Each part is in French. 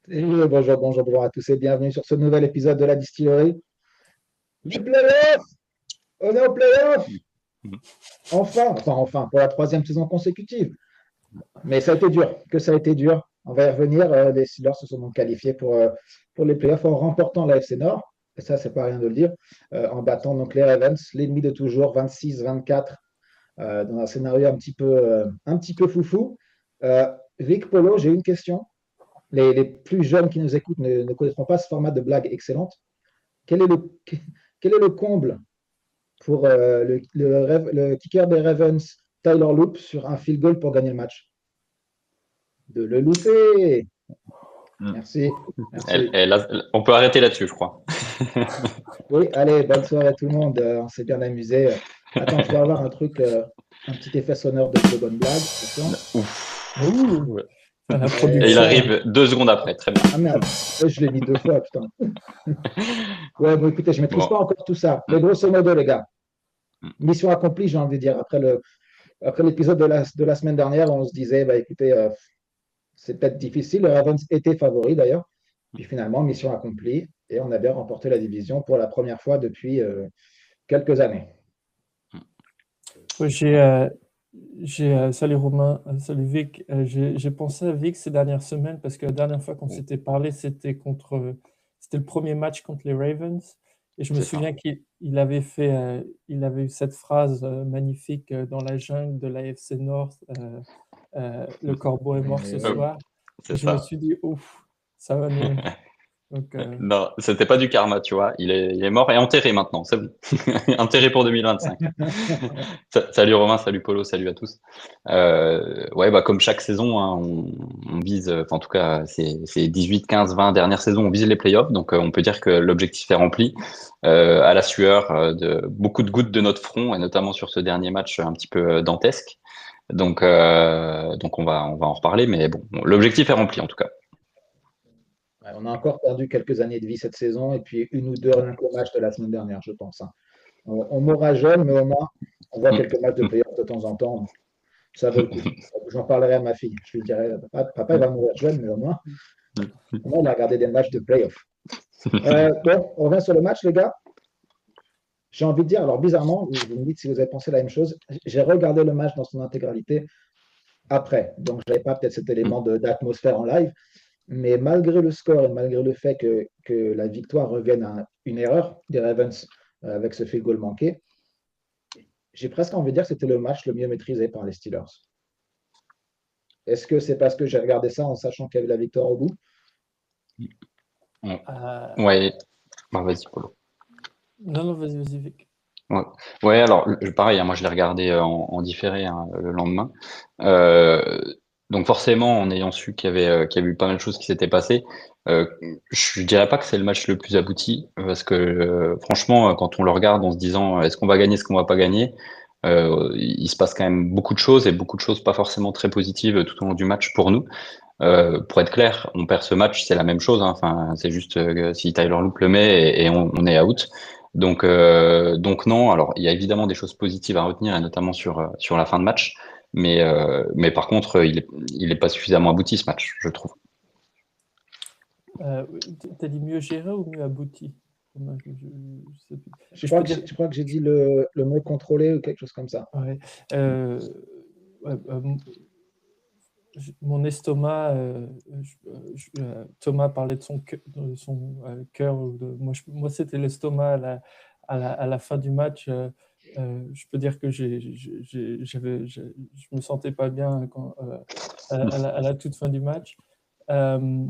Et bonjour à tous et bienvenue sur ce nouvel épisode de la distillerie. Les playoffs! On est aux playoffs! Enfin, pour la troisième saison consécutive. Mais ça a été dur, que ça a été dur. On va y revenir. Les Steelers se sont donc qualifiés pour les playoffs en remportant la FC Nord. Et ça, c'est pas rien de le dire. En battant donc les Ravens, l'ennemi de toujours, 26-24, dans un scénario un petit peu foufou. Vic Polo, j'ai une question. Les plus jeunes qui nous écoutent ne connaîtront pas ce format de blague excellente. Quel est le, quel est le comble pour le kicker des Ravens, Tyler Loop, sur un field goal pour gagner le match? De le louper. Mm. Merci. Merci. On peut arrêter là-dessus, je crois. Oui, allez, bonne soirée à tout le monde. On s'est bien amusé. Attends, je dois avoir un petit effet sonore de bonne blague. Attention. Ouf. Ouh, Ouais. la Et il production. arrive 2 secondes après, très bien. Ah merde, je l'ai mis deux fois, putain. Ouais, bon, écoutez, je ne maîtrise Bon. pas encore tout ça. Mais Mm. grosso modo, les gars, Mm. mission accomplie, j'ai envie de dire. Après l'épisode de la semaine dernière, on se disait, bah, écoutez, c'est peut-être difficile. Le Ravens était favori d'ailleurs. Puis finalement, mission accomplie. Et on a bien remporté la division pour la première fois depuis quelques années. Ouais, salut Romain, salut Vic. J'ai pensé à Vic ces dernières semaines parce que la dernière fois qu'on s'était parlé, c'était le premier match contre les Ravens. Et je me C'est ça. souviens qu'il avait il avait eu cette phrase magnifique dans la jungle de la FC North, le corbeau est mort ce Et soir. C'est Et je me ça. suis dit, ouf, ça va nous. Donc, Non, c'était pas du karma, tu vois. Il est mort et enterré maintenant, c'est bon. Enterré pour 2025. Salut Romain, salut Polo, salut à tous. Ouais, bah comme chaque saison, hein, on vise, enfin, en tout cas, c'est 18, 15, 20 dernières saisons, on vise les playoffs, donc on peut dire que l'objectif est rempli. À la sueur de beaucoup de gouttes de notre front, et notamment sur ce dernier match un petit peu dantesque. Donc on va en reparler, mais bon, l'objectif est rempli en tout cas. ouais, on a encore perdu quelques années de vie cette saison et puis une ou deux rien qu'au match de la semaine dernière, je pense, hein. On mourra jeune, mais au moins, on voit quelques matchs de playoffs de temps en temps. Ça vaut le coup. J'en parlerai à ma fille. Je lui dirai, papa, il va mourir jeune, mais au moins, il a regardé des matchs de playoffs. Bon, on revient sur le match, les gars. J'ai envie de dire, alors bizarrement, vous me dites si vous avez pensé la même chose. J'ai regardé le match dans son intégralité après. Donc, je n'avais pas peut-être cet élément d'atmosphère en live. Mais malgré le score et malgré le fait que la victoire revienne à une erreur des Ravens avec ce field goal manqué, j'ai presque envie de dire que c'était le match le mieux maîtrisé par les Steelers. Est-ce que c'est parce que j'ai regardé ça en sachant qu'il y avait la victoire au bout? euh, Ouais, bah, vas-y Polo. non, vas-y, Vic. Ouais, ouais, alors pareil, hein, moi je l'ai regardé en différé, hein, le lendemain. Euh, donc forcément, en ayant su qu'il y avait eu pas mal de choses qui s'étaient passées, euh, je dirais pas que c'est le match le plus abouti, parce que franchement, quand on le regarde en se disant est-ce qu'on va gagner, est-ce qu'on va pas gagner, il se passe quand même beaucoup de choses et beaucoup de choses pas forcément très positives tout au long du match pour nous. Pour être clair, on perd ce match, c'est la même chose, hein. Enfin, c'est juste si Tyler Loop le met et on est out. Donc non. Alors, il y a évidemment des choses positives à retenir, et notamment sur la fin de match. Mais par contre, il est pas suffisamment abouti ce match, je trouve. Euh, T'as dit mieux géré ou mieux abouti? Moi, je sais plus. Je Mais je crois peux que dire, je crois que j'ai dit le mot contrôlé ou quelque chose comme ça. ouais, euh, ouais, mon estomac, Thomas parlait de son cœur. Moi, c'était l'estomac à la fin du match. Je peux dire que je me sentais pas bien à la toute fin du match. Euh,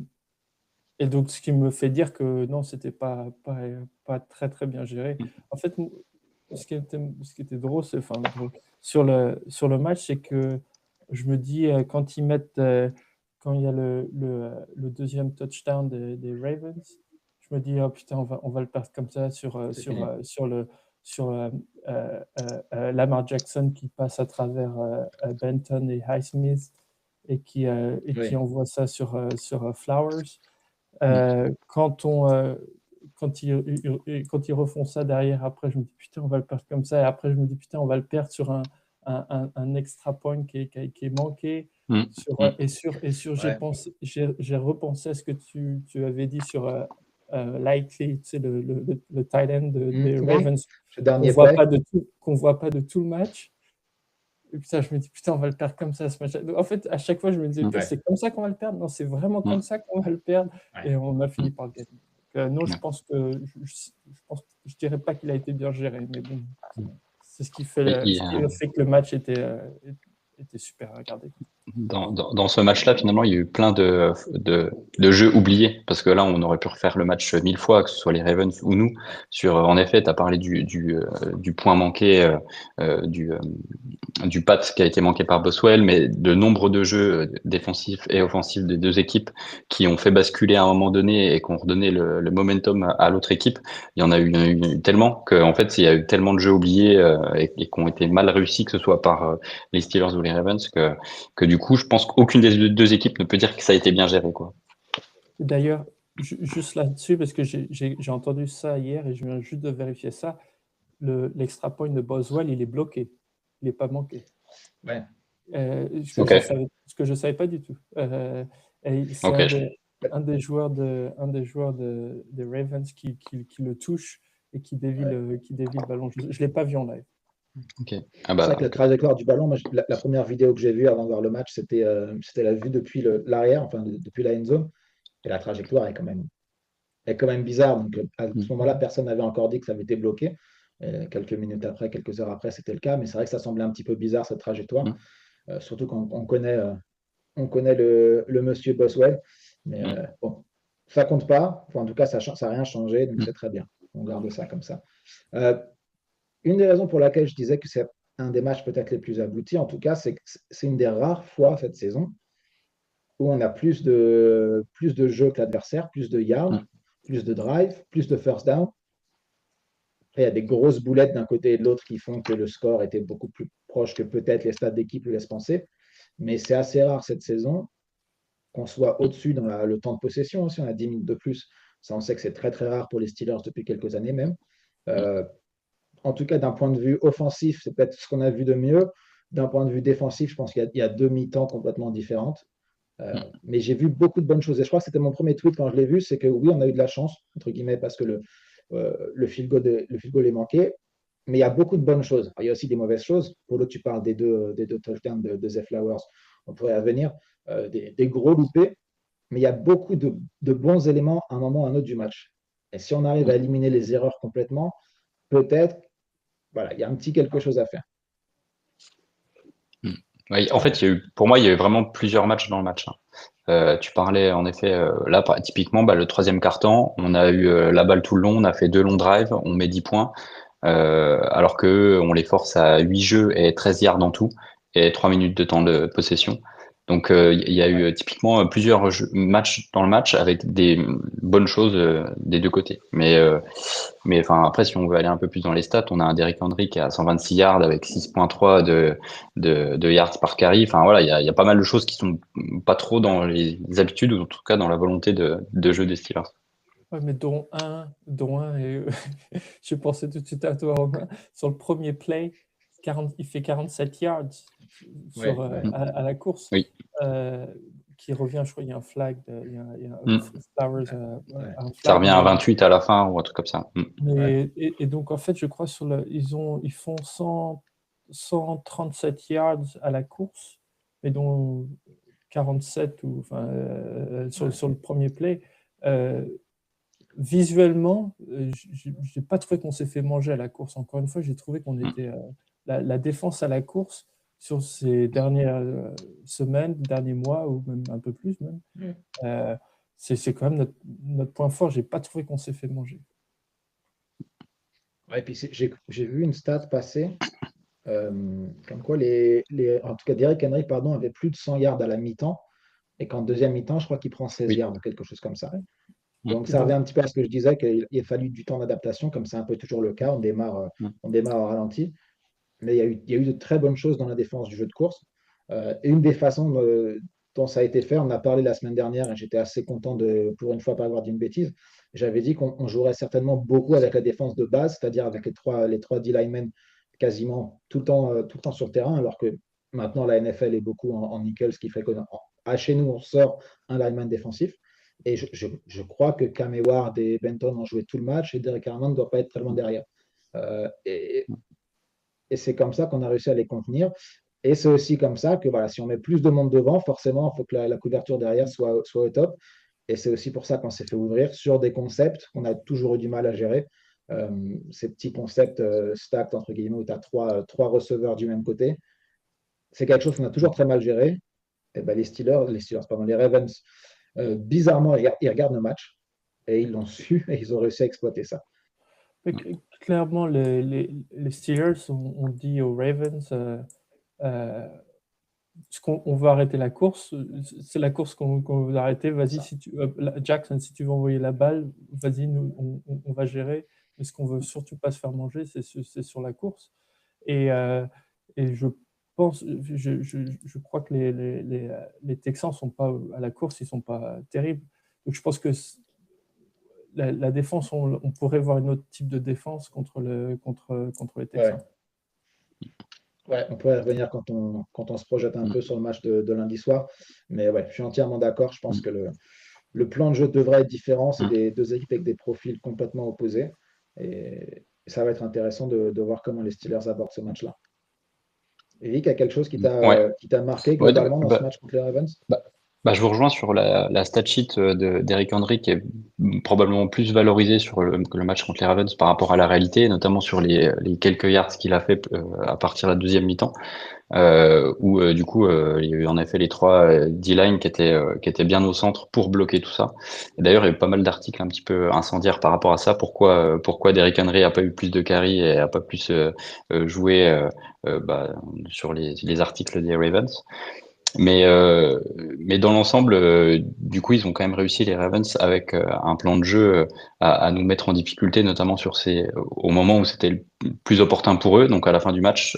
Et donc, ce qui me fait dire que non, c'était pas très, très bien géré. En fait, ce qui était drôle, enfin, drôle, sur le match, c'est que je me dis, quand il y a le deuxième touchdown des Ravens, je me dis, oh putain, on va le perdre comme ça C'est fini. sur Lamar Jackson qui passe à travers Benton et Highsmith et qui Oui. envoie ça sur Flowers. Mm. Quand quand ils refont ça derrière, après, je me dis putain, on va le perdre comme ça. Et après, je me dis putain, on va le perdre sur un extra point qui est manqué. J'ai repensé à ce que tu avais dit sur Likely, tu sais, le tight end des Ravens, le dernier play. Qu'on voit pas de tout le match. Et putain, je me dis, putain, on va le perdre comme ça ce match. En fait, à chaque fois, je me disais, c'est comme ça qu'on va le perdre. Non, c'est vraiment comme ça qu'on va le perdre. Et on a fini par le gagner. Non, je pense que je dirais pas qu'il a été bien géré, mais bon, c'est ce qui fait que le match était super à regarder. Dans ce match-là, finalement, il y a eu plein de jeux oubliés, parce que là, on aurait pu refaire le match 1000 fois, que ce soit les Ravens ou nous. En effet, tu as parlé du point manqué, du pat qui a été manqué par Boswell, mais de nombre de jeux défensifs et offensifs des deux équipes qui ont fait basculer à un moment donné et qui ont redonné le momentum à l'autre équipe. Il y en a eu tellement qu'en fait, il y a eu tellement de jeux oubliés et qui ont été mal réussis, que ce soit par les Steelers ou les Ravens, que du coup, je pense qu'aucune des deux équipes ne peut dire que ça a été bien géré, quoi. D'ailleurs, juste là-dessus, parce que j'ai entendu ça hier et je viens juste de vérifier ça, l'extra point de Boswell, il est bloqué. Il n'est pas manqué. Ouais. Ce que je ne savais pas du tout. C'est un des joueurs des Ravens qui le touche et qui dévie le ballon. Je ne l'ai pas vu en live. C'est vrai que la trajectoire du ballon, moi, la première vidéo que j'ai vue avant de voir le match, c'était la vue depuis l'arrière, enfin depuis la end zone. Et la trajectoire est quand même bizarre. Donc à ce moment-là, personne n'avait encore dit que ça avait été bloqué. Quelques minutes après, quelques heures après, c'était le cas. Mais c'est vrai que ça semblait un petit peu bizarre, cette trajectoire. Surtout quand on connaît le monsieur Boswell. Mais bon, ça compte pas. Enfin, en tout cas, ça n'a rien changé. Donc c'est très bien. On garde ça comme ça. Une des raisons pour laquelle je disais que c'est un des matchs peut-être les plus aboutis, en tout cas, c'est que c'est une des rares fois cette saison où on a plus de jeux que l'adversaire, plus de yards, plus de drive, plus de first down. Après, il y a des grosses boulettes d'un côté et de l'autre qui font que le score était beaucoup plus proche que peut-être les stats d'équipe le laissent penser. Mais c'est assez rare cette saison qu'on soit au-dessus dans le temps de possession aussi. On a 10 minutes de plus. Ça, on sait que c'est très, très rare pour les Steelers depuis quelques années même. En tout cas, d'un point de vue offensif, c'est peut-être ce qu'on a vu de mieux. D'un point de vue défensif, je pense qu'il y a deux mi-temps complètement différentes. Mais j'ai vu beaucoup de bonnes choses. Et je crois que c'était mon premier tweet quand je l'ai vu, c'est que oui, on a eu de la chance, entre guillemets, parce que le field goal est manqué. Mais il y a beaucoup de bonnes choses. Alors, il y a aussi des mauvaises choses. Pour l'autre, tu parles des deux touchdowns de Zay Flowers. On pourrait y revenir. Des gros loupés. Mais il y a beaucoup de bons éléments à un moment ou à un autre du match. Et si on arrive à éliminer les erreurs complètement, peut-être, voilà, il y a un petit quelque chose à faire. Oui, en fait, pour moi, il y a eu vraiment plusieurs matchs dans le match. Tu parlais, en effet, là, typiquement, le troisième quart-temps, on a eu la balle tout le long, on a fait 2 longs drives, on met 10 points, alors que on les force à 8 jeux et 13 yards en tout, et 3 minutes de temps de possession. Donc, il y a eu typiquement plusieurs matchs dans le match avec des bonnes choses des deux côtés. Mais enfin, après, si on veut aller un peu plus dans les stats, on a un Derrick Henry qui a 126 yards avec 6,3 de yards par carry. Enfin, voilà, il y a pas mal de choses qui sont pas trop dans les habitudes, ou en tout cas dans la volonté de jeu des Steelers. Ouais, mais dont un et je pensais tout de suite à toi, Romain. Sur le premier play, il fait 47 yards à la course. Oui. Qui revient, je crois, il y a un flag, il y a Flowers. Ça revient à 28 à la fin ou un truc comme ça. Et donc, en fait, je crois ils font 137 yards à la course, mais dont 47 sur le premier play. Visuellement, je n'ai pas trouvé qu'on s'est fait manger à la course. Encore une fois, j'ai trouvé qu'on était la défense à la course sur ces dernières semaines, derniers mois, ou même un peu plus même. C'est quand même notre point fort. Je n'ai pas trouvé qu'on s'est fait manger. Ouais, et puis j'ai vu une stat passer, comme quoi en tout cas Derrick Henry avait plus de 100 yards à la mi-temps, et qu'en deuxième mi-temps, je crois qu'il prend 16 yards, quelque chose comme ça. Donc ça revient un petit peu à ce que je disais, qu'il a fallu du temps d'adaptation, comme c'est un peu toujours le cas. On démarre au ralenti. Mais il y a eu de très bonnes choses dans la défense du jeu de course. Et une des façons dont ça a été fait, on en a parlé la semaine dernière, et j'étais assez content pour une fois, pas avoir dit une bêtise. J'avais dit qu'on jouerait certainement beaucoup avec la défense de base, c'est-à-dire avec les trois D-linemen quasiment tout le temps sur le terrain, alors que maintenant la NFL est beaucoup en nickel, ce qui fait que chez nous, on sort un lineman défensif. Et je crois que Cam Heyward et Benton ont joué tout le match et Derek Harmon ne doit pas être très loin derrière. Et c'est comme ça qu'on a réussi à les contenir. Et c'est aussi comme ça que voilà, si on met plus de monde devant, forcément, il faut que la couverture derrière soit au top. Et c'est aussi pour ça qu'on s'est fait ouvrir sur des concepts qu'on a toujours eu du mal à gérer. Ces petits concepts stacked, entre guillemets, où tu as trois receveurs du même côté. C'est quelque chose qu'on a toujours très mal géré. Et ben, les Ravens, bizarrement, ils regardent le match et ils l'ont su et ils ont réussi à exploiter ça. Clairement, les Steelers ont dit aux Ravens on va arrêter la course. C'est la course qu'on veut arrêter. Vas-y, Jackson, si tu veux envoyer la balle, vas-y, on va gérer. Mais ce qu'on veut surtout pas se faire manger, c'est sur la course. Et je crois que les Texans sont pas à la course, ils sont pas terribles. Donc je pense que la défense, on pourrait voir un autre type de défense contre les Texans. Ouais, on pourrait revenir quand on se projette un peu sur le match de lundi soir. Mais ouais, je suis entièrement d'accord. Je pense que le plan de jeu devrait être différent. C'est des deux équipes avec des profils complètement opposés. Et ça va être intéressant de voir comment les Steelers abordent ce match-là. Eric, il y a quelque chose qui t'a marqué globalement dans ce match contre les Ravens? Je vous rejoins sur la stat sheet d'Eric Henry qui est probablement plus valorisé que le match contre les Ravens par rapport à la réalité, notamment sur les quelques yards qu'il a fait à partir de la deuxième mi-temps, où du coup il y a eu en effet les trois D-line qui étaient bien au centre pour bloquer tout ça. Et d'ailleurs, il y a eu pas mal d'articles un petit peu incendiaires par rapport à ça. Pourquoi Derrick Henry a pas eu plus de carry et a pas pu jouer sur les articles des Ravens. Mais dans l'ensemble, du coup, ils ont quand même réussi, les Ravens, avec un plan de jeu à nous mettre en difficulté, notamment au moment où c'était le plus opportun pour eux, donc à la fin du match,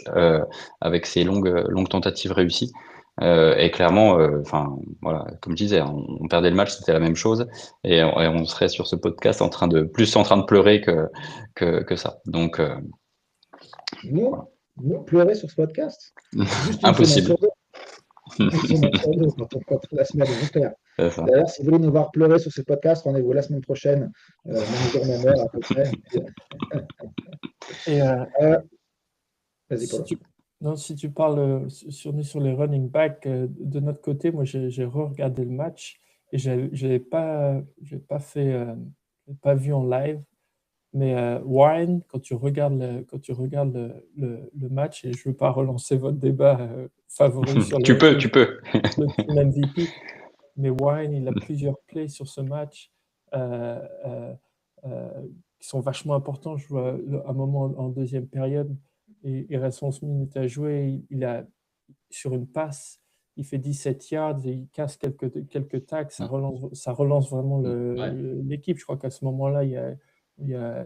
avec ces longues tentatives réussies. Et clairement, voilà, comme je disais, on perdait le match, c'était la même chose, et on serait sur ce podcast en train de pleurer que ça. Donc, Nous pleurer sur ce podcast? Juste une impossible. Quand la semaine est faire. D'ailleurs, si vous voulez nous voir pleurer sur ce podcast, rendez-vous la semaine prochaine, même jour, même heure à peu près. Vas-y, Paul. Si tu parles sur les running backs, de notre côté, moi j'ai re-regardé le match et je n'ai pas vu en live. Mais Warren, quand tu regardes le match, et je ne veux pas relancer votre débat favori sur tu peux. le MVP, mais Warren, il a plusieurs plays sur ce match qui sont vachement importants. Je vois un moment en deuxième période, et il reste 11 minutes à jouer. Il a, sur une passe, il fait 17 yards et il casse quelques tacs. Ça relance vraiment l'équipe. Je crois qu'à ce moment-là, il y a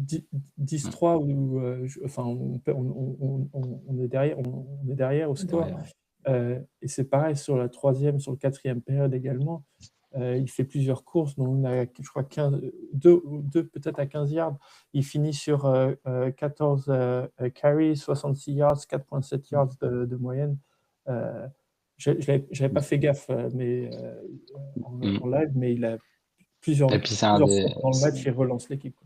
10-3 où on est derrière au score. Et c'est pareil sur la troisième, sur le quatrième période également. Il fait plusieurs courses, dont on a, je crois, deux peut-être à 15 yards. Il finit sur 14 carries, 66 yards, 4,7 yards de moyenne. Je n'avais pas fait gaffe mais, en live, mais il a plusieurs fois dans le match, il relance l'équipe.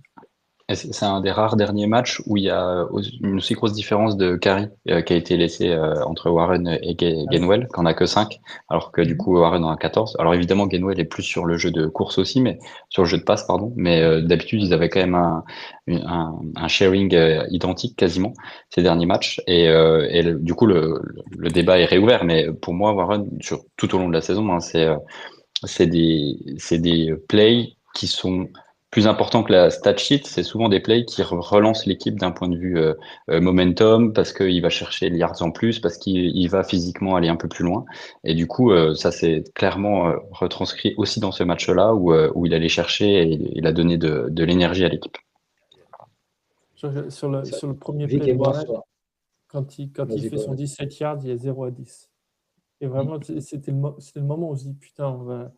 C'est un des rares derniers matchs où il y a une aussi grosse différence de carry qui a été laissée entre Warren et Gainwell, qu'on n'a que 5, alors que du coup Warren en a 14. Alors évidemment, Gainwell est plus sur le jeu de course aussi, mais sur le jeu de passe, pardon. Mais d'habitude, ils avaient quand même un sharing identique quasiment ces derniers matchs. Et du coup, le débat est réouvert. Mais pour moi, Warren, tout au long de la saison, hein, c'est des plays qui sont plus important que la stat sheet, c'est souvent des plays qui relancent l'équipe d'un point de vue momentum, parce qu'il va chercher les yards en plus, parce qu'il va physiquement aller un peu plus loin. Et du coup, ça s'est clairement retranscrit aussi dans ce match-là, où il allait chercher et il a donné de l'énergie à l'équipe. Sur le premier play de Warren, quand il fait son 17 yards, il y a 0 à 10. Et vraiment, c'était le moment où on se dit, putain, on va...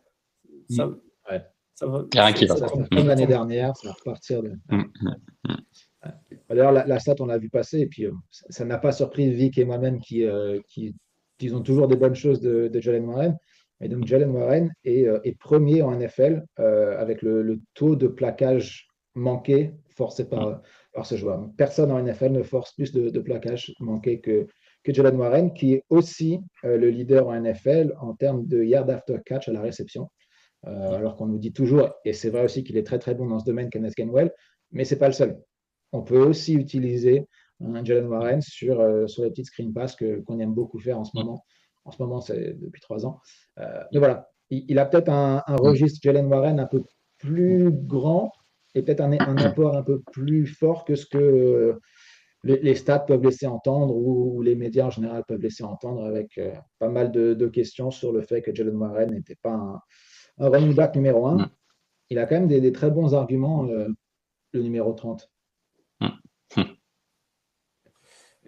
Ça va, comme l'année dernière, ça va repartir. D'ailleurs, la stat, on l'a vu passer, et puis ça n'a pas surpris Vic et moi-même qui disons toujours des bonnes choses de Jalen Warren. Et donc, Jalen Warren est premier en NFL avec le taux de plaquage manqué forcé par ce joueur. Personne en NFL ne force plus de plaquage manqué que Jalen Warren, qui est aussi le leader en NFL en termes de yard after catch à la réception. Alors qu'on nous dit toujours, et c'est vrai aussi qu'il est très très bon dans ce domaine, Kenneth Gainwell, mais c'est pas le seul. On peut aussi utiliser un Jalen Warren sur les petites screen pass qu'on aime beaucoup faire en ce moment. En ce moment, c'est depuis 3 ans. Mais voilà, il a peut-être un registre Jalen Warren un peu plus grand et peut-être un apport un peu plus fort que ce que les stats peuvent laisser entendre ou les médias en général peuvent laisser entendre avec pas mal de questions sur le fait que Jalen Warren n'était pas un running back numéro 1. Il a quand même des très bons arguments, le numéro 30.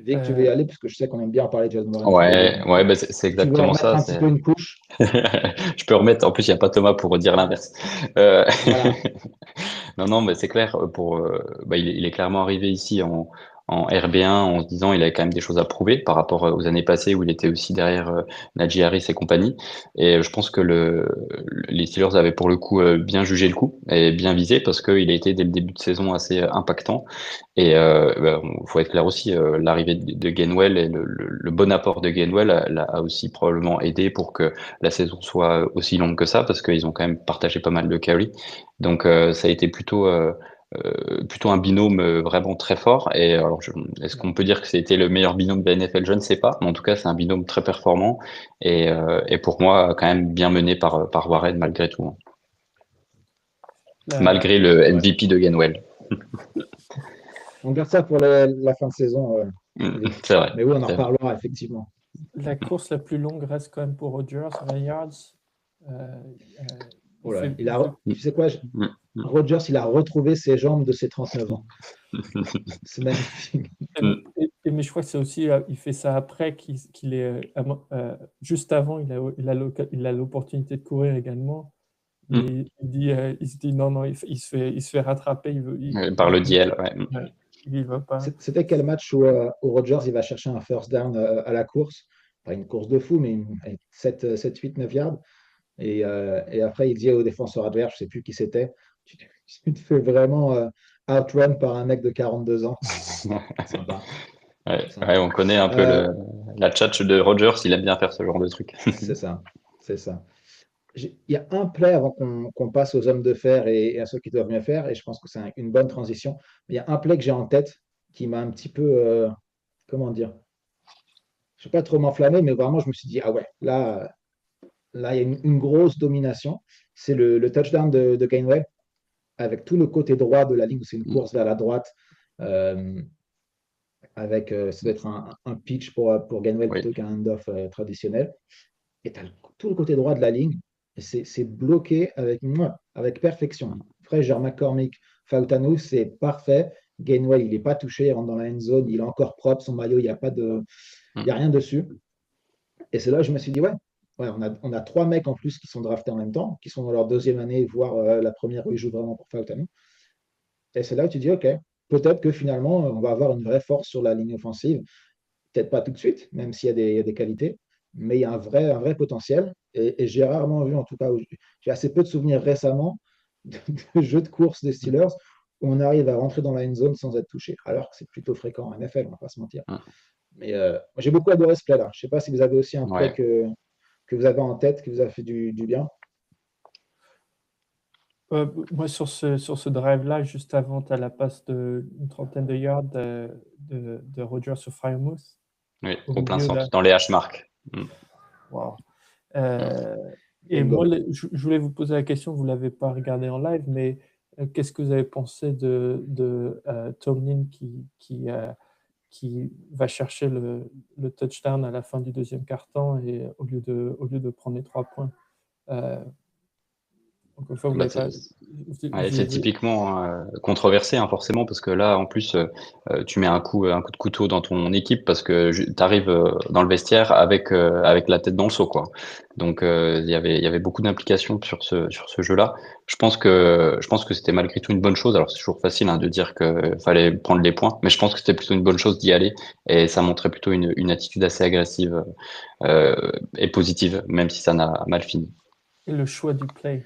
Dès que tu veux y aller, parce que je sais qu'on aime bien en parler de Jalen Warren. Ouais, bah c'est Tu veux exactement remettre ça. un petit peu une couche. Je peux remettre. En plus, il n'y a pas Thomas pour dire l'inverse. Voilà. Non, mais c'est clair. Il est clairement arrivé ici en RB1 en se disant il avait quand même des choses à prouver par rapport aux années passées où il était aussi derrière Najee Harris et compagnie. Et je pense que les Steelers avaient pour le coup bien jugé le coup et bien visé parce qu'il a été dès le début de saison assez impactant. Et faut être clair aussi, l'arrivée de Gainwell et le bon apport de Gainwell a aussi probablement aidé pour que la saison soit aussi longue que ça parce qu'ils ont quand même partagé pas mal de carry. Donc ça a été plutôt un binôme vraiment très fort. Et alors, est-ce qu'on peut dire que c'était le meilleur binôme de la NFL? Je ne sais pas, mais en tout cas, c'est un binôme très performant et pour moi, quand même bien mené par Warren malgré tout, hein. Malgré le MVP de Gainwell. On garde ça pour la fin de saison. C'est vrai. Mais oui, on en reparlera effectivement. La course la plus longue reste quand même pour Rodgers, 20 yards. Tu sais quoi, Rodgers, il a retrouvé ses jambes de ses 39 ans. C'est magnifique. Mais je crois que c'est aussi, il fait ça après qu'il est, juste avant, il a l'opportunité de courir également. Mais il se dit non, il se fait rattraper. Par le DL, ouais. Il va pas. C'était quel match où Rodgers il va chercher un first down à la course? Pas une course de fou, mais 7, 8, 9 yards. Et après, il dit au défenseur adverse, je ne sais plus qui c'était, tu te fais vraiment outrun par un mec de 42 ans. Sympa. Ouais, on connaît un peu la tchatche de Rodgers, il aime bien faire ce genre de truc. C'est ça. Il y a un play avant qu'on passe aux hommes de fer et à ceux qui doivent mieux faire, et je pense que c'est une bonne transition. Mais il y a un play que j'ai en tête qui m'a un petit peu, comment dire, je ne vais pas trop m'enflammer, mais vraiment, je me suis dit, ah ouais, là, il y a une grosse domination. C'est le touchdown de Gainwell avec tout le côté droit de la ligne, c'est une course vers la droite, avec, ça doit être un pitch pour Gainwell plutôt qu'un hand-off traditionnel. Et tu as tout le côté droit de la ligne, et c'est bloqué avec perfection. Frazier, McCormick, Fautanu, c'est parfait. Gainwell, il n'est pas touché, il rentre dans la end zone, il est encore propre, son maillot, il n'y a rien dessus. Et c'est là que je me suis dit, ouais, on a 3 mecs en plus qui sont draftés en même temps, qui sont dans leur deuxième année, voire la première où ils jouent vraiment pour Fautanu. Et c'est là où tu dis, OK, peut-être que finalement, on va avoir une vraie force sur la ligne offensive. Peut-être pas tout de suite, même s'il y a des qualités, mais il y a un vrai potentiel. Et j'ai rarement vu, en tout cas, j'ai assez peu de souvenirs récemment de jeux de course des Steelers où on arrive à rentrer dans la end zone sans être touché, alors que c'est plutôt fréquent en NFL, on ne va pas se mentir. Mais j'ai beaucoup adoré ce play-là. Je ne sais pas si vous avez aussi un play que vous avez en tête, qui vous a fait du bien. Moi, sur ce drive-là, juste avant, tu as la passe d'une trentaine de yards de Rodgers sur Freiermuth. Oui, au plein centre, dans les hash-marks. Wow. Et moi, je voulais vous poser la question, vous ne l'avez pas regardé en live, mais qu'est-ce que vous avez pensé de Tomlin qui va chercher le touchdown à la fin du deuxième quart-temps et au lieu de prendre les 3 points? Encore une fois, vous Bah, n'avez pas. ouais, c'est typiquement controversé, hein, forcément, parce que là, en plus, tu mets un coup de couteau dans ton équipe parce que tu arrives dans le vestiaire avec la tête dans le seau, quoi. Donc, il y avait beaucoup d'implications sur ce jeu-là. Je pense que c'était malgré tout une bonne chose. Alors, c'est toujours facile, hein, de dire que fallait prendre les points, mais je pense que c'était plutôt une bonne chose d'y aller et ça montrait plutôt une attitude assez agressive et positive, même si ça n'a mal fini. Et le choix du play.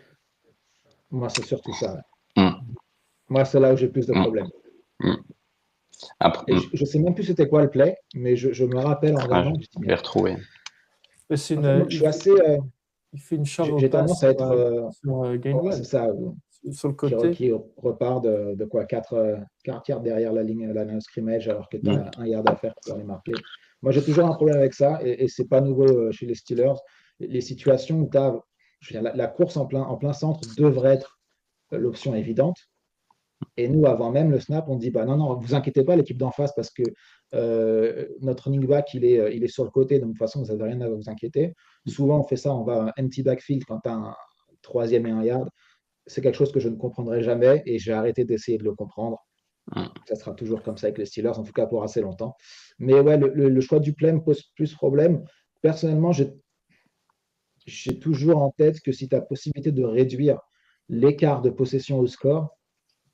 Moi, c'est surtout ça. Ouais. Hum, Moi, c'est là où j'ai plus de hum, problèmes. hum. Après, Et je sais même plus c'était quoi le play, mais je me rappelle en ah, je regardant, je me dis, vais mais retrouver. C'est en fait, moi, une, je suis assez, il fait une shove j'ai pass tendance à être, sur ouais, c'est Gainwell, ça, sur le côté. qui repart de quoi, 4 yards derrière la ligne de scrimmage, alors que tu Hum, as 1 yard à faire pour aller marquer. Moi, j'ai toujours un problème avec ça, et c'est pas nouveau chez les Steelers. Les situations où tu as, je veux dire, la course en plein centre devrait être l'option évidente. Et nous, avant même le snap, on dit bah, non, non, vous inquiétez pas, l'équipe d'en face, parce que notre running back, il est sur le côté, donc de toute façon, vous n'avez rien à vous inquiéter. Souvent, on fait ça, on va empty backfield quand tu as un troisième et 1 yard. C'est quelque chose que je ne comprendrai jamais et j'ai arrêté d'essayer de le comprendre. hum. Ça sera toujours comme ça avec les Steelers, en tout cas pour assez longtemps. Mais ouais, le choix du play me pose plus problème. Personnellement, j'ai toujours en tête que si tu as possibilité de réduire l'écart de possession au score,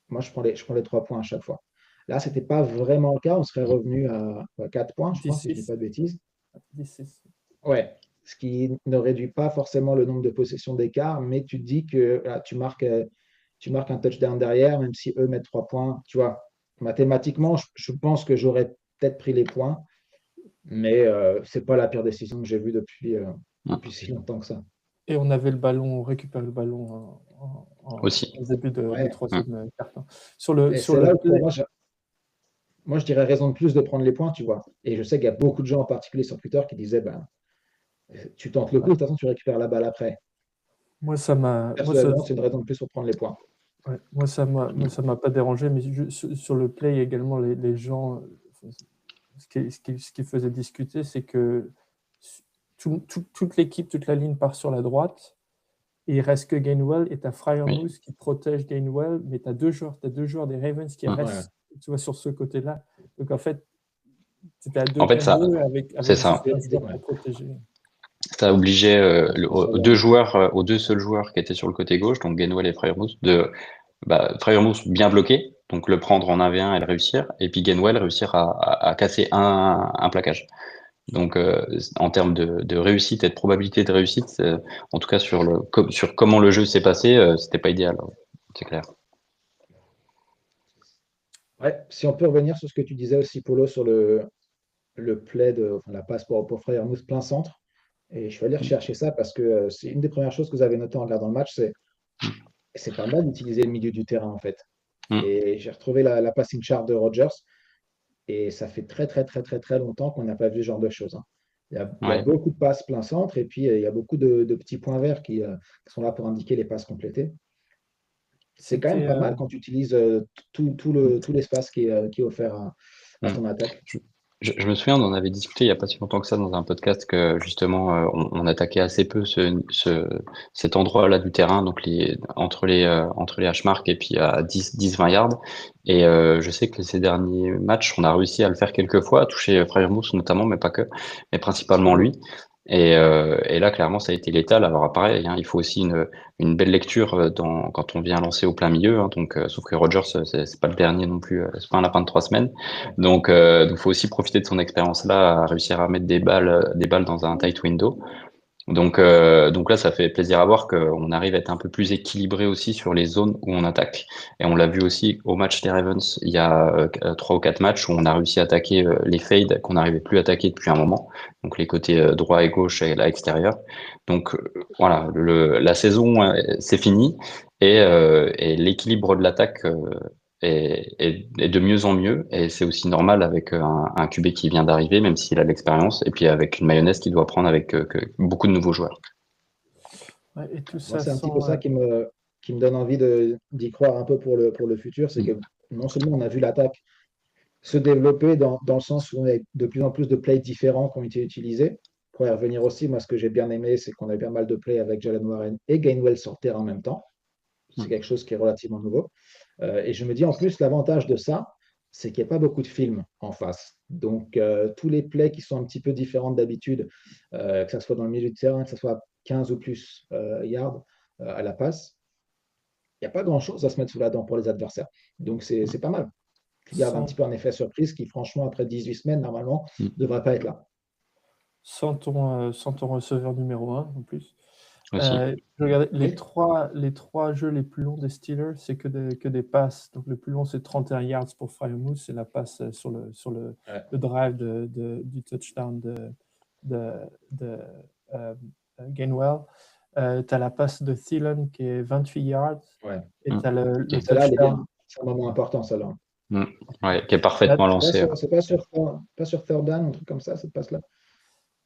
moi, je prends les 3 points à chaque fois. Là, ce n'était pas vraiment le cas. On serait revenu à 4 points, je crois, si je ne dis 10-6. pas de bêtises. 10-6. Ouais, ce qui ne réduit pas forcément le nombre de possessions d'écart, mais tu te dis que là, tu marques un touchdown derrière, même si eux mettent 3 points. Tu vois, mathématiquement, je pense que j'aurais peut-être pris les points, mais ce n'est pas la pire décision que j'ai vue depuis si longtemps que ça. Et on avait le ballon, on récupère le ballon Aussi. au début de Ouais. troisième quart-temps. Et Sur c'est là le où pour play, moi, je dirais raison de plus de prendre les points, tu vois. Et je sais qu'il y a beaucoup de gens en particulier sur Twitter qui disaient, ben, tu tentes le coup, de toute façon, tu récupères la balle après. moi, ça m'a, Personnellement, c'est une raison de plus pour prendre les points. ouais, ça m'a pas dérangé, mais sur le play également, les gens, ce qui faisait discuter, c'est que toute l'équipe, toute la ligne part sur la droite, et il reste que Gainwell, et tu as Freiermuth Oui. qui protège Gainwell, mais tu as deux joueurs des Ravens qui Ouais. restent, tu vois, sur ce côté-là. Donc en fait, c'était à 2 En fait, contre ça, 2 c'est avec ça. juste un joueur Ouais. pour protéger. Ça obligeait aux deux Ouais. joueurs, aux deux seuls joueurs qui étaient sur le côté gauche, donc Gainwell et Freiermuth, de Freiermuth bien bloqué, donc le prendre en 1v1 et le réussir, et puis Gainwell réussir à casser un plaquage. Donc en termes de réussite et de probabilité de réussite, en tout cas sur comment le jeu s'est passé, c'était pas idéal, c'est clair. Ouais. Si on peut revenir sur ce que tu disais aussi, Polo, sur le play enfin, la passe pour Freiermuth plein centre. Et je suis allé rechercher ça parce que c'est une des premières choses que vous avez notées en regardant le match, c'est pas mal d'utiliser le milieu du terrain, en fait. Mm. Et j'ai retrouvé la passing chart de Rodgers. Et ça fait très, très, très, très, très longtemps qu'on n'a pas vu ce genre de choses, hein. Il y a Ouais. beaucoup de passes plein centre et puis il y a beaucoup de petits points verts qui sont là pour indiquer les passes complétées. C'est quand même C'était pas mal quand tu utilises tout l'espace qui est offert à Mm. ton attaque. Je me souviens, on en avait discuté il n'y a pas si longtemps que ça dans un podcast que justement on attaquait assez peu cet endroit-là du terrain, donc entre les hash marks et puis à 10-20 yards. Et je sais que ces derniers matchs, on a réussi à le faire quelques fois, à toucher Freiermuth notamment, mais pas que, mais principalement lui. Et là, clairement, ça a été létal. Alors, pareil, hein, il faut aussi une belle lecture quand on vient lancer au plein milieu. Hein, donc, sauf que Rogers, c'est pas le dernier non plus. C'est pas un lapin de 3 semaines. Ouais. Donc, faut aussi profiter de son expérience là, à réussir à mettre des balles dans un tight window. Donc là, ça fait plaisir à voir qu'on arrive à être un peu plus équilibré aussi sur les zones où on attaque. Et on l'a vu aussi au match des Ravens, il y a 3 ou 4 matchs où on a réussi à attaquer les fades qu'on n'arrivait plus à attaquer depuis un moment. Donc les côtés droit et gauche et à l'extérieur. Donc voilà, la saison, c'est fini. Et l'équilibre de l'attaque est de mieux en mieux. Et c'est aussi normal avec un QB qui vient d'arriver, même s'il a de l'expérience, et puis avec une mayonnaise qu'il doit prendre avec beaucoup de nouveaux joueurs. ouais, et tout Moi, ça c'est un petit sans peu ça qui me donne envie d'y croire un peu pour le futur. C'est que non seulement on a vu l'attaque se développer dans le sens où on a de plus en plus de plays différents qui ont été utilisés. Pour y revenir aussi, moi, ce que j'ai bien aimé, c'est qu'on a eu pas mal de plays avec Jalen Warren et Gainwell sur le terrain en même temps. C'est quelque chose qui est relativement nouveau. Et je me dis, en plus, l'avantage de ça, c'est qu'il n'y a pas beaucoup de films en face. Donc, tous les plays qui sont un petit peu différents d'habitude, que ce soit dans le milieu de terrain, que ce soit 15 ou plus yards à la passe, il n'y a pas grand-chose à se mettre sous la dent pour les adversaires. Donc, c'est pas mal. Tu gardes un petit peu un effet surprise qui, franchement, après 18 semaines, normalement, ne devrait pas être là. Sans ton receveur numéro 1 en plus. Aussi. Je regardais les Oui. trois jeux les plus longs des Steelers, c'est que des passes. Donc le plus long, c'est 31 yards pour Freiermuth, c'est la passe sur le drive du touchdown de Gainwell. Tu as la passe de Thielen qui est 28 yards. Ouais. Et tu as le Celle-là, elle est bien. touchdown. C'est un moment important, celle-là. Ouais, qui est parfaitement lancé. C'est pas sur third down, un truc comme ça, cette passe-là.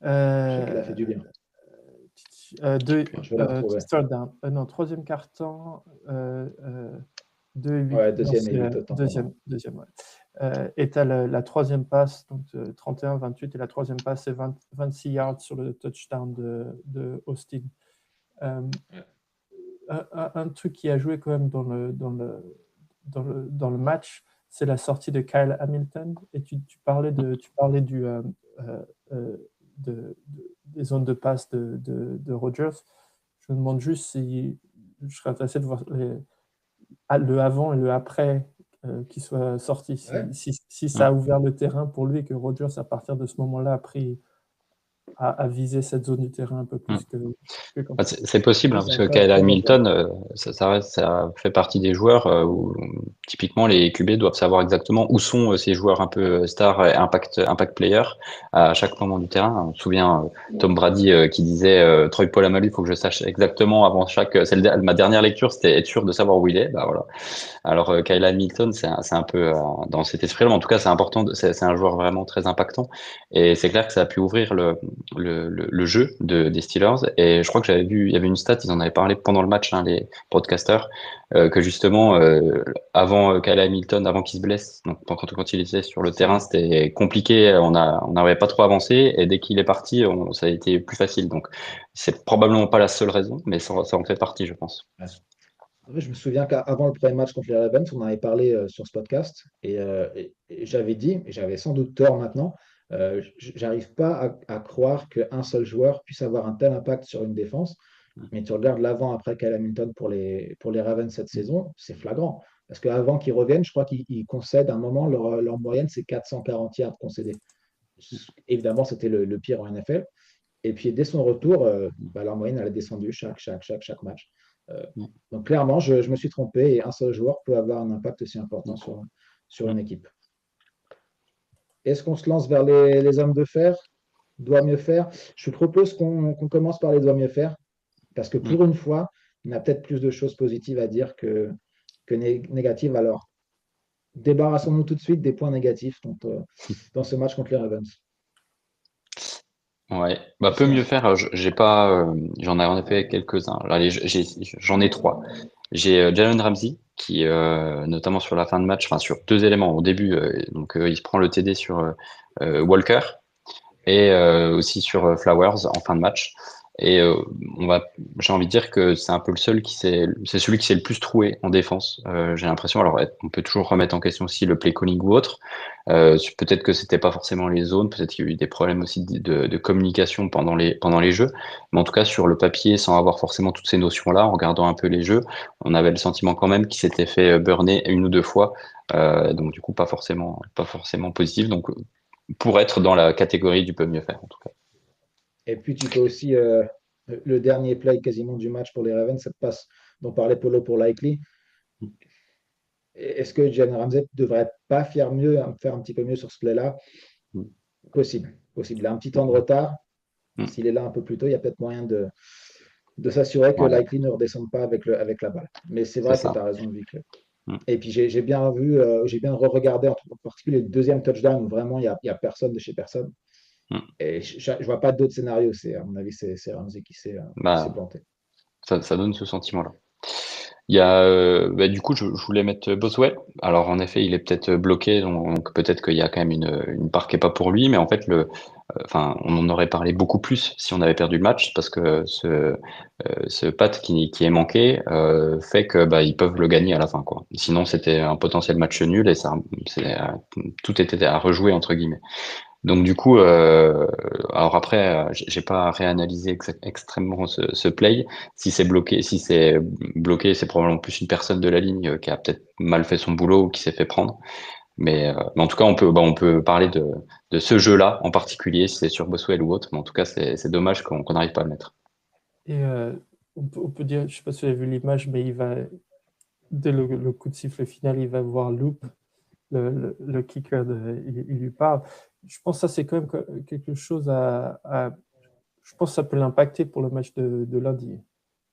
Je sais qu'elle a fait du bien. Je vais la retrouver. Third down. Non, troisième quart-temps. 2-8. Ouais, deuxième et 8 autant. Deuxième, ouais. Et tu as la troisième passe, donc 31-28, et la troisième passe, c'est 26 yards sur le touchdown de Austin. Un truc qui a joué quand même dans le match, c'est la sortie de Kyle Hamilton. Et tu parlais des zones de passe de Rodgers. Je me demande juste si je serais intéressé de voir le avant et le après qui soit sorti. Si ça a ouvert le terrain pour lui et que Rodgers, à partir de ce moment-là, a visé cette zone du terrain un peu plus que comme ça. C'est possible, parce que Kyle Hamilton, ça fait partie des joueurs où typiquement les QB doivent savoir exactement où sont ces joueurs un peu stars et impact player à chaque moment du terrain. On se souvient Tom Brady qui disait Troy Polamalu, il faut que je sache exactement avant ma dernière lecture, c'était être sûr de savoir où il est. Bah voilà. Alors Kyle Hamilton, c'est un peu dans cet esprit-là, mais en tout cas c'est important, c'est un joueur vraiment très impactant, et c'est clair que ça a pu ouvrir le jeu des Steelers. Et je crois que j'avais vu, il y avait une stat, ils en avaient parlé pendant le match, les broadcasters, que justement avant Kyle Hamilton, avant qu'il se blesse, donc quand il était sur le terrain, c'était compliqué, on n'arrivait pas trop avancé, et dès qu'il est parti, ça a été plus facile. Donc c'est probablement pas la seule raison, mais ça en fait partie, je pense. Je me souviens qu'avant le premier match contre les Ravens, on avait parlé sur ce podcast, et j'avais dit, et j'avais sans doute tort maintenant, j'arrive pas à croire qu'un seul joueur puisse avoir un tel impact sur une défense. Mais tu regardes l'avant après Kyle Hamilton pour les Ravens cette saison, c'est flagrant. Parce qu'avant qu'ils reviennent, je crois qu'ils concèdent à un moment, leur moyenne, c'est 440 yards concédés. Évidemment, c'était le pire en NFL. Et puis dès son retour, leur moyenne, elle a descendu chaque match. Donc clairement, je me suis trompé, et un seul joueur peut avoir un impact aussi important sur une équipe. Est-ce qu'on se lance vers les hommes de fer? Doit mieux faire? Je propose qu'on commence par les doit mieux faire, parce que pour une fois, on a peut-être plus de choses positives à dire que négatives. Alors, débarrassons-nous tout de suite des points négatifs dans ce match contre les Ravens. Ouais, peut mieux faire. J'ai pas, j'en ai en effet quelques-uns. Allez, j'en ai trois. J'ai Jalen Ramsey qui, notamment sur la fin de match, enfin sur deux éléments. Au début, il se prend le TD sur Walker, et aussi sur Flowers en fin de match. Et j'ai envie de dire que c'est un peu c'est celui qui s'est le plus troué en défense. J'ai l'impression. Alors, on peut toujours remettre en question aussi le play calling ou autre. Peut-être que c'était pas forcément les zones, peut-être qu'il y a eu des problèmes aussi de communication pendant les jeux. Mais en tout cas, sur le papier, sans avoir forcément toutes ces notions-là, en regardant un peu les jeux, on avait le sentiment quand même qu'il s'était fait burner une ou deux fois. Donc du coup, pas forcément positif. Donc pour être dans la catégorie du peut mieux faire, en tout cas. Et puis tu peux aussi, le dernier play quasiment du match pour les Ravens, cette passe dont parlait Polo pour Likely. Est-ce que Jalen Ramsey ne devrait pas faire un petit peu mieux sur ce play-là? Possible. Il a un petit temps de retard. S'il est là un peu plus tôt, il y a peut-être moyen de s'assurer que Likely ne redescende pas avec la balle. Mais c'est vrai que tu as raison, Vic. Et puis j'ai bien vu, j'ai bien re-regardé en particulier le deuxième touchdown où vraiment il n'y a personne de chez personne. Et je ne vois pas d'autres scénarios. À mon avis, c'est Ramsey qui s'est planté. Ça donne ce sentiment-là. Il y a, du coup, je voulais mettre Boswell. Alors, en effet, il est peut-être bloqué, donc peut-être qu'il y a quand même une part qui est pas pour lui, mais en fait, on en aurait parlé beaucoup plus si on avait perdu le match, parce que ce Pat qui est manqué fait que ils peuvent le gagner à la fin, quoi. Sinon, c'était un potentiel match nul et tout était à rejouer entre guillemets. Donc du coup, alors après, j'ai pas réanalysé extrêmement ce play. Si c'est bloqué, c'est probablement plus une personne de la ligne qui a peut-être mal fait son boulot ou qui s'est fait prendre. Mais en tout cas, on peut parler de ce jeu-là en particulier, si c'est sur Boswell ou autre. Mais en tout cas, c'est dommage qu'on n'arrive pas à le mettre. Et on peut dire, je ne sais pas si vous avez vu l'image, mais dès le coup de sifflet final, il va voir Loop, le kicker, il lui parle. Je pense que ça, c'est quand même quelque chose je pense que ça peut l'impacter pour le match de lundi.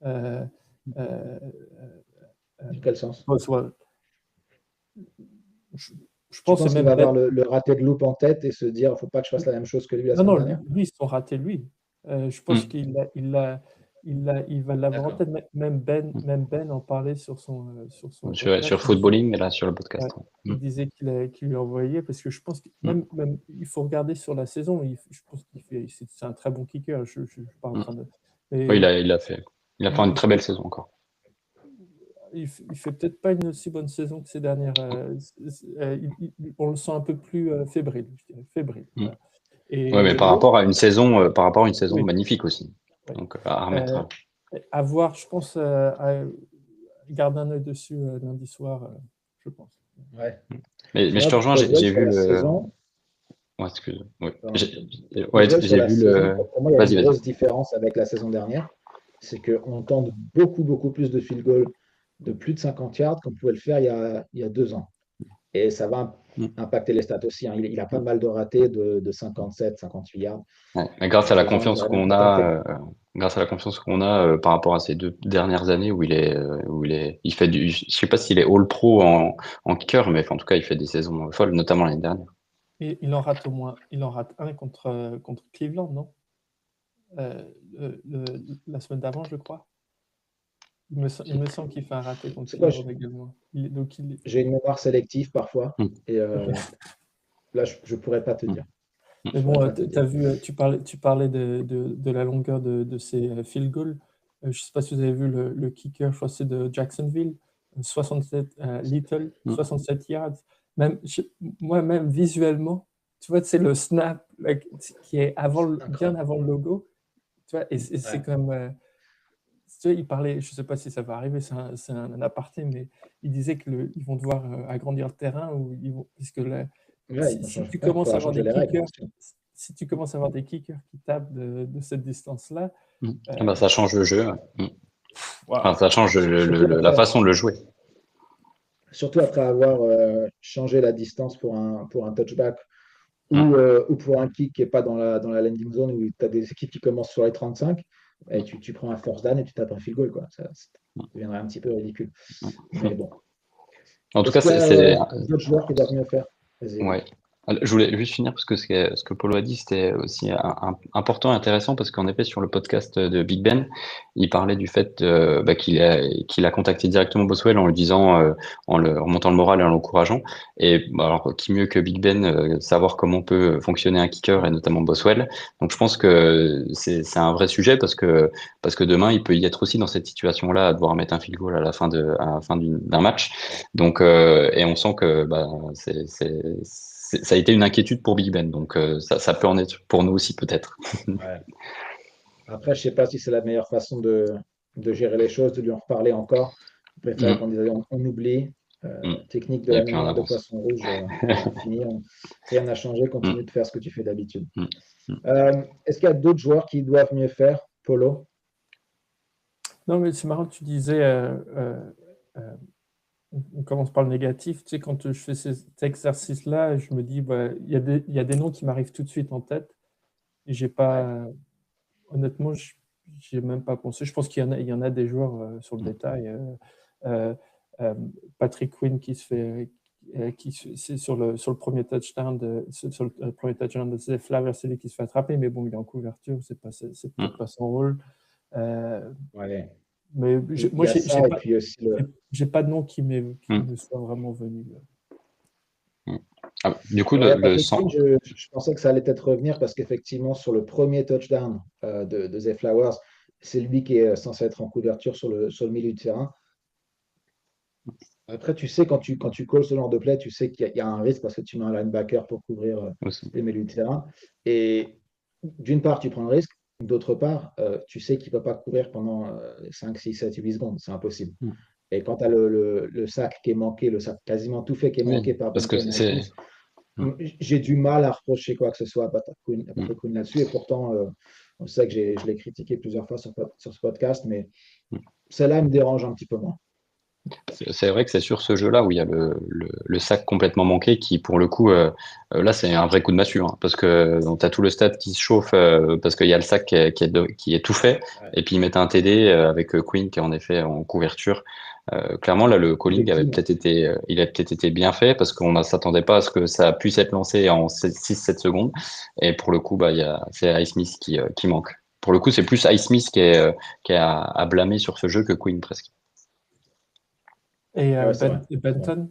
Euh, euh, Dans quel sens? Boswell. Je, je Tu pense que penses c'est qu'il même va avoir Ben. le raté de loupe en tête et se dire, il ne faut pas que je fasse la même chose que lui la Non, semaine non, dernière? lui, ils sont ratés, lui. Je pense qu'il va l'avoir en D'accord. tête. Même Ben en parlait sur son Sur podcast. Footballing, là, sur le Ouais, podcast. il disait qu'il lui envoyait parce que je pense que Mm. même il faut regarder sur la saison. Je pense c'est un très bon kicker. Je suis pas en Mm. train de. Oui, Mais il a fait une très belle saison encore. il fait peut-être pas une aussi bonne saison que ces dernières. On le sent un peu plus fébrile, je dirais, fébrile. Mm. Voilà. Ouais, mais Et par l'autre, rapport à une saison, oui, magnifique aussi. oui. Donc à remettre. Euh, à voir, je pense, à garder un œil dessus lundi soir, je pense. Ouais. Mais je te Moi, rejoins. J'ai Boswell j'ai sur vu la le. saison, Ouais, excuse. Oui. pardon, Ouais, Boswell sur j'ai la vu saison, le. pour moi, il y a une Vas-y, vas-y. grosse différence avec la saison dernière. C'est qu'on tente beaucoup, beaucoup plus de field goal de plus de 50 yards qu'on pouvait le faire il y a 2 ans. Et ça va Mm. impacter les stats aussi, hein. Il a pas mal de ratés de 57, 58 yards. Ouais. Mais grâce à la J'aurais confiance même qu'on pas tenté. a, par rapport à ces 2 dernières années il fait je sais pas s'il est All Pro en kicker, mais enfin, en tout cas, il fait des saisons folles, notamment l'année dernière. Et il en rate un contre Cleveland, non? La semaine d'avant, je crois. Il me semble qu'il fait un raté contre C'est quoi, Cleveland également. j'ai une mémoire sélective parfois. Mm. Et Ok. là, je ne pourrais pas te Mm. dire. Mm. Mais Je bon, pourrais pas te dire. t'as vu, tu parlais de la longueur de ces field goals. Je ne sais pas si vous avez vu le kicker, je crois que c'est de Jacksonville, 67, Little, Mm. 67 yards. Même, moi-même, visuellement, tu vois, c'est le snap qui est bien Incroyable. avant le logo. Tu vois, et c'est Ouais. comme. Tu vois, il parlait, je ne sais pas si ça va arriver, c'est un aparté, mais il disait qu'ils vont devoir agrandir le terrain, puisque Ouais, si tu il commences à faudra avoir changer des les règles, bien kickers, sûr. si tu commences à avoir des kickers qui tapent de cette distance-là, Mm. Ça change le jeu. Mm. Enfin, waouh. ça change Surtout la après, façon de le jouer. surtout après avoir changé la distance pour un touchback Mm. ou pour un kick qui n'est pas dans la landing zone où tu as des équipes qui commencent sur les 35 et tu prends un first down et tu tapes un field goal, quoi. Ça deviendrait un petit peu ridicule. Mais Mm. bon. En tout Est-ce cas, qu'il y a c'est d'autres joueurs qui doivent mieux faire? Vas-y, ouais. Eric. Je voulais juste finir parce que ce que Paulo a dit, c'était aussi important et intéressant parce qu'en effet, sur le podcast de Big Ben, il parlait du fait qu'il a contacté directement Boswell en lui disant, en le remontant le moral et en l'encourageant. Et alors, qui mieux que Big Ben, savoir comment peut fonctionner un kicker et notamment Boswell. Donc, je pense que c'est un vrai sujet parce que demain, il peut y être aussi dans cette situation-là, à devoir mettre un field goal à la fin d'un match. Donc, et on sent que ça a été une inquiétude pour Big Ben, donc ça peut en être pour nous aussi peut-être. Ouais. Après, je ne sais pas si c'est la meilleure façon de gérer les choses, de lui en reparler encore. Je préférais qu'on Mm, dise, allez, on oublie. mm. Technique de Et la puis on mémoire de avance. poisson rouge, voilà, fini. Rien n'a changé, continue Mm, de faire ce que tu fais d'habitude. mm, mm. Est-ce qu'il y a d'autres joueurs qui doivent mieux faire, Polo? Non, mais c'est marrant que tu disais, euh, on commence par le négatif. Tu sais, quand je fais cet exercice-là, je me dis, bah, il y a des noms qui m'arrivent tout de suite en tête. Et j'ai Ouais. pas, honnêtement, j'ai même pas pensé. Je pense qu'il y en a des joueurs sur le Mm. détail. Euh, euh, Patrick Quinn c'est sur le premier touchdown sur le premier touchdown de Zay Flowers, c'est lui qui se fait attraper, mais bon, il est en couverture, c'est Mm. peut-être pas son rôle. Euh, Ouais. Mais Il moi, y a ça, et puis aussi j'ai pas de nom qui Hmm. me soit vraiment venu. Du coup, Ouais, le Patrick Quinn, 100. je pensais que ça allait peut-être revenir parce qu'effectivement, sur le premier touchdown de Zay Flowers, c'est lui qui est censé être en couverture sur le milieu de terrain. Après, tu sais, quand tu calls ce genre de play, tu sais qu'il y a un risque parce que tu mets un linebacker pour couvrir Aussi. les milieux de terrain. Et d'une part, tu prends le risque. D'autre part, tu sais qu'il ne peut pas courir pendant 5, 6, 7, 8 secondes. C'est impossible. Hmm. Et quand tu as le sac qui est manqué, le sac quasiment tout fait qui est manqué Oui, par parce que Benton et c'est. Smith, j'ai du mal à reprocher quoi que ce soit à Patrick Quinn là-dessus. Et pourtant, on sait que je l'ai critiqué plusieurs fois sur ce podcast, mais celle-là me dérange un petit peu moins. C'est vrai que c'est sur ce jeu-là où il y a le sac complètement manqué qui, pour le coup, là, c'est un vrai coup de massue. Hein, parce que tu as tout le stade qui se chauffe parce qu'il y a le sac qui est tout fait. Ouais. Et puis ils mettent un TD avec Queen qui est en effet en couverture. Clairement, là, le calling avait peut-être été, il a peut-être été bien fait parce qu'on ne s'attendait pas à ce que ça puisse être lancé en 6-7 secondes. Et pour le coup, c'est Highsmith qui manque. Pour le coup, c'est plus Highsmith qui est à blâmer sur ce jeu que Queen presque. Et Ouais, c'est vrai. Benton,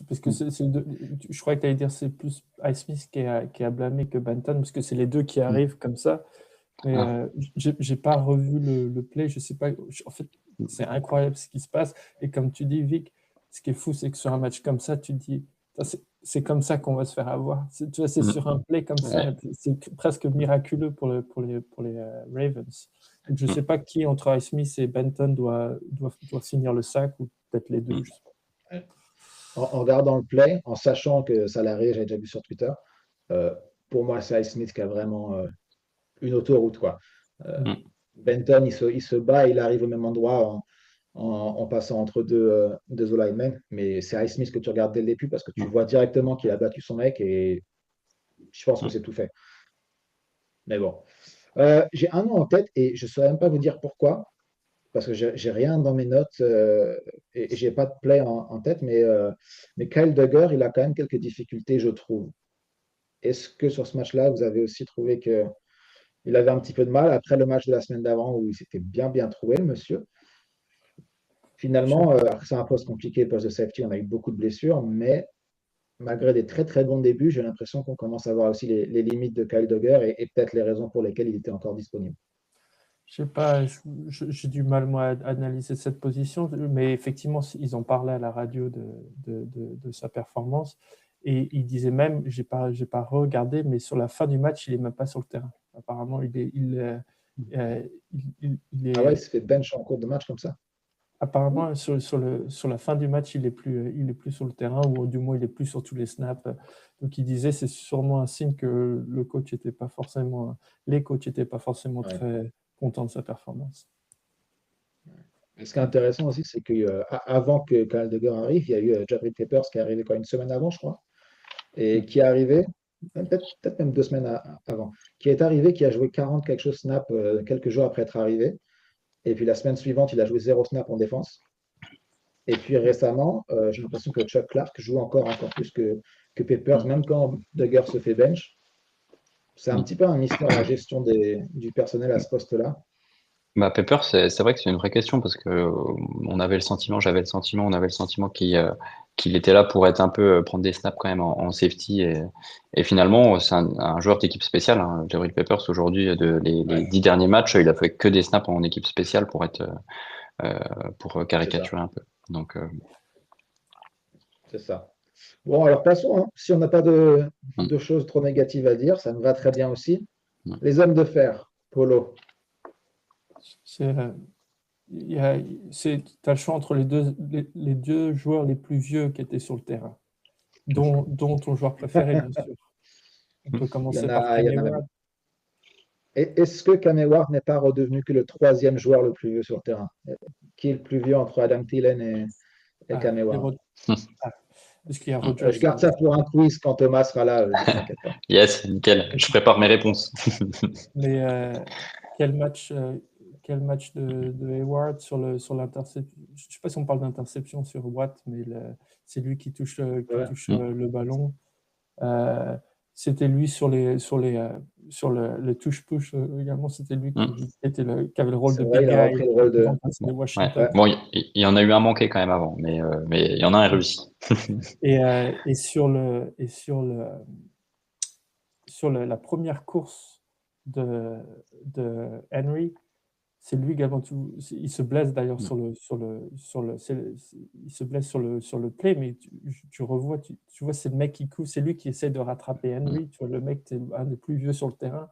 parce que je crois que tu allais dire c'est plus Highsmith qui a blâmé que Benton, parce que c'est les deux qui arrivent comme ça. Mais j'ai pas revu le play, je sais pas. En fait, c'est incroyable ce qui se passe. Et comme tu dis, Vic, ce qui est fou, c'est que sur un match comme ça, tu te dis, c'est comme ça qu'on va se faire avoir. Tu vois, c'est sur un play comme ça, c'est presque miraculeux pour les Ravens. Donc, je sais pas qui entre Highsmith et Benton doit finir le sac, ou peut-être les deux. Je sais pas. En regardant le play, en sachant que ça l'arrive, j'ai déjà vu sur Twitter, euh, pour moi, c'est Smith qui a vraiment une autoroute, quoi. Euh, Benton, il se bat, il arrive au même endroit en passant entre deux O-linemen, mais c'est Smith que tu regardes dès le début parce que tu vois directement qu'il a battu son mec et je pense que c'est tout fait. Mais bon. J'ai un nom en tête et je ne saurais même pas vous dire pourquoi, parce que j'ai rien dans mes notes et j'ai pas de play en tête, mais Kyle Duggar, il a quand même quelques difficultés, je trouve. Est-ce que sur ce match-là, vous avez aussi trouvé qu'il avait un petit peu de mal après le match de la semaine d'avant où il s'était bien trouvé, le monsieur? Finalement, après, c'est un poste compliqué, le poste de safety, on a eu beaucoup de blessures, mais malgré des très bons débuts, j'ai l'impression qu'on commence à voir aussi les limites de Kyle Duggar et peut-être les raisons pour lesquelles il était encore disponible. Je sais pas, j'ai du mal, moi, à analyser cette position, mais effectivement, ils en parlaient à la radio de sa performance, et il disait même, j'ai pas regardé, mais sur la fin du match, il est même pas sur le terrain. Apparemment, il Ah ouais, il est se fait bench en cours de match comme ça. apparemment sur la fin du match, il est plus sur le terrain, ou du moins, il est plus sur tous les snaps. Donc, il disait, c'est sûrement un signe que les coachs n'étaient pas forcément Ouais. très contents de sa performance. Et ce qui est intéressant aussi, c'est qu'avant que Kyle Duggar arrive, il y a eu Jabril Peppers qui est arrivé quoi, une semaine avant, je crois, et qui est arrivé, peut-être même 2 semaines avant, qui est arrivé, qui a joué 40 quelque chose snap quelques jours après être arrivé. Et puis la semaine suivante, il a joué 0 snap en défense. Et puis récemment, j'ai l'impression que Chuck Clark joue encore plus que Peppers, même quand Duggar se fait bench. C'est un petit peu un mystère la gestion du personnel à ce poste-là. Pepper, c'est vrai que c'est une vraie question parce que j'avais le sentiment, on avait le sentiment qu'il était là pour être un peu prendre des snaps quand même en safety et finalement c'est un joueur d'équipe spéciale. Hein. Jabril Peppers aujourd'hui les 10 derniers matchs, il a fait que des snaps en équipe spéciale pour caricaturer un peu. Donc C'est ça. Bon, alors passons, hein. Si on n'a pas de choses trop négatives à dire, ça me va très bien aussi. Les hommes de fer, Polo. C'est, t'as le choix entre les deux joueurs les plus vieux qui étaient sur le terrain, dont ton joueur préféré, bien sûr. On peut Il y commencer en par a, il y en Kenny a même. Ward. Est-ce que Cam Ward n'est pas redevenu que le troisième joueur le plus vieux sur le terrain? Qui est le plus vieux entre Adam Thielen et Cam Ward? Parce qu'il y a Rodgers. Je garde ça pour un quiz quand Thomas sera là, ne t'inquiète pas. yes, nickel. Je prépare mes réponses. Mais quel match de Hayward sur l'interception. Je ne sais pas si on parle d'interception sur Watt, mais c'est lui qui touche Ouais. le ballon. c'était lui sur le touche-push également. C'était lui qui avait le rôle C'est de vrai, big il a guy repris le rôle de. face à Ouais. Washington. Bon, il y en a eu un manqué quand même avant, mais il y en a un réussi. Et sur la première course de Henry, c'est lui également. Il se blesse d'ailleurs il se blesse sur le play, mais tu revois, tu vois, c'est le mec qui court, c'est lui qui essaie de rattraper Henry. Tu vois, le mec, c'est un des plus vieux sur le terrain.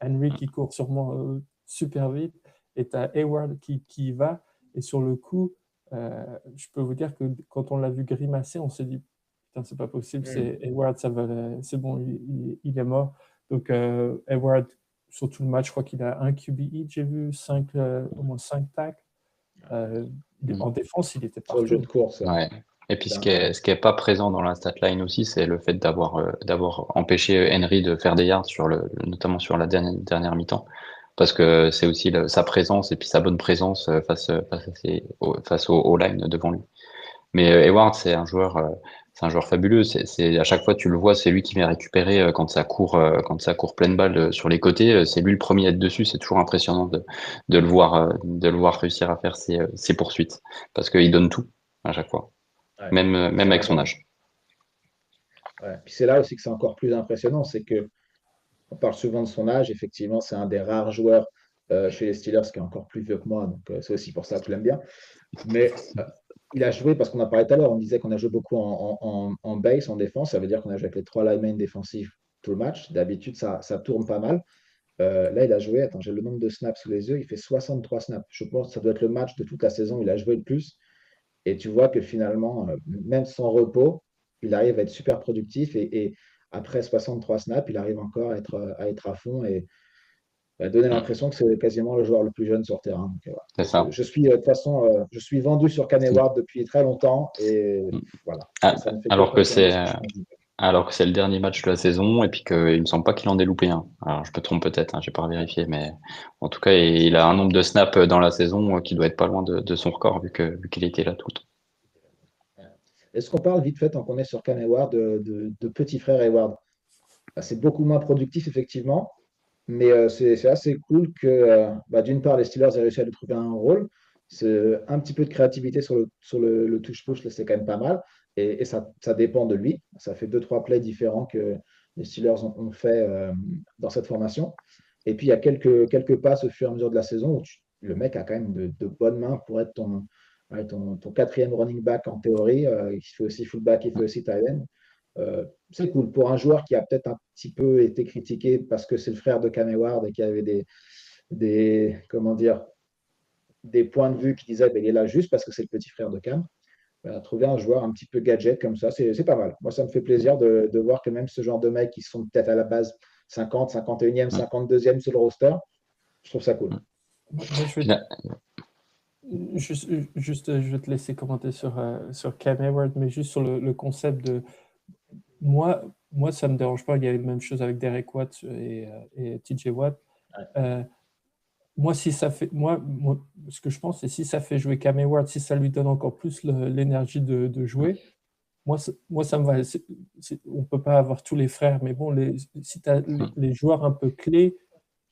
Henry qui court sûrement super vite, et tu as Hayward qui y va. Et sur le coup, je peux vous dire que quand on l'a vu grimacer, on s'est dit, putain, c'est pas possible, c'est Hayward, c'est bon, il est mort. Donc Hayward, sur tout le match, je crois qu'il a un QB hit, j'ai vu, au moins 5 tacles. En défense, il était Sur le jeu partout. de course. Ouais. Et puis ce qui est pas présent dans la stat line aussi, c'est le fait d'avoir empêché Henry de faire des yards notamment sur la dernière mi-temps, parce que c'est aussi sa présence et puis sa bonne présence face au line devant lui. Mais Hayward, c'est un joueur fabuleux. À chaque fois tu le vois, c'est lui qui vient récupérer quand ça court pleine balle sur les côtés. C'est lui le premier à être dessus. C'est toujours impressionnant de le voir réussir à faire ses poursuites, parce qu'il donne tout à chaque fois. Ouais. Même avec son âge. Ouais. Puis c'est là aussi que c'est encore plus impressionnant, c'est que on parle souvent de son âge. Effectivement, c'est un des rares joueurs chez les Steelers qui est encore plus vieux que moi, donc c'est aussi pour ça que je l'aime bien. Mais il a joué, parce qu'on a parlé tout à l'heure, on disait qu'on a joué beaucoup en base, en défense. Ça veut dire qu'on a joué avec les 3 linemen défensifs tout le match. D'habitude, ça tourne pas mal. Là, il a joué, attends, j'ai le nombre de snaps sous les yeux, il fait 63 snaps. Je pense que ça doit être le match de toute la saison où il a joué le plus. Et tu vois que finalement, même sans repos, il arrive à être super productif. Et après 63 snaps, il arrive encore à être à fond et à donner l'impression que c'est quasiment le joueur le plus jeune sur terrain. Donc, voilà. C'est ça. Je suis, de toute façon, je suis vendu sur Cam Hayward depuis très longtemps. Et voilà. Ça ne fait Alors que confirmer ce que je pense. Alors que c'est le dernier match de la saison et puis qu'il me semble pas qu'il en ait loupé un. Alors je me trompe peut-être, hein, j'ai pas vérifié, mais en tout cas il a un nombre de snaps dans la saison qui doit être pas loin de son record vu qu'il était là tout le temps. Est-ce qu'on parle vite fait, tant qu'on est sur Cam Hayward, de petit frère Hayward? C'est beaucoup moins productif, effectivement, mais c'est assez cool que, d'une part, les Steelers aient réussi à lui trouver un rôle. C'est un petit peu de créativité sur le touche-push, là, c'est quand même pas mal. Et ça dépend de lui. Ça fait 2-3 plays différents que les Steelers ont fait dans cette formation. Et puis, il y a quelques passes au fur et à mesure de la saison où le mec a quand même de bonnes mains pour être ton quatrième running back en théorie. Il fait aussi fullback, il fait aussi tight end. C'est cool pour un joueur qui a peut-être un petit peu été critiqué parce que c'est le frère de Cam Hayward et qui avait comment dire, des points de vue qui disaient ben, il est là juste parce que c'est le petit frère de Cam. Trouver un joueur un petit peu gadget comme ça, c'est pas mal. Moi, ça me fait plaisir de voir que même ce genre de mecs qui sont peut-être à la base 50, 51e, 52e sur le roster, je trouve ça cool. Je vais te laisser commenter sur Cam Hayward, mais juste sur le concept de. Moi, ça ne me dérange pas. Il y a eu la même chose avec Derek Watt et TJ Watt. Moi, si ça fait, moi, ce que je pense, c'est si ça fait jouer Cam Hayward, si ça lui donne encore plus l'énergie de jouer, moi, ça me va. On ne peut pas avoir tous les frères, mais bon, si tu as les joueurs un peu clés,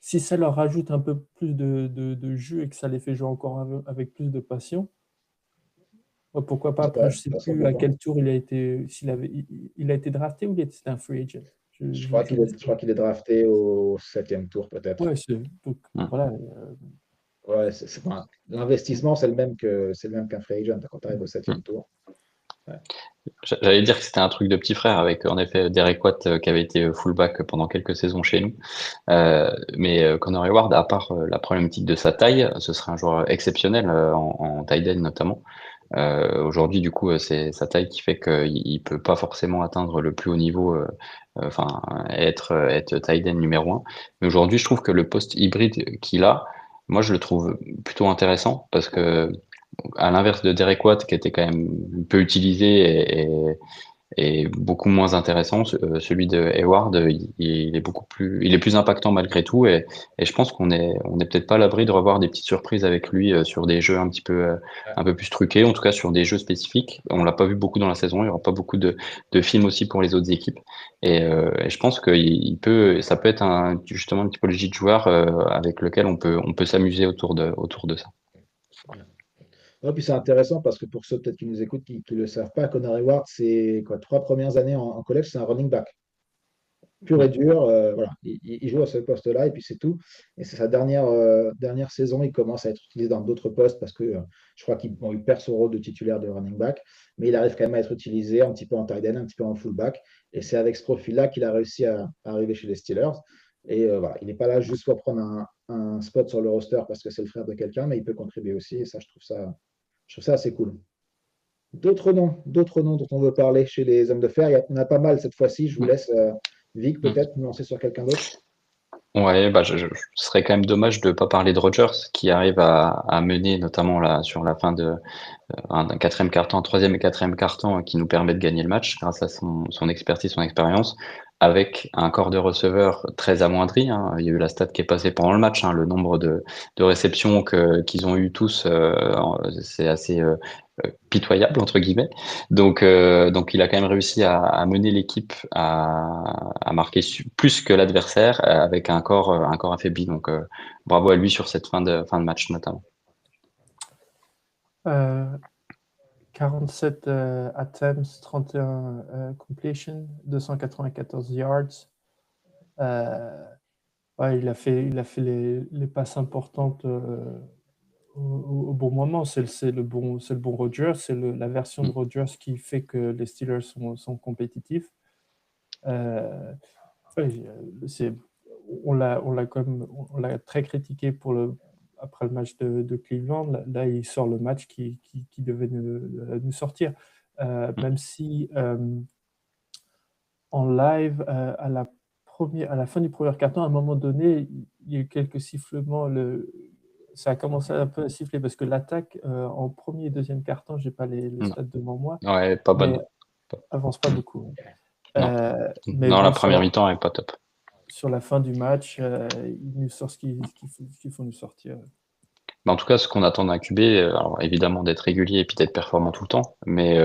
si ça leur rajoute un peu plus de jus et que ça les fait jouer encore avec plus de passion, pourquoi pas. Après, je ne sais plus à quel tour il a été, il a été drafté ou c'était un free agent. Je crois qu'il est drafté au 7e tour, peut-être. Ouais, donc, voilà. Ouais, l'investissement, c'est le même qu'un free agent quand tu arrives au 7e tour. Ouais. J'allais dire que c'était un truc de petit frère avec en effet Derek Watt qui avait été fullback pendant quelques saisons chez nous. Mais Connor Hayward, à part la problématique de sa taille, ce serait un joueur exceptionnel en tight end notamment. Aujourd'hui, du coup, c'est sa taille qui fait qu'il peut pas forcément atteindre le plus haut niveau, enfin être tight end numéro 1. Mais aujourd'hui, je trouve que le poste hybride qu'il a, moi, je le trouve plutôt intéressant parce que à l'inverse de Derek Watt, qui était quand même peu utilisé est beaucoup moins intéressant. Celui de Hayward, il est plus impactant malgré tout, et je pense on est peut-être pas à l'abri de revoir des petites surprises avec lui sur des jeux un peu plus truqués, en tout cas sur des jeux spécifiques. On l'a pas vu beaucoup dans la saison, il y aura pas beaucoup de films aussi pour les autres équipes, et je pense que ça peut être justement une typologie de joueur avec lequel on peut s'amuser autour de ça. Ouais, puis c'est intéressant parce que pour ceux peut-être qui nous écoutent, qui ne le savent pas, Connor Hayward, c'est quoi, 3 premières années en collège, c'est un running back pur et dur. Voilà. Il joue à ce poste-là et puis c'est tout. Et c'est sa dernière saison, il commence à être utilisé dans d'autres postes parce que je crois il perd son rôle de titulaire de running back, mais il arrive quand même à être utilisé un petit peu en tight end, un petit peu en fullback. Et c'est avec ce profil-là qu'il a réussi à arriver chez les Steelers. Et voilà, il n'est pas là juste pour prendre un spot sur le roster parce que c'est le frère de quelqu'un, mais il peut contribuer aussi. Et ça, je trouve ça assez cool. D'autres noms dont on veut parler chez les hommes de fer, il y en a pas mal cette fois-ci. Je vous laisse, Vic, peut-être nous lancer sur quelqu'un d'autre. Ouais, bah, ce serait quand même dommage de pas parler de Rodgers qui arrive à mener notamment là sur la fin de un quatrième quart-temps, un troisième et quatrième quart-temps qui nous permet de gagner le match grâce à son expertise, son expérience, avec un corps de receveurs très amoindri, hein. Il y a eu la stat qui est passée pendant le match, hein, le nombre de réceptions qu'ils ont eu tous, c'est assez pitoyable entre guillemets. Donc il a quand même réussi à mener l'équipe à marquer plus que l'adversaire avec un corps affaibli. Donc bravo à lui sur cette fin de match notamment. 47 attempts, 31 completion, 294 yards. Ouais, il a fait les passes importantes au bon moment. C'est le bon Rodgers, c'est la version de Rodgers qui fait que les Steelers sont compétitifs. Ouais, on l'a très critiqué après le match de Cleveland. Là, il sort le match qui devait nous sortir. Même si en live, à la fin du premier quart-temps, à un moment donné, il y a eu quelques sifflements. Ça a commencé un peu à siffler parce que l'attaque, en premier et deuxième quart-temps, je n'ai pas les stats devant moi, Ouais, pas bonne. mais avance pas beaucoup. Mais Non, bon, la première mi-temps est pas top. sur la fin du match, il nous sort ce qu'il faut nous sortir. Mais en tout cas, ce qu'on attend d'un QB, alors évidemment d'être régulier et puis d'être performant tout le temps, mais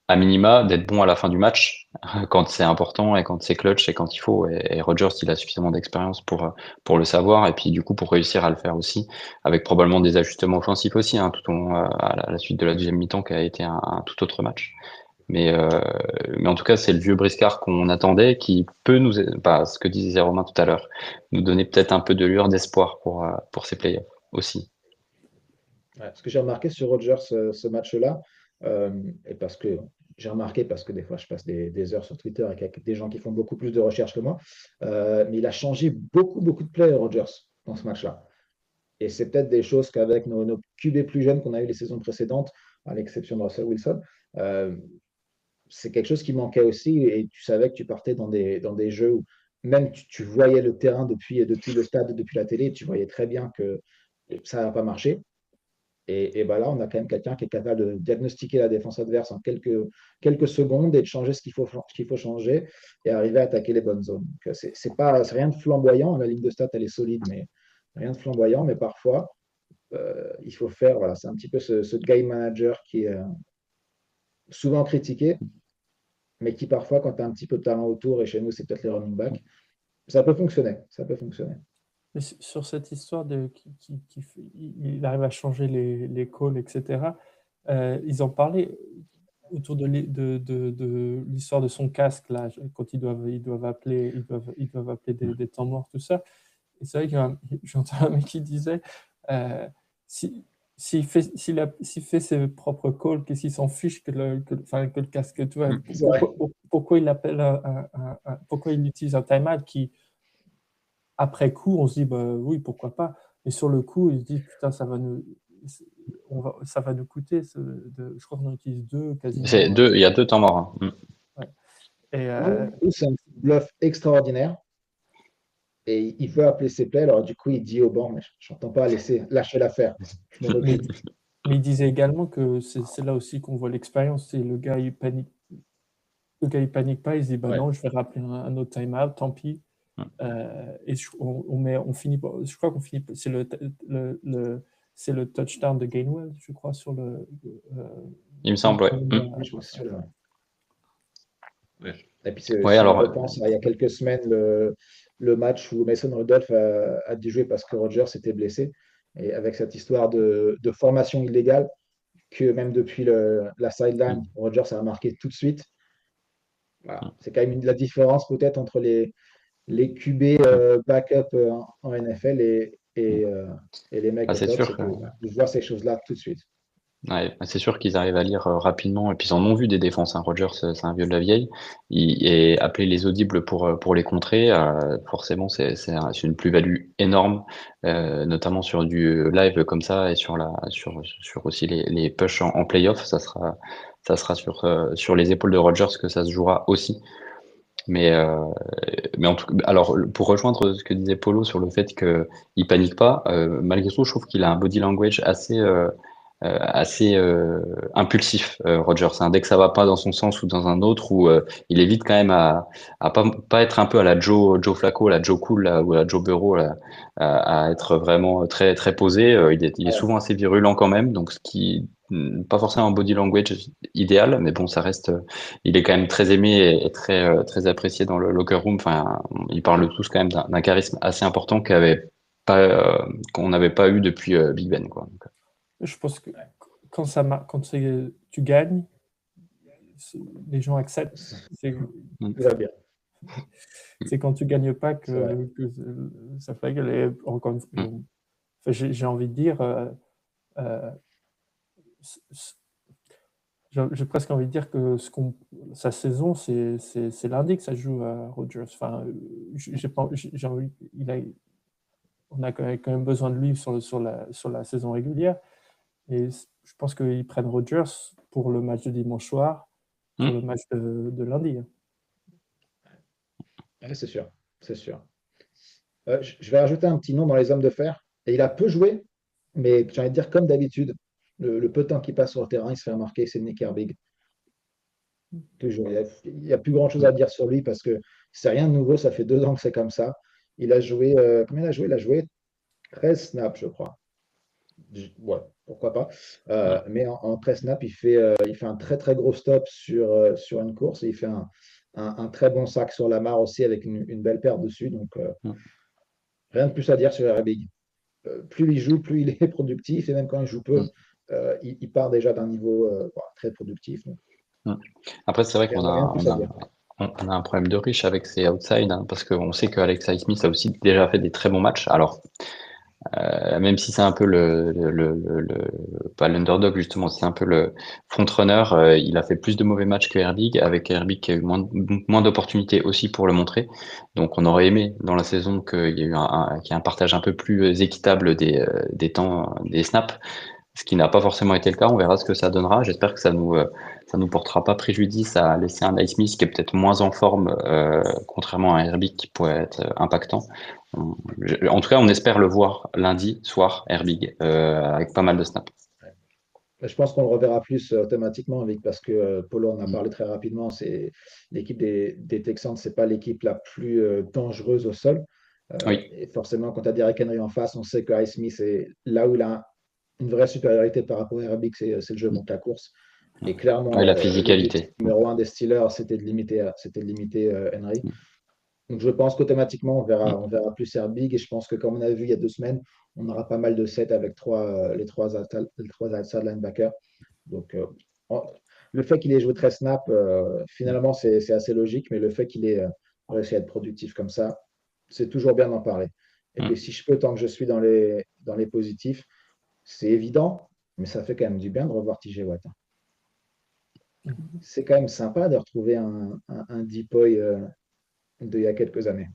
à minima d'être bon à la fin du match quand c'est important et quand c'est clutch et quand il faut. Et Rodgers, il a suffisamment d'expérience pour le savoir et puis du coup pour réussir à le faire aussi, avec probablement des ajustements offensifs aussi, hein, tout au long à la suite de la deuxième mi-temps qui a été un tout autre match. Mais en tout cas, c'est le vieux briscard qu'on attendait qui peut nous, ce que disait Romain tout à l'heure, nous donner peut-être un peu de lueur d'espoir pour ces playoffs aussi. Ouais, ce que j'ai remarqué sur Rodgers ce match-là, et parce que j'ai remarqué parce que des fois je passe des heures sur Twitter avec des gens qui font beaucoup plus de recherches que moi, mais il a changé beaucoup de plays Rodgers dans ce match-là. Et c'est peut-être des choses qu'avec nos QB plus jeunes qu'on a eu les saisons précédentes, à l'exception de Russell Wilson, c'est quelque chose qui manquait aussi. Et tu savais que tu partais dans des jeux où même tu voyais le terrain depuis le stade, depuis la télé, tu voyais très bien que ça n'a pas marché. Et ben là, on a quand même quelqu'un qui est capable de diagnostiquer la défense adverse en quelques secondes et de changer ce qu'il faut changer et arriver à attaquer les bonnes zones. C'est rien de flamboyant. La ligne de stats, elle est solide, mais rien de flamboyant. Mais parfois, il faut faire, voilà, c'est un petit peu ce game manager qui est souvent critiqué, mais qui parfois, quand tu as un petit peu de talent autour, et chez nous, c'est peut-être les running backs, ça peut fonctionner. Ça peut fonctionner. Mais sur cette histoire il arrive à changer les calls, etc., ils en parlaient autour de l'histoire de son casque, là, quand ils doivent appeler des temps morts, tout ça. Et c'est vrai que j'entends un mec qui disait s'il fait ses propres calls, qu'est-ce qu'il s'en fiche que le casque, tu vois, pourquoi il appelle pourquoi il utilise un timeout qui, après coup, on se dit, bah oui, pourquoi pas. Mais sur le coup, il se dit, putain, ça va nous coûter. Je crois qu'on en utilise 2 quasiment. Il y a 2 temps morts. Hein. Ouais. Et c'est un bluff extraordinaire. Et il veut appeler ses plays. Alors, du coup, il dit au banc, mais je n'entends pas lâcher l'affaire. mais il disait également que c'est là aussi qu'on voit l'expérience. C'est le gars, il panique. le gars, il panique pas, il se dit, bah Ouais. non, je vais rappeler un autre time-out, tant pis. Et on finit, je crois qu'on finit, c'est c'est le touchdown de Gainwell, je crois, sur Il me semble, ouais. Oui, je crois que c'est celui-là. Et puis, si Ouais, on alors, repense à il y a quelques semaines, le match où Mason Rudolph a dû jouer parce que Rodgers s'était blessé, et avec cette histoire de formation illégale, que même depuis la sideline, Rodgers a remarqué tout de suite. Voilà. C'est quand même la différence peut-être entre les QB backup en NFL et les mecs bah, au c'est top, sûr c'est que, que je vois ces choses-là tout de suite. ouais, c'est sûr qu'ils arrivent à lire rapidement, et puis ils en ont vu des défenses, hein. Rogers, c'est un vieux de la vieille, et appeler les audibles pour les contrer, forcément, c'est une plus-value énorme, notamment sur du live comme ça, et sur aussi les pushs en playoff, ça sera sur les épaules de Rogers que ça se jouera aussi. Mais en tout cas, alors pour rejoindre ce que disait Polo sur le fait qu'il panique pas, malgré tout, je trouve qu'il a un body language assez impulsif, Roger. Dès que ça va pas dans son sens ou dans un autre, où il évite quand même à pas être un peu à la Joe Flacco, la Joe Cool là, ou à la Joe Burrow, là, à être vraiment très très posé. Il est souvent assez virulent quand même, donc ce qui pas forcément un body language idéal, mais bon, ça reste. Il est quand même très aimé et très très apprécié dans le locker room. Enfin, ils parlent tous quand même d'un charisme assez important qu'on n'avait pas eu depuis Big Ben, quoi. Donc, je pense que quand tu gagnes, les gens acceptent. Tout va bien. C'est quand tu gagnes pas C'est vrai. que ça fait gueule. Et encore une fois, j'ai envie de dire, j'ai presque envie de dire que sa saison, c'est lundi que ça joue à Rodgers. Enfin, j'ai envie, on a quand même besoin de lui sur la saison régulière. Et je pense qu'ils prennent Rodgers pour le match de dimanche soir, pour le match de lundi. Ouais, c'est sûr, c'est sûr. Je vais rajouter un petit nom dans les hommes de fer. Et il a peu joué, mais j'ai envie de dire comme d'habitude, le peu de temps qu'il passe sur le terrain, il se fait remarquer, c'est Nick Herbig. Toujours. Il n'y a plus grand-chose à dire sur lui parce que c'est rien de nouveau, ça fait 2 ans que c'est comme ça. Il a joué, combien il a joué? Il a joué 13 snaps, je crois. Ouais, pourquoi pas. Mais en 13 snaps, il fait un très très gros stop sur une course et il fait un très bon sac sur la mare aussi avec une belle paire dessus. Donc, rien de plus à dire sur Herbig. Plus il joue, plus il est productif et même quand il joue peu, il part déjà d'un niveau très productif. Donc, Après, c'est vrai qu'on rien de a, plus on à a, dire. on a un problème de riche avec ces outside, hein, parce qu'on sait que Alex Smith a aussi déjà fait des très bons matchs. Alors, même si c'est un peu pas l'underdog justement, c'est un peu le frontrunner, il a fait plus de mauvais matchs que Herbig, avec Herbig qui a eu moins d'opportunités aussi pour le montrer. Donc on aurait aimé dans la saison qu'il y ait eu qu'il y ait un partage un peu plus équitable des temps, des snaps, ce qui n'a pas forcément été le cas. On verra ce que ça donnera. J'espère que ça nous portera pas préjudice à laisser un Smith qui est peut-être moins en forme, contrairement à Herbig qui pourrait être impactant. En tout cas, on espère le voir lundi soir, Herbig, avec pas mal de snaps. Je pense qu'on le reverra plus automatiquement, Vic, parce que Polo en a parlé très rapidement. C'est l'équipe des Texans, c'est pas l'équipe la plus dangereuse au sol. Oui, Et forcément, quand tu as Derrick Henry en face, on sait que Ice Smith est là où il a une vraie supériorité par rapport à Herbig, c'est le jeu donc la course. Et clairement, ouais, la l'objectif physicalité. numéro un des Steelers, c'était de limiter Henry. Donc je pense qu'automatiquement, on verra plus Herbig. Et je pense que comme on a vu il y a 2 semaines, on aura pas mal de sets avec les trois outside linebackers. Donc le fait qu'il ait joué 13 snaps, finalement, c'est assez logique. Mais le fait qu'il ait réussi à être productif comme ça, c'est toujours bien d'en parler. Et puis si je peux, tant que je suis dans les positifs, c'est évident, mais ça fait quand même du bien de revoir TJ Watt. C'est quand même sympa de retrouver un Depoy d'il y a quelques années.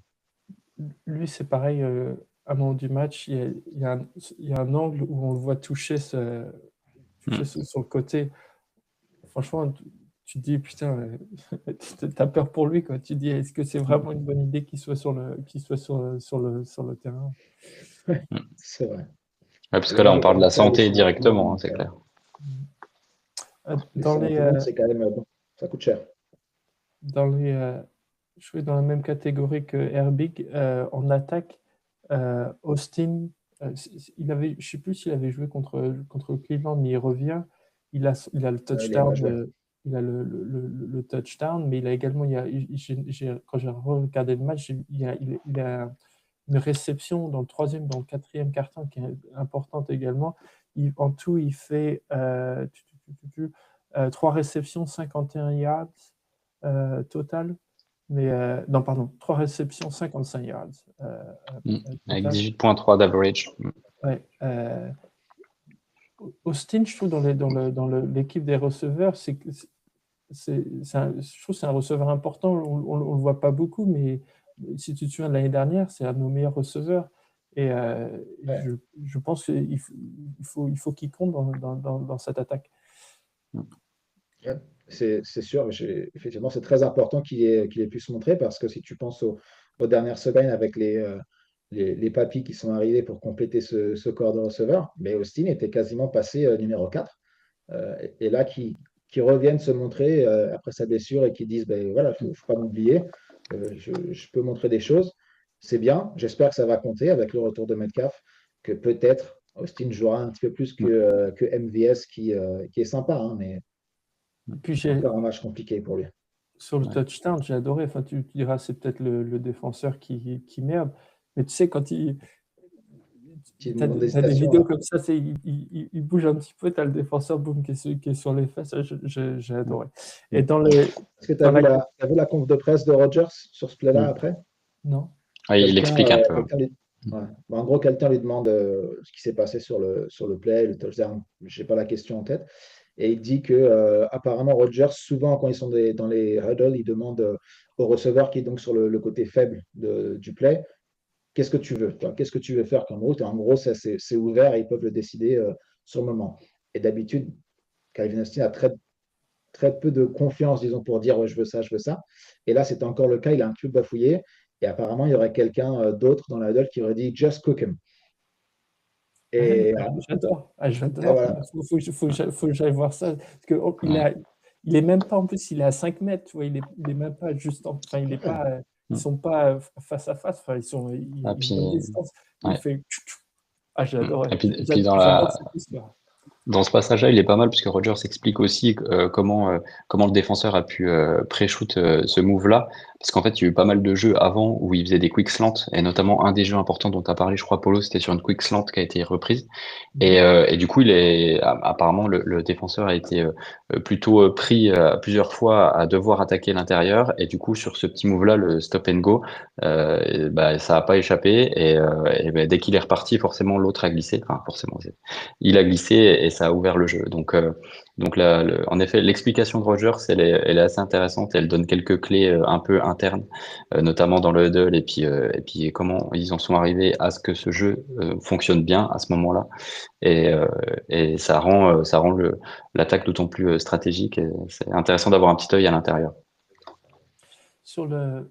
Lui, c'est pareil, à un moment du match, il y a un angle où on le voit toucher sur le côté. Franchement, tu te dis, putain, t'as peur pour lui, quoi. Tu te dis, est-ce que c'est vraiment une bonne idée qu'il soit sur le terrain? C'est vrai. Ouais, parce que là, Là, on le parle de la caractère de santé ce mec-là, directement, hein, c'est clair. les Dans les, sentiments, c'est quand même bon. Ça coûte cher. Je suis dans la même catégorie que Herbig. En attaque, Austin, je ne sais plus s'il avait joué contre Cleveland, mais il revient. Il a le Il est pas touchdown. joué. Il a le touchdown, mais il a également, quand j'ai regardé le match, il a une réception dans le troisième, dans le quatrième quart-temps qui est importante également. En tout, il fait 3 réceptions, 51 yards total. Mais non, pardon, 3 réceptions, 55 yards. Avec Total. 18,3 d'average. Ouais, Austin, je trouve, dans l'équipe des receveurs, je trouve que c'est un receveur important. On ne le voit pas beaucoup, mais si tu te souviens de l'année dernière, c'est un de nos meilleurs receveurs. Et Ouais. je pense qu'il faut qu'il compte dans cette attaque. Ouais, c'est sûr, effectivement, c'est très important qu'il ait pu se montrer parce que si tu penses aux dernières semaines avec les papis qui sont arrivés pour compléter ce corps de receveur, mais Austin était quasiment passé numéro 4. Et là, qui reviennent se montrer après sa blessure et qui disent, ben voilà, il ne faut pas m'oublier, je peux montrer des choses. C'est bien, j'espère que ça va compter avec le retour de Metcalf, que peut-être Austin jouera un petit peu plus que MVS qui est sympa, hein, mais Puis c'est encore un match compliqué pour lui. sur le Ouais. touchdown, j'ai adoré. Enfin, tu diras, c'est peut-être le défenseur qui merde. Mais tu sais, quand tu Petite as des hésitation, vidéos là. comme ça, il bouge un petit peu, tu as le défenseur boum, qui est sur les fesses. J'ai adoré. Et Est-ce que tu as dans vu la... t'as vu la conf de presse de Rogers sur ce play-là Mm. après? Non. Ouais, il explique un peu. Ouais. En gros, quelqu'un lui demande ce qui s'est passé sur le play, le touchdown. Je n'ai pas la question en tête. Et il dit que apparemment, Rogers, souvent, quand ils sont dans les huddles, il demande au receveur qui est donc sur le côté faible du play, qu'est-ce que tu veux? Qu'est-ce que tu veux faire comme route? Et en gros, ça, c'est ouvert et ils peuvent le décider sur le moment. Et d'habitude, Calvin Austin a très peu de confiance, disons, pour dire ouais, je veux ça, je veux ça. Et là, c'était encore le cas, il a un peu bafouillé. Et apparemment, il y aurait quelqu'un d'autre dans la huddle qui aurait dit just cook him. Et, J'adore. et J'adore. voilà. Faut que j'aille voir ça. Parce que, il est même pas, en plus, il est à 5 mètres. Tu vois, il est même pas juste enfin, il est pas, ils sont pas face à face. Enfin, il y a Ah, une puis, bonne distance. Il ouais. fait. J'ai adoré. Et puis J'adore cette histoire. dans ce passage-là, il est pas mal puisque Rogers explique aussi comment le défenseur a pu pré-shoot ce move-là. Parce qu'en fait, il y a eu pas mal de jeux avant où il faisait des quick slants, et notamment un des jeux importants dont tu as parlé, je crois, Polo, c'était sur une quick slant qui a été reprise. Et du coup, apparemment, le défenseur a été plutôt pris plusieurs fois à devoir attaquer l'intérieur. Et du coup, sur ce petit move-là, le stop and go, ça a pas échappé. Et dès qu'il est reparti, forcément, l'autre a glissé. Enfin, forcément, il a glissé et ça a ouvert le jeu. Donc là, en effet, l'explication de Rogers, elle est assez intéressante. Elle donne quelques clés un peu internes, notamment dans le huddle, et puis comment ils en sont arrivés à ce que ce jeu fonctionne bien à ce moment-là. Et ça rend l'attaque d'autant plus stratégique. Et c'est intéressant d'avoir un petit œil à l'intérieur. Sur la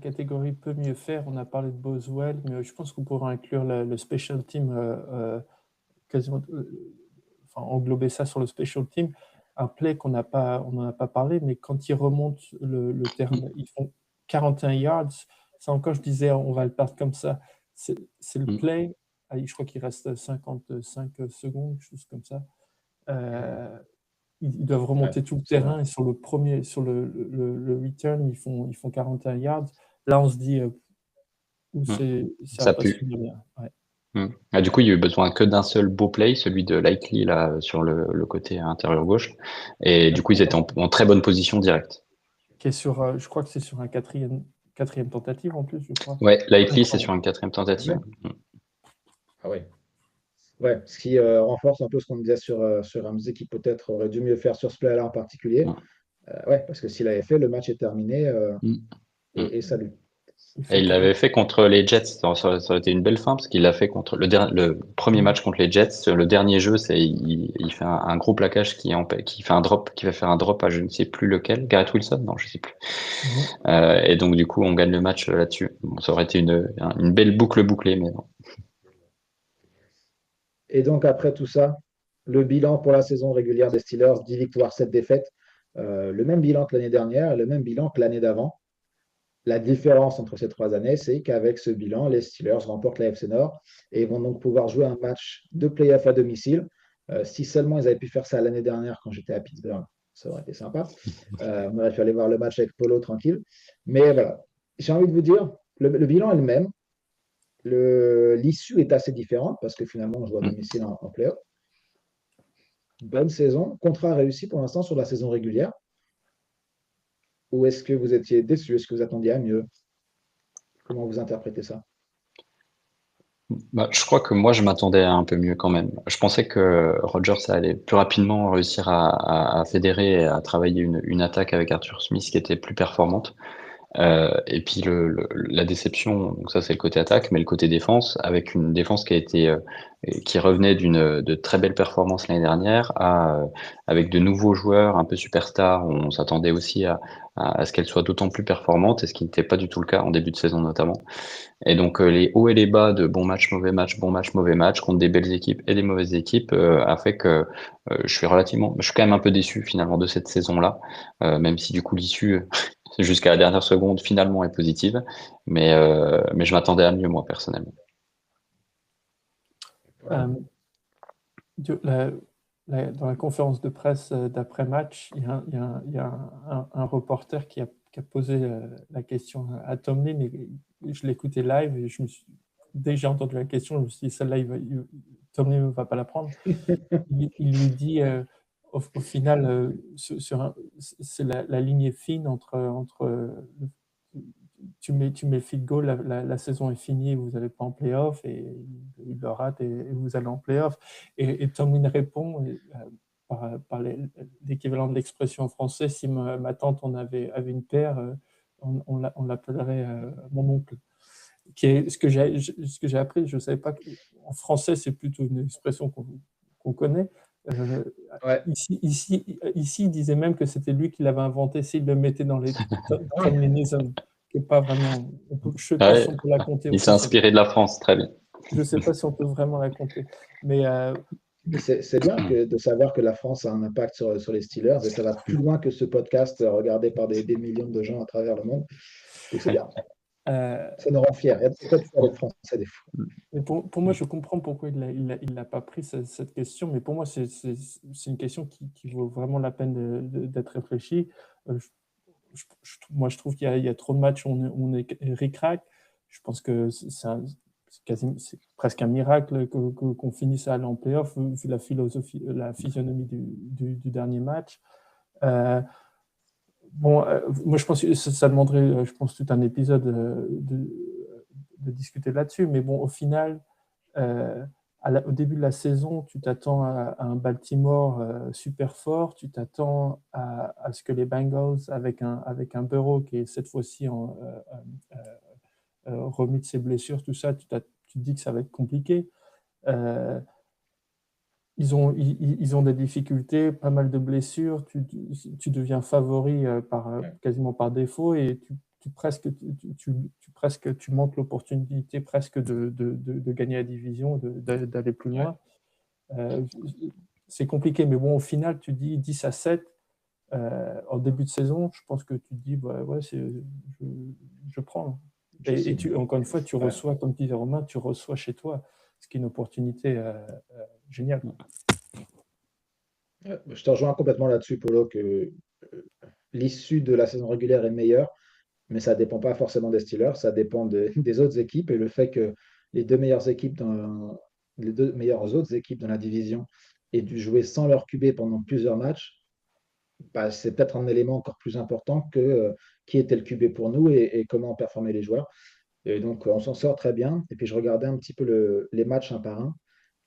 catégorie peut mieux faire, on a parlé de Boswell, mais je pense qu'on pourrait inclure le special team, quasiment, enfin, englober ça sur le special team. Un play on n'en a pas parlé, mais quand ils remontent le terrain, ils font 41 yards. Ça encore, je disais, on va le perdre comme ça. C'est le play. Je crois qu'il reste 55 secondes, quelque chose comme ça. Ils doivent remonter tout le terrain, et sur le return, ils font 41 yards. Là, on se dit, ça va pas se finir bien. Ouais. Ah, du coup, il y a eu besoin que d'un seul beau play, celui de Likely là sur le côté intérieur gauche. Et du coup, ils étaient en très bonne position directe. Qui est sur, je crois que c'est sur un quatrième tentative en plus, je crois. Ouais, Likely, c'est sur une 4e tentative. Ah ouais. Ouais, ce qui renforce un peu ce qu'on disait sur Ramsey, qui peut-être aurait dû mieux faire sur ce play-là en particulier. Ouais, parce que s'il avait fait, le match est terminé et salut. Et il l'avait fait contre les Jets. Ça aurait été une belle fin parce qu'il l'a fait contre le premier match contre les Jets. Le dernier jeu, il fait un gros plaquage qui fait un drop, qui va faire un drop à je ne sais plus lequel. Garrett Wilson? Non, je sais plus. Et donc, du coup, on gagne le match là-dessus. Bon, ça aurait été une belle boucle bouclée, mais non. Et donc, après tout ça, le bilan pour la saison régulière des Steelers, 10 victoires, 7 défaites. le même bilan que l'année dernière et le même bilan que l'année d'avant. La différence entre ces 3 années, c'est qu'avec ce bilan, les Steelers remportent la FC Nord et vont donc pouvoir jouer un match de playoff à domicile. Si seulement ils avaient pu faire ça l'année dernière quand j'étais à Pittsburgh, ça aurait été sympa. On aurait pu aller voir le match avec Polo tranquille. Mais voilà, j'ai envie de vous dire, le bilan est le même. L'issue est assez différente parce que finalement, on joue à domicile en playoff. Bonne saison. Contrat réussi pour l'instant sur la saison régulière. Ou est-ce que vous étiez déçu? Est-ce que vous attendiez à mieux? Comment vous interprétez ça? Bah, je crois que moi, je m'attendais à un peu mieux quand même. Je pensais que Rodgers allait plus rapidement réussir à fédérer et à travailler une attaque avec Arthur Smith qui était plus performante. Et puis la déception, donc ça c'est le côté attaque, mais le côté défense, avec une défense qui revenait de très belles performances l'année dernière, avec de nouveaux joueurs un peu superstars. On s'attendait aussi à ce qu'elle soit d'autant plus performante, et ce qui n'était pas du tout le cas en début de saison notamment. Et donc les hauts et les bas de bon match, mauvais match, bon match, mauvais match, contre des belles équipes et des mauvaises équipes, a fait que je suis quand même un peu déçu finalement de cette saison-là, même si du coup l'issue jusqu'à la dernière seconde finalement est positive, mais je m'attendais à mieux moi personnellement. Dans la conférence de presse d'après-match, il y a un reporter qui a posé la question à Tomlin, et je l'écoutais live, et dès que j'ai entendu la question, je me suis dit, celle-là, Tomlin ne va pas la prendre. Il lui dit, au final, c'est la ligne est fine entre tu mets le field goal, la saison est finie, vous n'allez pas en playoff, et il le rate et vous allez en playoff. Et Tomlin répond par l'équivalent de l'expression en français: si ma tante avait une paire, on l'appellerait mon oncle. Qui est ce que j'ai appris. Je ne savais pas qu'en français, c'est plutôt une expression qu'on connaît. Ouais. Ici, il disait même que c'était lui qui l'avait inventé, s'il le mettait dans les Tomlinism, qui n'est pas vraiment. Je ne sais pas si on peut la compter. Il s'est inspiré de la France, très bien. Je ne sais pas si on peut vraiment la compter. Mais c'est bien de savoir que la France a un impact sur les Steelers, et ça va plus loin que ce podcast regardé par des millions de gens à travers le monde. Donc c'est bien. Ça nous rend fiers. Il y a peut-être des Français des fois. Mais pour moi, je comprends pourquoi il l'a pas pris cette question, mais pour moi, c'est une question qui vaut vraiment la peine d'être réfléchie. Moi, je trouve qu'il y a trop de matchs où on est ric-rac. Je pense que c'est presque un miracle qu'on finisse à aller en playoff, vu la physionomie du dernier match. Moi, je pense que ça demanderait, tout un épisode de discuter là-dessus. Mais bon, au final, au début de la saison, tu t'attends à un Baltimore super fort. Tu t'attends à ce que les Bengals, avec un Burrow qui est cette fois-ci remis de ses blessures, tout ça, tu te dis que ça va être compliqué. Ils ont des difficultés, pas mal de blessures. Tu deviens favori quasiment par défaut, et tu manques l'opportunité presque de gagner la division, d'aller plus loin. C'est compliqué, mais bon, au final, tu dis 10-7 en début de saison. Je pense que tu te dis, je prends. Et encore une fois, tu reçois, comme disait Romain, tu reçois chez toi, ce qui est une opportunité géniale. Je te rejoins complètement là-dessus, Polo, que l'issue de la saison régulière est meilleure, mais ça ne dépend pas forcément des Steelers, ça dépend des autres équipes, et le fait que les deux meilleures autres équipes dans la division aient dû jouer sans leur QB pendant plusieurs matchs, c'est peut-être un élément encore plus important que qui était le QB pour nous et comment performaient les joueurs. Et donc, on s'en sort très bien. Et puis, je regardais un petit peu les matchs un par un.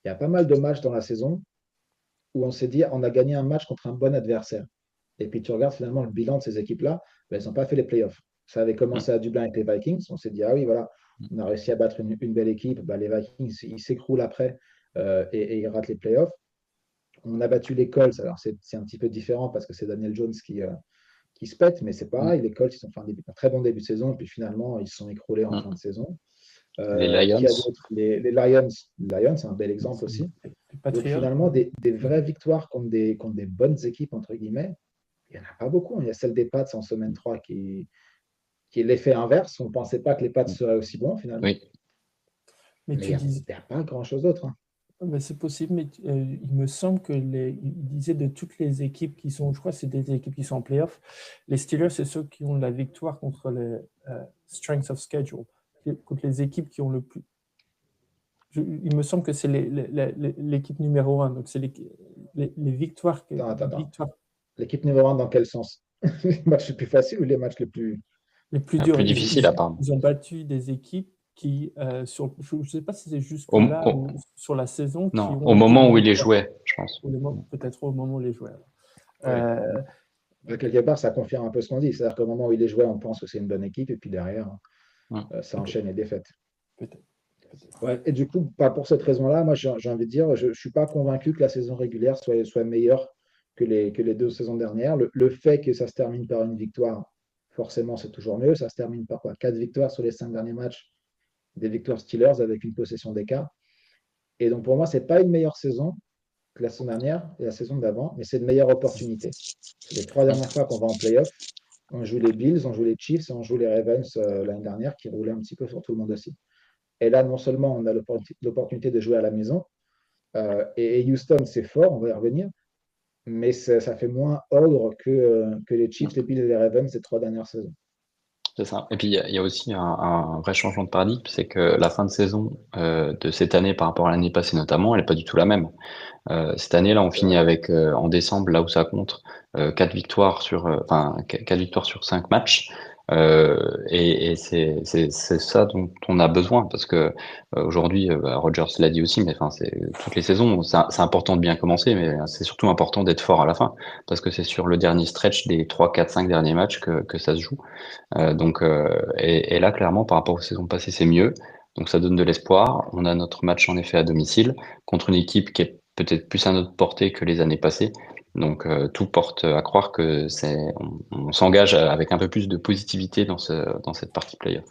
Il y a pas mal de matchs dans la saison où on s'est dit, on a gagné un match contre un bon adversaire. Et puis tu regardes finalement le bilan de ces équipes-là, elles n'ont pas fait les playoffs. Ça avait commencé à Dublin avec les Vikings. On s'est dit, ah oui, voilà, on a réussi à battre une belle équipe. Les Vikings, ils s'écroulent après et ils ratent les playoffs. On a battu les Colts. Alors c'est un petit peu différent parce que c'est Daniel Jones qui se pète, mais c'est pareil. Les Colts, ils ont fait un très bon début de saison, et puis finalement, ils se sont écroulés en fin de saison. Les Lions. Les Lions. Les Lions, c'est un bel exemple aussi. Donc finalement, des vraies victoires contre des bonnes équipes, entre guillemets, il n'y en a pas beaucoup. Il y a celle des Pats en semaine 3 qui est l'effet inverse. On ne pensait pas que les Pats seraient aussi bons finalement. Oui. Mais Mais tu il dis, n'y a pas grand-chose d'autre. Hein. c'est possible, mais il me semble que il disait de toutes les équipes qui sont, je crois que c'est des équipes qui sont en playoff, les Steelers, c'est ceux qui ont la victoire contre les strength of schedule, contre les équipes qui ont le plus. Il me semble que c'est l'équipe numéro 1, donc c'est les victoires. Attends. L'équipe numéro 1 dans quel sens? Les matchs les plus faciles ou les matchs les plus. Les plus durs. Plus difficile, apparemment. Ils ont battu des équipes qui, je ne sais pas si c'est jusque-là Au- ou sur la saison. Non, qui au ont moment été où il les victoires. jouait, je pense. Peut-être au moment où les jouait. Quelque part, ça confirme un peu ce qu'on dit. C'est-à-dire qu'au moment où il est joué, on pense que c'est une bonne équipe, et puis derrière, ça enchaîne les défaites. Peut-être. Ouais, et du coup, pas pour cette raison-là, moi j'ai envie de dire, je ne suis pas convaincu que la saison régulière soit meilleure que les 2 saisons dernières. Le fait que ça se termine par une victoire, forcément, c'est toujours mieux. Ça se termine par quoi? 4 victoires sur les 5 derniers matchs, des victoires Steelers avec une possession d'écart. Et donc pour moi, ce n'est pas une meilleure saison que la saison dernière et la saison d'avant, mais c'est une meilleure opportunité. C'est les 3 dernières fois qu'on va en playoff. On joue les Bills, on joue les Chiefs et on joue les Ravens l'année dernière qui roulaient un petit peu sur tout le monde aussi. Et là, non seulement on a l'opportunité de jouer à la maison, et Houston, c'est fort, on va y revenir, mais ça fait moins ordre que les Chiefs, les Bills et les Ravens ces 3 dernières saisons. C'est ça. Et puis, il y a aussi un vrai changement de paradigme, c'est que la fin de saison de cette année par rapport à l'année passée notamment, elle n'est pas du tout la même. Cette année-là, on finit avec, en décembre, là où ça compte, 4 victoires enfin, 4 victoires sur 5 matchs. Et c'est ça dont on a besoin parce que aujourd'hui, Rodgers l'a dit aussi, mais enfin, c'est toutes les saisons, c'est important de bien commencer, mais c'est surtout important d'être fort à la fin parce que c'est sur le dernier stretch des 3, 4, 5 derniers matchs que ça se joue. Et là, clairement, par rapport aux saisons passées, c'est mieux. Donc ça donne de l'espoir. On a notre match en effet à domicile contre une équipe qui est peut-être plus à notre portée que les années passées. Donc tout porte à croire que on s'engage avec un peu plus de positivité dans cette partie playoff.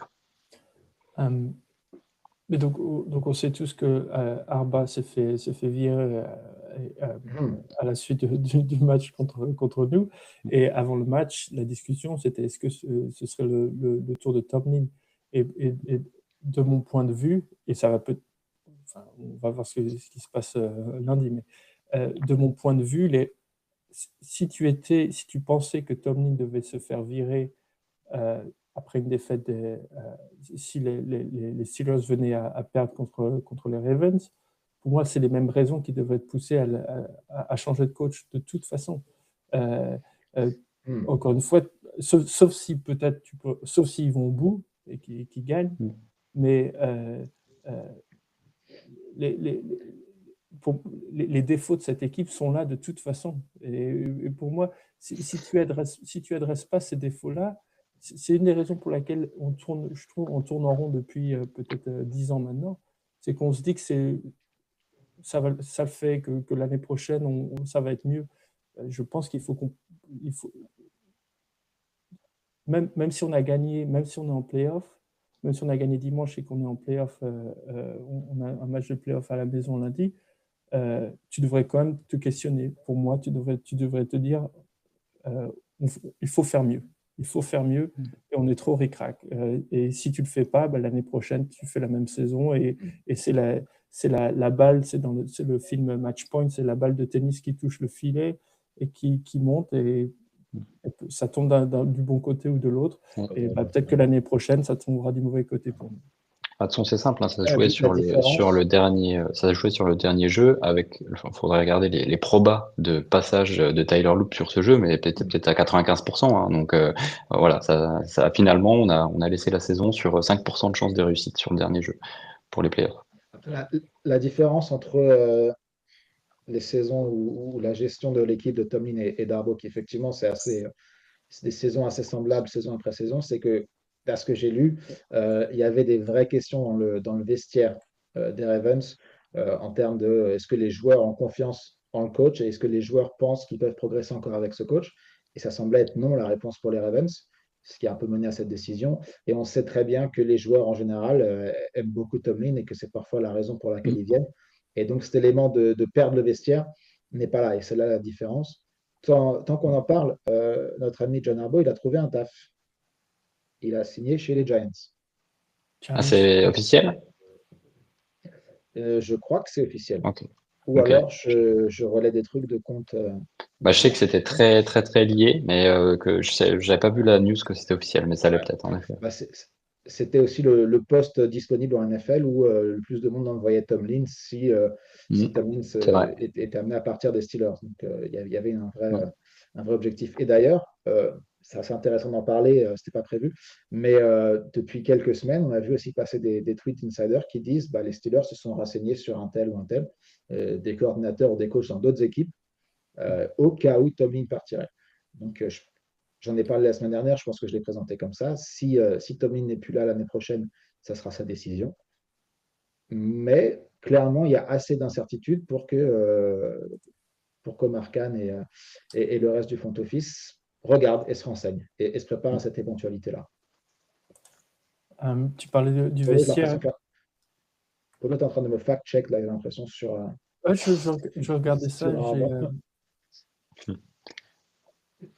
Mais donc on sait tous que Arba s'est fait virer à la suite du match contre nous. Et avant le match, la discussion, c'était est-ce que ce serait le tour de Tomlin. Et de mon point de vue, et ça va enfin, on va voir ce qui se passe lundi, mais de mon point de vue, si tu pensais que Tomlin devait se faire virer après une défaite, si les Steelers venaient à perdre contre les Ravens, pour moi, c'est les mêmes raisons qui devraient te pousser à changer de coach de toute façon. Encore une fois, sauf si peut-être sauf s'ils vont au bout et qu'ils gagnent, mais les défauts de cette équipe sont là de toute façon. Et pour moi, si tu adresses pas ces défauts-là, c'est une des raisons pour laquelle je trouve, on tourne en rond depuis peut-être 10 ans maintenant. C'est qu'on se dit que ça fait que l'année prochaine, ça va être mieux. Je pense qu'il faut même si on a gagné, même si on est en playoff, même si on a gagné dimanche et qu'on est en playoff, on a un match de playoff à la maison lundi, tu devrais quand même te questionner. Pour moi, tu devrais te dire, il faut faire mieux. Il faut faire mieux et on est trop ric-rac. Et si tu ne le fais pas, l'année prochaine, tu fais la même saison et c'est la balle, c'est le film Match Point, c'est la balle de tennis qui touche le filet et qui monte et ça tombe du bon côté ou de l'autre. Et peut-être que l'année prochaine, ça tombera du mauvais côté pour nous. De toute façon, c'est simple, hein, ça se jouait sur le dernier jeu avec, faudrait regarder les probas de passage de Tyler Loop sur ce jeu, mais peut-être à 95%. Hein, donc voilà, ça finalement, on a laissé la saison sur 5% de chance de réussite sur le dernier jeu pour les playoffs. La différence entre les saisons où la gestion de l'équipe de Tomlin et Darboe, qui effectivement c'est des saisons assez semblables saison après saison, c'est que, à ce que j'ai lu, il y avait des vraies questions dans le vestiaire des Ravens en termes de est-ce que les joueurs ont confiance en le coach et est-ce que les joueurs pensent qu'ils peuvent progresser encore avec ce coach? Et ça semblait être non la réponse pour les Ravens, ce qui a un peu mené à cette décision. Et on sait très bien que les joueurs en général aiment beaucoup Tomlin et que c'est parfois la raison pour laquelle ils viennent. Et donc cet élément de perdre le vestiaire n'est pas là. Et c'est là la différence. tant qu'on en parle, notre ami John Harbaugh, il a trouvé un taf. Il a signé chez les Giants. Ah, c'est officiel? Je crois que c'est officiel. Ok. Ou Ok. alors, je relais des trucs de compte. Bah, je sais que c'était très, très, très lié, mais que j'avais pas vu la news que c'était officiel, mais ça l'est peut-être, en effet. Bah, c'était aussi le poste disponible en NFL où le plus de monde envoyait Tomlin si Tomlin C'est vrai. était amené à partir des Steelers. Donc, il y avait Ouais. un vrai objectif. Et d'ailleurs, c'est assez intéressant d'en parler, c'était pas prévu, mais depuis quelques semaines, on a vu aussi passer des tweets insiders qui disent bah, les Steelers se sont renseignés sur un tel ou un tel, des coordinateurs ou des coachs dans d'autres équipes, au cas où Tomlin partirait. Donc, j'en ai parlé la semaine dernière, je pense que je l'ai présenté comme ça. Si Tomlin n'est plus là l'année prochaine, ça sera sa décision. Mais clairement, il y a assez d'incertitudes pour qu'Omar Khan et le reste du front office regardent et se renseignent et se préparent à cette éventualité-là. Tu parlais du Polo, j'ai vestiaire. l'impression que Polo est en train de me fact-check, là, j'ai l'impression, sur. Ouais, je regardais ça. sur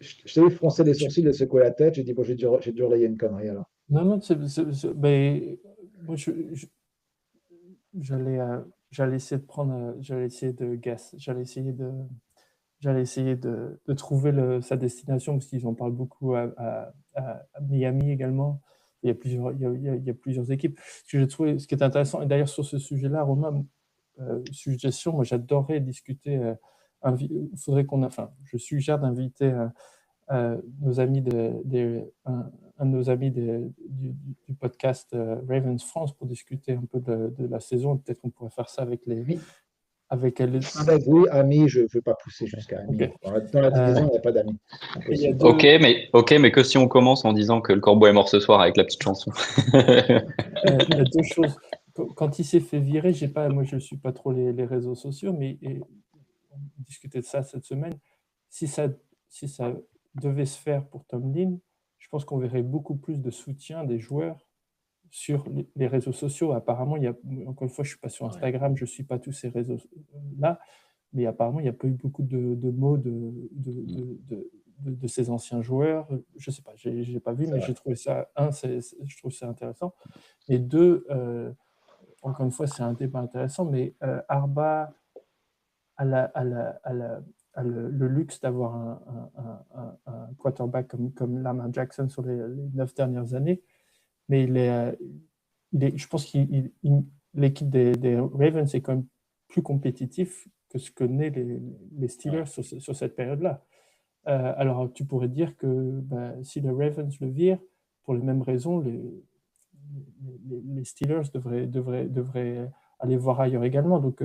je t'ai vu froncer les sourcils et secouer la tête. J'ai dit, bon, j'ai dû relayer une connerie alors. Non, non, ben, moi, j'allais essayer de prendre, j'allais essayer de guess, j'allais essayer de trouver sa destination parce qu'ils en parlent beaucoup à Miami également. Il y a plusieurs, il y a plusieurs équipes. Ce que j'ai trouvé, ce qui est intéressant, et d'ailleurs sur ce sujet-là, Romain, suggestion, moi j'adorais discuter. Faudrait je suggère d'inviter nos amis un de nos amis du podcast Ravens France pour discuter un peu de la saison. Peut-être qu'on pourrait faire ça avec les. Oui. Avec elle. Oui, amis, je ne veux pas pousser jusqu'à amis. Okay. Dans la division, il n'y a pas d'amis. Ok, mais que si on commence en disant que le corbeau est mort ce soir avec la petite chanson. Il y a deux choses. Quand il s'est fait virer, moi je ne suis pas trop les réseaux sociaux, mais on discutait de ça cette semaine. Si ça devait se faire pour Tomlin, je pense qu'on verrait beaucoup plus de soutien des joueurs sur les réseaux sociaux. Apparemment, encore une fois, je ne suis pas sur Instagram, je ne suis pas tous ces réseaux-là, mais apparemment, il n'y a pas eu beaucoup de mots de ces anciens joueurs. Je ne sais pas, je n'ai pas vu, mais j'ai trouvé ça, je trouve ça intéressant. Et deux, encore une fois, c'est un débat intéressant, mais Arba a le luxe d'avoir un quarterback comme Lamar Jackson sur les 9 dernières années, mais je pense que l'équipe des Ravens est quand même plus compétitif que ce que naît les Steelers sur cette période-là. Alors, tu pourrais dire que si les Ravens le virent, pour les mêmes raisons, les Steelers devraient aller voir ailleurs également. Donc,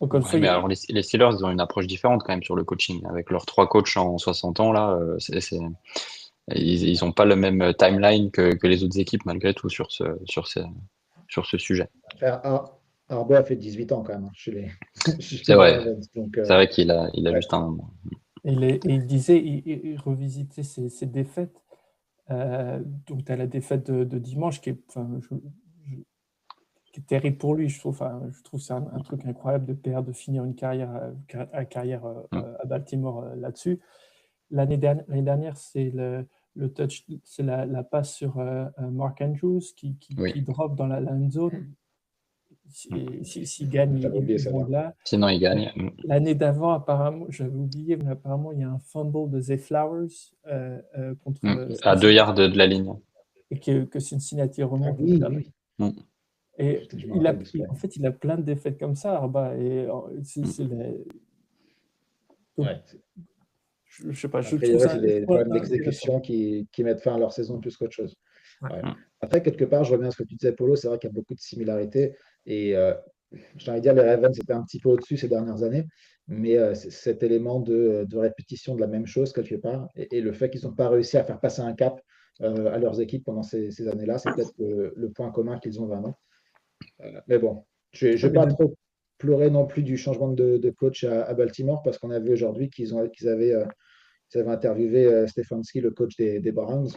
encore une fois, mais alors les Steelers, ils ont une approche différente quand même sur le coaching. Avec leurs 3 coachs en 60 ans, là, ils n'ont pas le même timeline que les autres équipes, malgré tout, sur ce sujet. Arbo a fait 18 ans quand même chez C'est vrai. Ravens, c'est vrai qu'il a juste un moment. Il disait, il revisitait ses défaites. Donc, tu as la défaite de dimanche qui est, qui est terrible pour lui, je trouve. Je trouve que c'est un truc incroyable de finir une carrière à Baltimore là-dessus. L'année dernière, c'est le touch, c'est la passe sur Mark Andrews qui drop dans la end zone. S'il gagne, ils vont là. Sinon, il gagne. L'année d'avant, apparemment, j'avais oublié, mais apparemment, il y a un fumble de Zay Flowers contre. À 2 yards de la ligne. Et que Cincinnati remonte. Oui. Et en fait, il a plein de défaites comme ça, Arba. Et je sais pas. C'est des problèmes d'exécution qui mettent fin à leur saison plus qu'autre chose. Ouais. Après, quelque part, je reviens à ce que tu disais, Polo, c'est vrai qu'il y a beaucoup de similarités. Et j'ai envie de dire, les Ravens étaient un petit peu au-dessus ces dernières années, mais cet élément de répétition de la même chose, quelque part, et le fait qu'ils n'ont pas réussi à faire passer un cap à leurs équipes pendant ces années-là, c'est peut-être le point commun qu'ils ont vraiment. Mais bon, je ne vais pas trop pleurer non plus du changement de coach à Baltimore, parce qu'on a vu aujourd'hui qu'ils avaient interviewé Stefanski, le coach des Browns.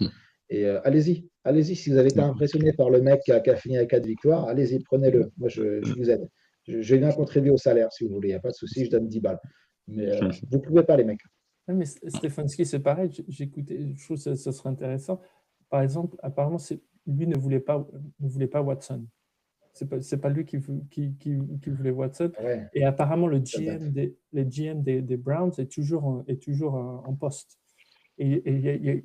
Et allez-y, si vous avez été impressionné par le mec qui a fini avec 4 victoires, allez-y, prenez-le. Moi, je vous aide. Je vais bien contribuer au salaire si vous voulez, il n'y a pas de souci, je donne 10 balles. Mais vous ne pouvez pas, les mecs. Ouais, mais Stefanski, c'est pareil. J'écoutais, je trouve que ça serait intéressant. Par exemple, apparemment, lui ne voulait pas Watson. C'est pas lui qui voulait Watson. Ouais, Et apparemment, le ça date. GM des Browns est toujours en poste. Et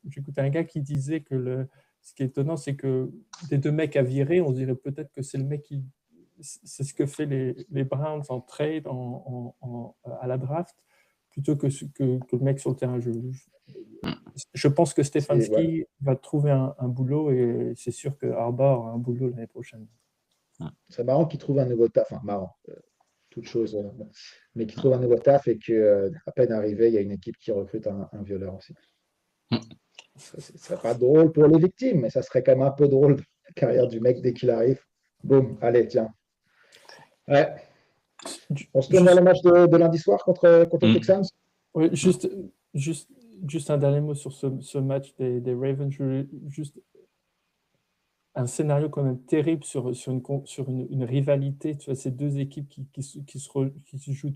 j'écoutais un gars qui disait que ce qui est étonnant, c'est que des deux mecs à virer, on dirait peut-être que c'est le mec qui. C'est ce que fait les Browns en trade, à la draft, plutôt que le mec sur le terrain. Je pense que Voilà. Stefanski va trouver un boulot et c'est sûr que Harbaugh aura un boulot l'année prochaine. C'est marrant qu'il trouve un nouveau taf. Enfin, marrant, toute chose. Mais qu'il trouve un nouveau taf et qu'à peine arrivé, il y a une équipe qui recrute un violeur aussi. Ce serait pas drôle pour les victimes, mais ça serait quand même un peu drôle dans la carrière du mec dès qu'il arrive. Boum, allez, tiens. Ouais. On se tourne vers le match de lundi soir contre les Texans. Oui, juste un dernier mot sur ce match des Ravens. Juste un scénario quand même terrible sur une rivalité. Tu vois, ces deux équipes qui se jouent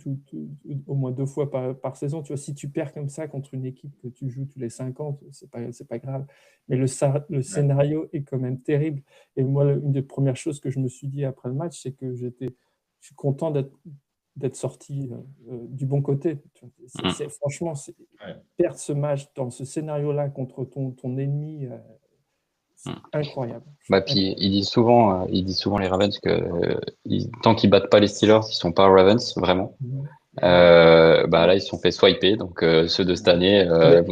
au moins 2 fois par saison. Tu vois, si tu perds comme ça contre une équipe que tu joues tous les 5 ans, c'est pas grave. Mais le scénario est quand même terrible. Et moi, une des premières choses que je me suis dit après le match, c'est que je suis content d'être sorti du bon côté. Franchement, perdre ce match dans ce scénario-là contre ton ennemi, c'est incroyable. Bah, puis ils disent souvent les Ravens que tant qu'ils battent pas les Steelers, ils sont pas Ravens vraiment. Bah là ils se sont fait swiper, donc ceux de cette année,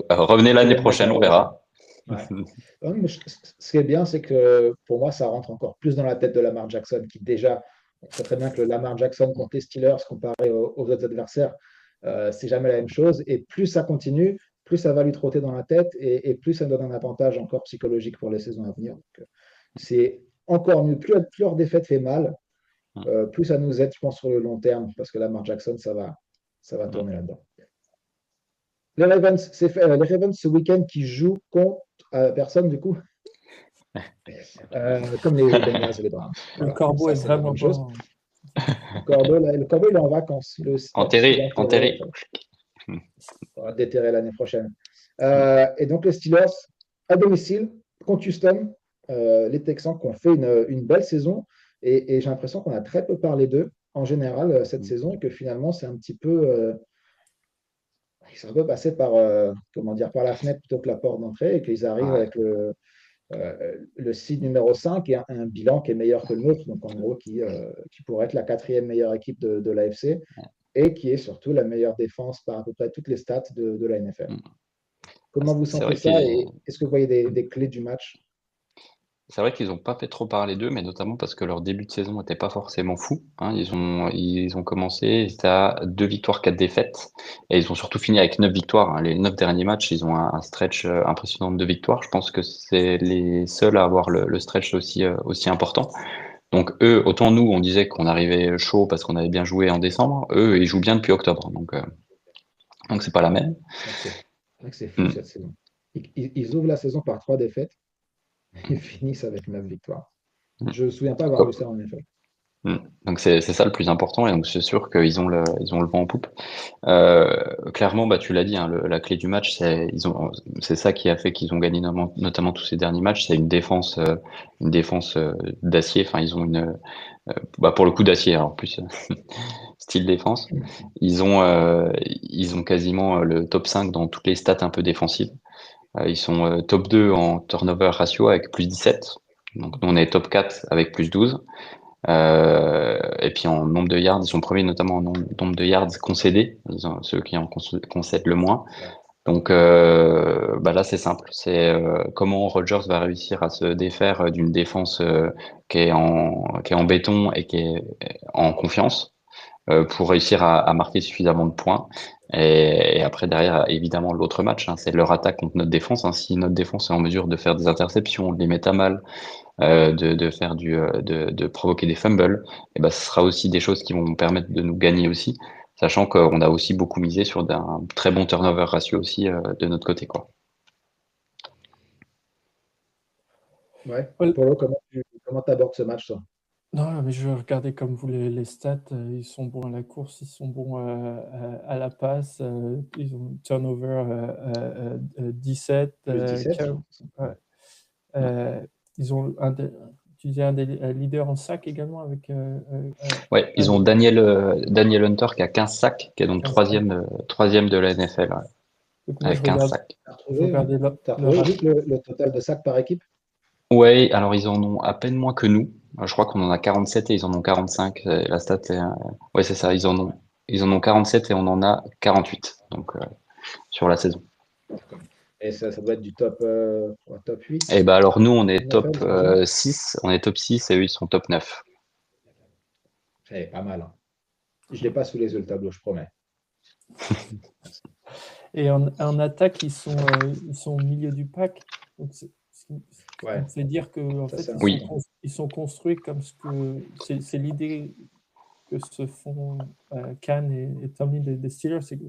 revenez l'année prochaine, on verra. Ouais. Mais ce qui est bien, c'est que pour moi, ça rentre encore plus dans la tête de Lamar Jackson, qui déjà, on sait très bien que le Lamar Jackson contre les Steelers, comparé aux autres adversaires, c'est jamais la même chose. Et plus ça continue, plus ça va lui trotter dans la tête et plus ça donne un avantage encore psychologique pour les saisons à venir. Donc, c'est encore mieux. Plus leur défaite fait mal, plus ça nous aide, je pense, sur le long terme, parce que Lamar Jackson, ça va tourner là-dedans. Les Ravens, les Ravens ce week-end qui jouent contre personne du coup, comme les Bengals et les Browns. Voilà. Le Corbeau est vraiment bon. Le Corbeau, il est en vacances. Enterré. On va déterrer l'année prochaine. Et donc les Steelers à domicile contre Houston, les Texans qui ont fait une belle saison et j'ai l'impression qu'on a très peu parlé d'eux en général cette saison et que finalement c'est un petit peu ils sont un peu passés par par la fenêtre plutôt que la porte d'entrée et qu'ils arrivent avec le seed numéro 5 et un bilan qui est meilleur que le nôtre, donc en gros qui pourrait être la 4e meilleure équipe de l'AFC et qui est surtout la meilleure défense par à peu près toutes les stats de la NFL. Comment vous sentez ça et est-ce que vous voyez des clés du match? C'est vrai qu'ils n'ont pas fait trop parler d'eux, mais notamment parce que leur début de saison n'était pas forcément fou. Hein. Ils ont commencé, c'était à 2 victoires, 4 défaites, et ils ont surtout fini avec 9 victoires. Hein. Les 9 derniers matchs, ils ont un stretch impressionnant de victoires. Je pense que c'est les seuls à avoir le stretch aussi important. Donc eux, autant nous, on disait qu'on arrivait chaud parce qu'on avait bien joué en décembre. Eux, ils jouent bien depuis octobre. Donc c'est pas la même. C'est fou cette saison. Ils ouvrent la saison par 3 défaites. Ils finissent avec 9 victoires. Je ne me souviens pas avoir vu ça en effet. Donc c'est ça le plus important et donc c'est sûr qu'ils ont le vent en poupe. Clairement, bah tu l'as dit, hein, la clé du match, c'est ça qui a fait qu'ils ont gagné notamment tous ces derniers matchs, c'est une défense d'acier. Enfin, ils ont pour le coup d'acier, alors plus style défense. Ils ont quasiment le top 5 dans toutes les stats un peu défensives. Ils sont top 2 en turnover ratio avec plus 17. Donc nous on est top 4 avec plus 12. Et puis en nombre de yards, ils sont premiers notamment en nombre de yards concédés, ceux qui en concèdent le moins. Donc là c'est simple, c'est comment Rodgers va réussir à se défaire d'une défense qui est en béton et qui est en confiance pour réussir à marquer suffisamment de points. Et après derrière évidemment l'autre match, hein, c'est leur attaque contre notre défense. Hein. Si notre défense est en mesure de faire des interceptions, de les mettre à mal, de faire de provoquer des fumbles, et ben ce sera aussi des choses qui vont permettre de nous gagner aussi, sachant qu'on a aussi beaucoup misé sur un très bon turnover ratio aussi de notre côté, quoi. Ouais. Paulo, comment tu abordes ce match, toi? Non, mais je regardais comme vous les stats. Ils sont bons à la course, ils sont bons à la passe. Ils ont turnover 17. Plus 17. Ouais. Ils ont tu dis un des leaders en sac également avec. Ouais, ils ont Daniel Hunter qui a 15 sacs, qui est donc 15 sacs. troisième de la NFL, ouais, Donc moi, avec 15 sacs. T'as je regardais retrouvé juste le total de sacs par équipe? Ouais, alors ils en ont à peine moins que nous. Je crois qu'on en a 47 et ils en ont 45. La stat est, ouais, c'est ça, ils en ont 47 et on en a 48, donc sur la saison. Et ça doit être du top 8 Et bah alors nous on est NFL, top j'imagine. 6, on est top 6 et eux ils sont top 9. C'est pas mal, hein. Je l'ai pas sous les yeux le tableau, je promets. Et en attaque, ils sont au milieu du pack. Donc ce qui Ouais. me fait dire que en Ça, fait, c'est Oui. ils sont construits comme ce que c'est l'idée que se font Khan et Tomlin des Steelers. C'est que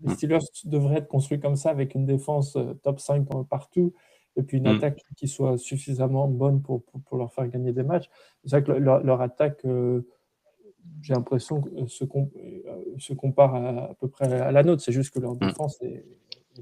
les Steelers devraient être construits comme ça, avec une défense top 5 partout, et puis une attaque qui soit suffisamment bonne pour leur faire gagner des matchs. C'est vrai que leur attaque, j'ai l'impression que se compare à peu près à la nôtre. C'est juste que leur défense est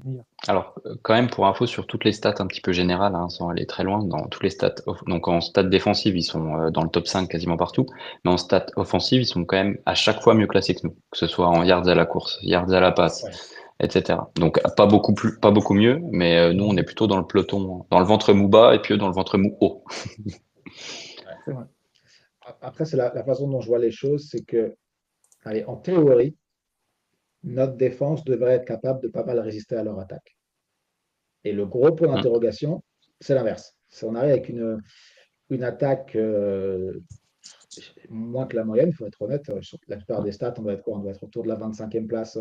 meilleure. Alors, quand même, pour info, sur toutes les stats un petit peu générales, hein, sans aller très loin, dans tous les stats, donc en stats défensives, ils sont dans le top 5 quasiment partout, mais en stats offensives, ils sont quand même à chaque fois mieux classés que nous, que ce soit en yards à la course, yards à la passe, Ouais. etc. Donc, pas beaucoup mieux, mais nous, on est plutôt dans le peloton, dans le ventre mou bas et puis eux, dans le ventre mou haut. Ouais. C'est vrai. Après, c'est la façon dont je vois les choses, c'est que, allez, en théorie, notre défense devrait être capable de pas mal résister à leur attaque. Et le gros point Mm. d'interrogation, c'est l'inverse. Si on arrive avec une attaque moins que la moyenne, il faut être honnête, sur la plupart des stats, on doit être quoi? On doit être autour de la 25e place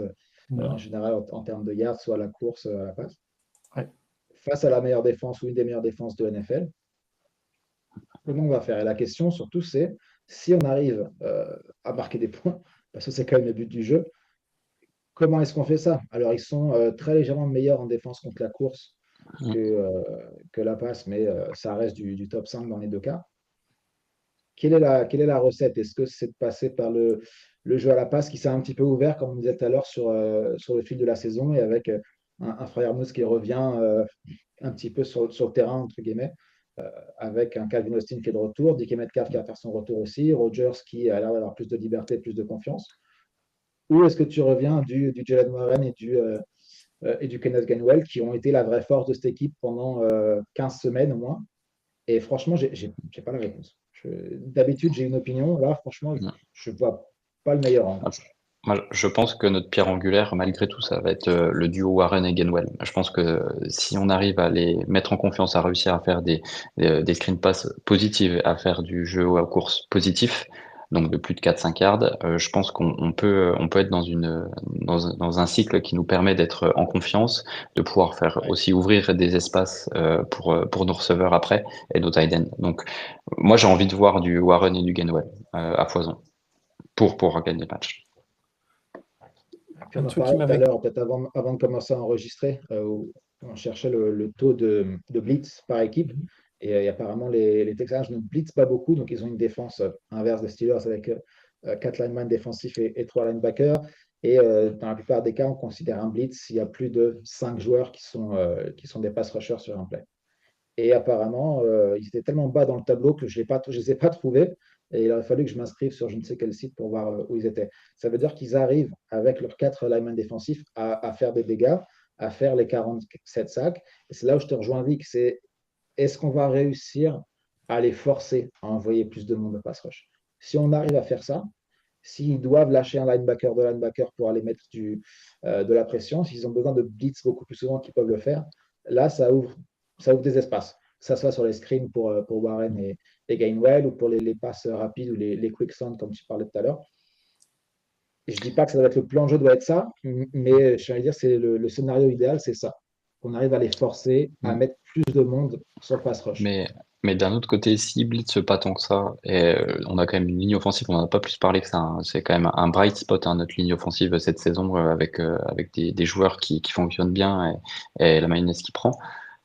en général en termes de yards, soit à la course, à la passe. Ouais. Face à la meilleure défense ou une des meilleures défenses de NFL, comment on va faire? Et la question surtout, c'est si on arrive à marquer des points, parce que c'est quand même le but du jeu, comment est-ce qu'on fait ça? Alors, ils sont très légèrement meilleurs en défense contre la course que la passe, mais ça reste du top 5 dans les deux cas. Quelle est la recette? Est-ce que c'est de passer par le jeu à la passe qui s'est un petit peu ouvert, comme on disait tout à l'heure, sur le fil de la saison et avec un Freiermuth qui revient un petit peu sur le terrain, entre guillemets, avec un Calvin Austin qui est de retour, DK Metcalf qui va faire son retour aussi, Rodgers qui a l'air d'avoir plus de liberté, plus de confiance? Ou est-ce que tu reviens du Jalen Warren et du Kenneth Gainwell qui ont été la vraie force de cette équipe pendant 15 semaines au moins? Et franchement, j'ai pas la réponse. D'habitude, j'ai une opinion. Là, franchement, je vois pas le meilleur angle. Moi, je pense que notre pierre angulaire, malgré tout, ça va être le duo Warren et Gainwell. Je pense que si on arrive à les mettre en confiance, à réussir à faire des screen pass positives, à faire du jeu à course positif, donc de plus de 4-5 yards, je pense qu'on peut être dans un cycle qui nous permet d'être en confiance, de pouvoir faire aussi ouvrir des espaces pour nos receveurs après et nos tight ends. Donc, moi, j'ai envie de voir du Warren et du Gainwell à foison pour gagner le match. Puis on en parlait tout à l'heure, peut-être avant de commencer à enregistrer, où on cherchait le taux de blitz par équipe. Et apparemment, les Texans ne blitzent pas beaucoup, donc ils ont une défense inverse des Steelers avec 4 linemen défensifs et 3 linebackers. Et dans la plupart des cas, on considère un blitz s'il y a plus de 5 joueurs qui sont des pass rushers sur un play. Et apparemment, ils étaient tellement bas dans le tableau que je ne les ai pas trouvés. Et il aurait fallu que je m'inscrive sur je ne sais quel site pour voir où ils étaient. Ça veut dire qu'ils arrivent, avec leurs 4 linemen défensifs, à faire des dégâts, à faire les 47 sacs. Et c'est là où je te rejoins, Vic, c'est est-ce qu'on va réussir à les forcer à envoyer plus de monde au pass rush? Si on arrive à faire ça, s'ils doivent lâcher un linebacker de linebacker pour aller mettre de la pression, s'ils ont besoin de blitz beaucoup plus souvent qu'ils peuvent le faire, là, ça ouvre des espaces. Que ce soit sur les screens pour Warren et Gainwell ou pour les passes rapides ou les quick sound, comme tu parlais tout à l'heure. Je ne dis pas que ça doit être le plan de jeu, doit être ça, mais je vais dire c'est le scénario idéal, c'est ça. Qu'on arrive à les forcer à mettre plus de monde sur le pass rush. Mais d'un autre côté, si blitz pas tant que ça, et on a quand même une ligne offensive, on n'en a pas plus parlé que ça, hein. C'est quand même un bright spot, hein, notre ligne offensive cette saison, avec des joueurs qui fonctionnent bien et la mayonnaise qui prend.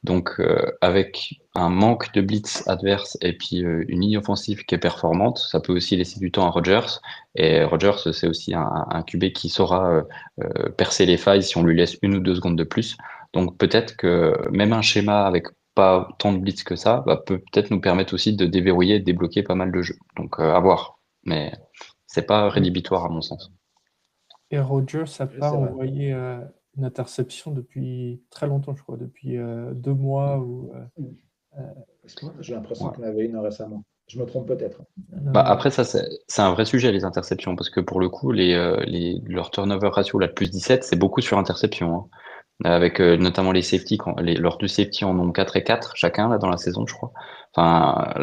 Donc, avec un manque de blitz adverse et puis une ligne offensive qui est performante, ça peut aussi laisser du temps à Rodgers. Et Rodgers, c'est aussi un QB qui saura percer les failles si on lui laisse 1 ou 2 secondes de plus. Donc, peut-être que même un schéma avec pas tant de blitz que ça peut peut-être nous permettre aussi de déverrouiller et de débloquer pas mal de jeux. Donc, à voir. Mais c'est pas rédhibitoire à mon sens. Et Rodgers n'a Oui, pas c'est vrai. envoyé une interception depuis très longtemps, je crois, depuis 2 mois. J'ai l'impression Ouais. qu'il y en avait une récemment. Je me trompe peut-être. Après, ça, c'est un vrai sujet, les interceptions, parce que pour le coup, leur turnover ratio, là, de plus 17, c'est beaucoup sur interception, hein. Avec notamment les safety, leurs 2 safety en ont 4 et 4 chacun, là, dans la saison, je crois. Enfin,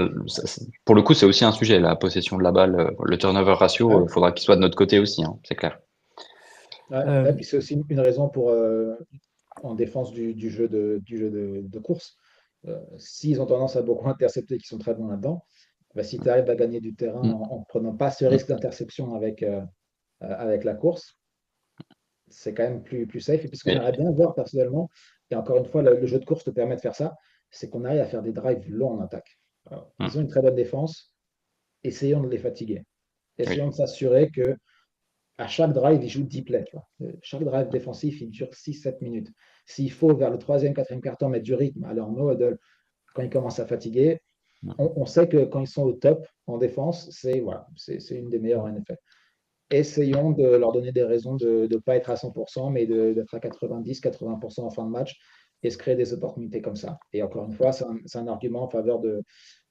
pour le coup, c'est aussi un sujet, la possession de la balle, le turnover ratio, Ouais. il faudra qu'il soit de notre côté aussi, hein, c'est clair. Ouais. Euh, Et puis c'est aussi une raison pour, en défense du jeu de course. S'ils ont tendance à beaucoup intercepter, qui sont très bons là-dedans, bah, si tu arrives à gagner du terrain Mm, en ne prenant pas ce mm. risque d'interception avec la course, c'est quand même plus safe. Et puis ce que Et, j'aimerais bien voir personnellement, et encore une fois, le jeu de course te permet de faire ça, c'est qu'on arrive à faire des drives longs en attaque. Alors, ils ont mm, une très bonne défense, essayons de les fatiguer. Essayons oui. de s'assurer que à chaque drive, ils jouent 10 plays. Tu vois. Chaque drive défensif, il dure 6-7 minutes. S'il faut, vers le troisième, quatrième quart-temps, mettre du rythme à leur no huddle, quand ils commencent à fatiguer, Mm. on sait que quand ils sont au top en défense, c'est une des meilleures en NFL. Essayons de leur donner des raisons de ne pas être à 100%, mais d'être à 90-80% en fin de match et se créer des opportunités comme ça. Et encore une fois, c'est un argument en faveur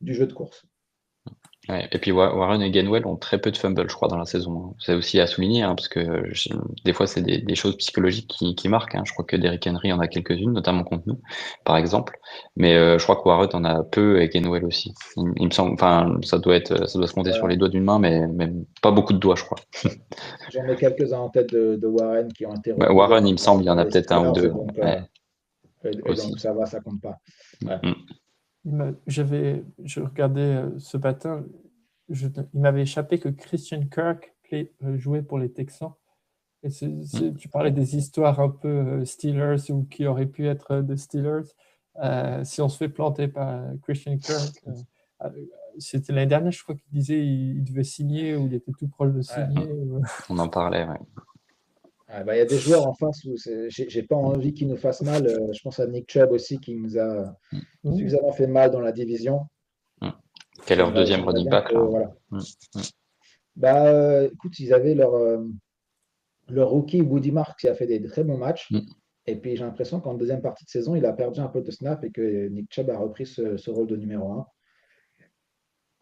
du jeu de course. Ouais. Et puis Warren et Gainwell ont très peu de fumbles, je crois, dans la saison, hein. C'est aussi à souligner, hein, parce que des fois, c'est des choses psychologiques qui marquent, hein. Je crois que Derrick Henry en a quelques-unes, notamment contre nous, par exemple. Mais je crois que Warren en a peu et Gainwell aussi. Il me semble, enfin, ça doit se compter sur les Ouais, doigts d'une main, mais même pas beaucoup de doigts, je crois. j'en ai quelques-uns en tête de Warren qui ont été Ouais, recouverts Warren, il me semble, il y en par a les peut-être un ou Steelers, deux. Ouais, et donc aussi. ça va, ça compte pas. Ouais. Mm. je regardais ce matin, il m'avait échappé que Christian Kirk jouait pour les Texans. Et Mm. tu parlais des histoires un peu Steelers ou qui auraient pu être des Steelers. Si on se fait planter par Christian Kirk, euh, c'était l'année dernière, je crois qu'il disait il devait signer ou il était tout proche de Ouais. signer. On en parlait, ouais. Ouais, bah, il y a des joueurs en face où j'ai pas envie qu'ils nous fassent mal. Je pense à Nick Chubb aussi qui nous a Mm. Mm. suffisamment fait mal dans la division. Mm. Quel est leur deuxième J'aimerais running bien back, que, là? voilà. Mm. Bah, écoute, ils avaient leur rookie Woody Marks qui a fait des très bons matchs. Mm. Et puis j'ai l'impression qu'en deuxième partie de saison, il a perdu un peu de snap et que Nick Chubb a repris ce rôle de numéro un.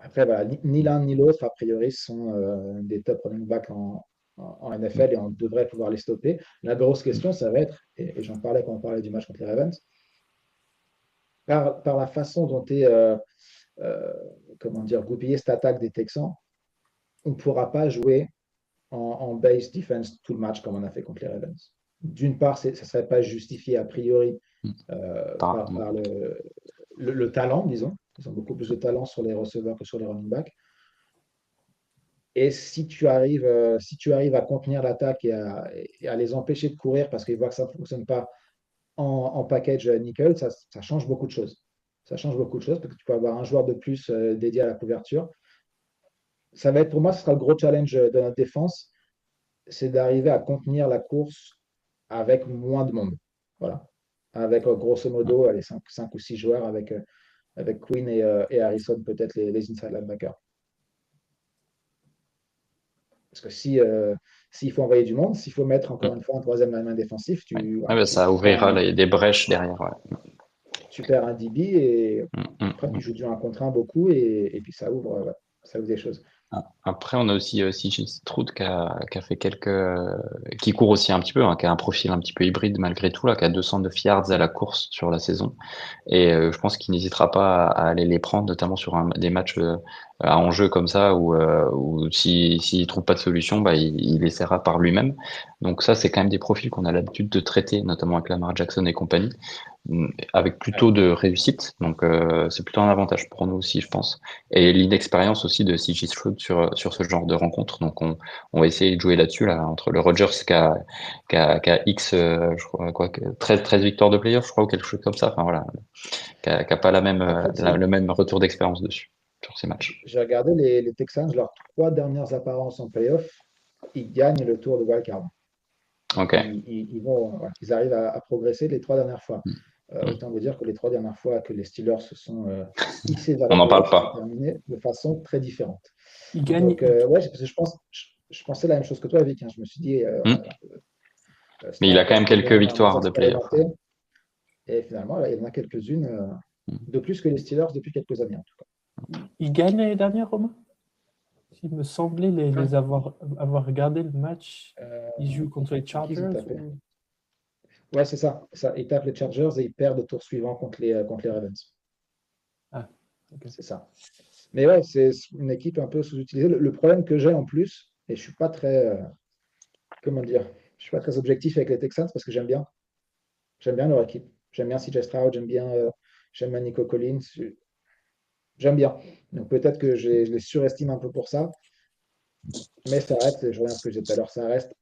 Après, voilà, ni l'un ni l'autre, a priori, sont des top running backs en Mm. NFL et on devrait pouvoir les stopper. La grosse question, ça va être, et j'en parlais quand on parlait du match contre les Ravens, par la façon dont est euh, comment dire, goupillée cette attaque des Texans, on ne pourra pas jouer en base defense tout le match comme on a fait contre les Ravens. D'une part, ça ne serait pas justifié a priori Mm. par le talent, disons. Ils ont beaucoup plus de talent sur les receveurs que sur les running backs. Et si tu arrives à contenir l'attaque et à les empêcher de courir parce qu'ils voient que ça ne fonctionne pas en package nickel, ça change beaucoup de choses. Ça change beaucoup de choses parce que tu peux avoir un joueur de plus dédié à la couverture. Ça va être pour moi, ce sera le gros challenge de notre défense, c'est d'arriver à contenir la course avec moins de monde. Voilà. Avec grosso modo les 5 ou 6 joueurs avec Quinn et Harrison, peut-être les inside linebackers. Parce que s'il faut envoyer du monde, s'il faut mettre encore une fois un troisième lineman défensif, Ouais. tu, Ouais, voilà, bah, tu, ça tu perds ouvrira des brèches derrière. Ouais. tu perds un DB et Mm, après tu mm. joues du 1 contre 1 beaucoup et puis ça ouvre des choses. Après, on a aussi CJ Stroud qui a fait qui court aussi un petit peu, hein, qui a un profil un petit peu hybride malgré tout, là, qui a 209 yards à la course sur la saison. Et je pense qu'il n'hésitera pas à aller les prendre, notamment sur des matchs à enjeu comme ça, où s'il trouve pas de solution, bah, il essaiera par lui-même. Donc ça, c'est quand même des profils qu'on a l'habitude de traiter, notamment avec Lamar Jackson et compagnie. avec plutôt de réussite. Donc, c'est plutôt un avantage pour nous aussi, je pense. Et l'inexpérience aussi de CJ Stroud sur ce genre de rencontre. Donc, on va essayer de jouer là-dessus, là, entre le Rodgers qui a X, je crois, 13 victoires de playoff, je crois, ou quelque chose comme ça. Enfin, voilà. Qui a pas le même retour d'expérience dessus, sur ces matchs. J'ai regardé les Texans, leurs 3 dernières apparences en playoff, ils gagnent le tour de wildcard. Ok. Ils arrivent à progresser les 3 dernières fois. Autant vous dire que les 3 dernières fois que les Steelers se sont hissés vers On les n'en parle playoffs, c'est pas. terminé de façon très différente. Il gagne. Donc, ouais, je pensais la même chose que toi, Vic. Je me suis dit, Mais il a quand même quelques moins victoires de playoff. expérimenté. Et finalement, là, il y en a quelques-unes de plus que les Steelers depuis quelques années, en tout cas. Il gagne l'année dernière, Romain? Il me semblait les avoir regardé le match. Ils jouent contre les Chargers. Ouais, c'est ça. Ils tapent les Chargers et ils perdent au tour suivant contre les Ravens. Ah, ok. C'est ça. Mais ouais, c'est une équipe un peu sous-utilisée. Le problème que j'ai en plus, et je suis pas très, comment dire, je suis pas très objectif avec les Texans parce que j'aime bien leur équipe. J'aime bien CJ Stroud, j'aime bien Nico Collins. J'aime bien. Donc peut-être que je les surestime un peu pour ça, mais ça reste, je reviens à ce que j'ai dit tout à l'heure, ça reste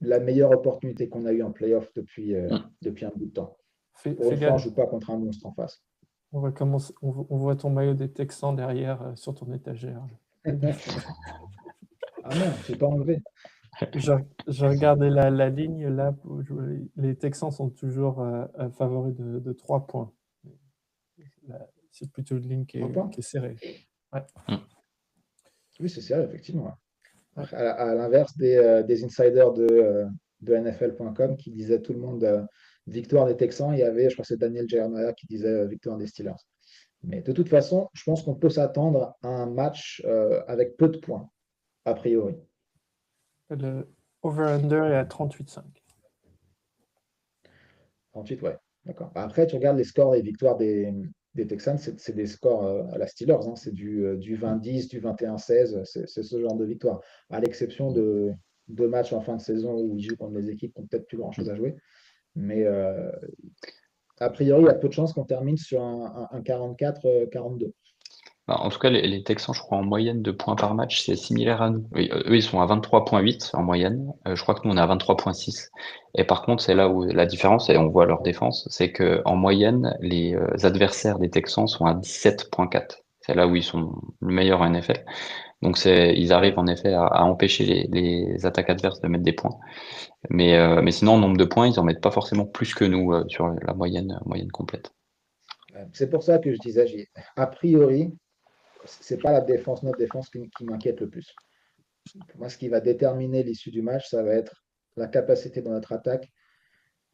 la meilleure opportunité qu'on a eue en playoff depuis un bout de temps. Pour une fois, on ne joue pas contre un monstre en face. On voit ton maillot des Texans derrière sur ton étagère. Ah non, je ne pas enlevé. Je regardais la ligne là. Les Texans sont toujours favoris de 3 points. C'est plutôt une ligne qui est serrée. Ouais. Oui, c'est serré, effectivement. Ouais. À l'inverse des insiders de NFL.com qui disaient tout le monde victoire des Texans, il y avait, je crois que c'est Daniel Jeremiah qui disait victoire des Steelers. Mais de toute façon, je pense qu'on peut s'attendre à un match avec peu de points, a priori. Le over-under est à 38,5. 38, ouais. D'accord. Après, tu regardes les scores et les victoires des Texans, c'est des scores à la Steelers. C'est du 20-10, du 21-16. C'est ce genre de victoire. À l'exception de 2 matchs en fin de saison où ils jouent contre des équipes qui n'ont peut-être plus grand-chose à jouer. Mais a priori, il y a peu de chances qu'on termine sur un 44-42. En tout cas, les Texans, je crois, en moyenne de points par match, c'est similaire à nous. Oui, eux, ils sont à 23,8 en moyenne. Je crois que nous, on est à 23,6. Et par contre, c'est là où la différence, et on voit leur défense, c'est que en moyenne, les adversaires des Texans sont à 17,4. C'est là où ils sont le meilleur en NFL. Donc, ils arrivent en effet à empêcher les attaques adverses de mettre des points. Mais sinon, en nombre de points, ils en mettent pas forcément plus que nous sur la moyenne complète. C'est pour ça que je disais, a priori, c'est pas notre défense qui m'inquiète le plus. Pour moi, ce qui va déterminer l'issue du match, ça va être la capacité de notre attaque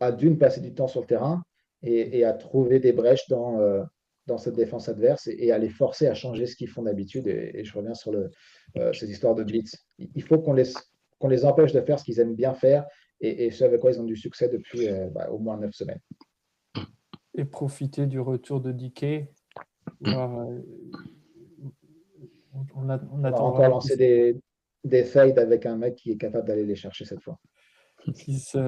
à d'une passer du temps sur le terrain et à trouver des brèches dans cette défense adverse et à les forcer à changer ce qu'ils font d'habitude. Et je reviens sur ces histoires de blitz. Il faut qu'on les empêche de faire ce qu'ils aiment bien faire et ce avec quoi ils ont du succès depuis au moins 9 semaines. Et profiter du retour de DK. On va encore lancer des fades avec un mec qui est capable d'aller les chercher cette fois. Qui se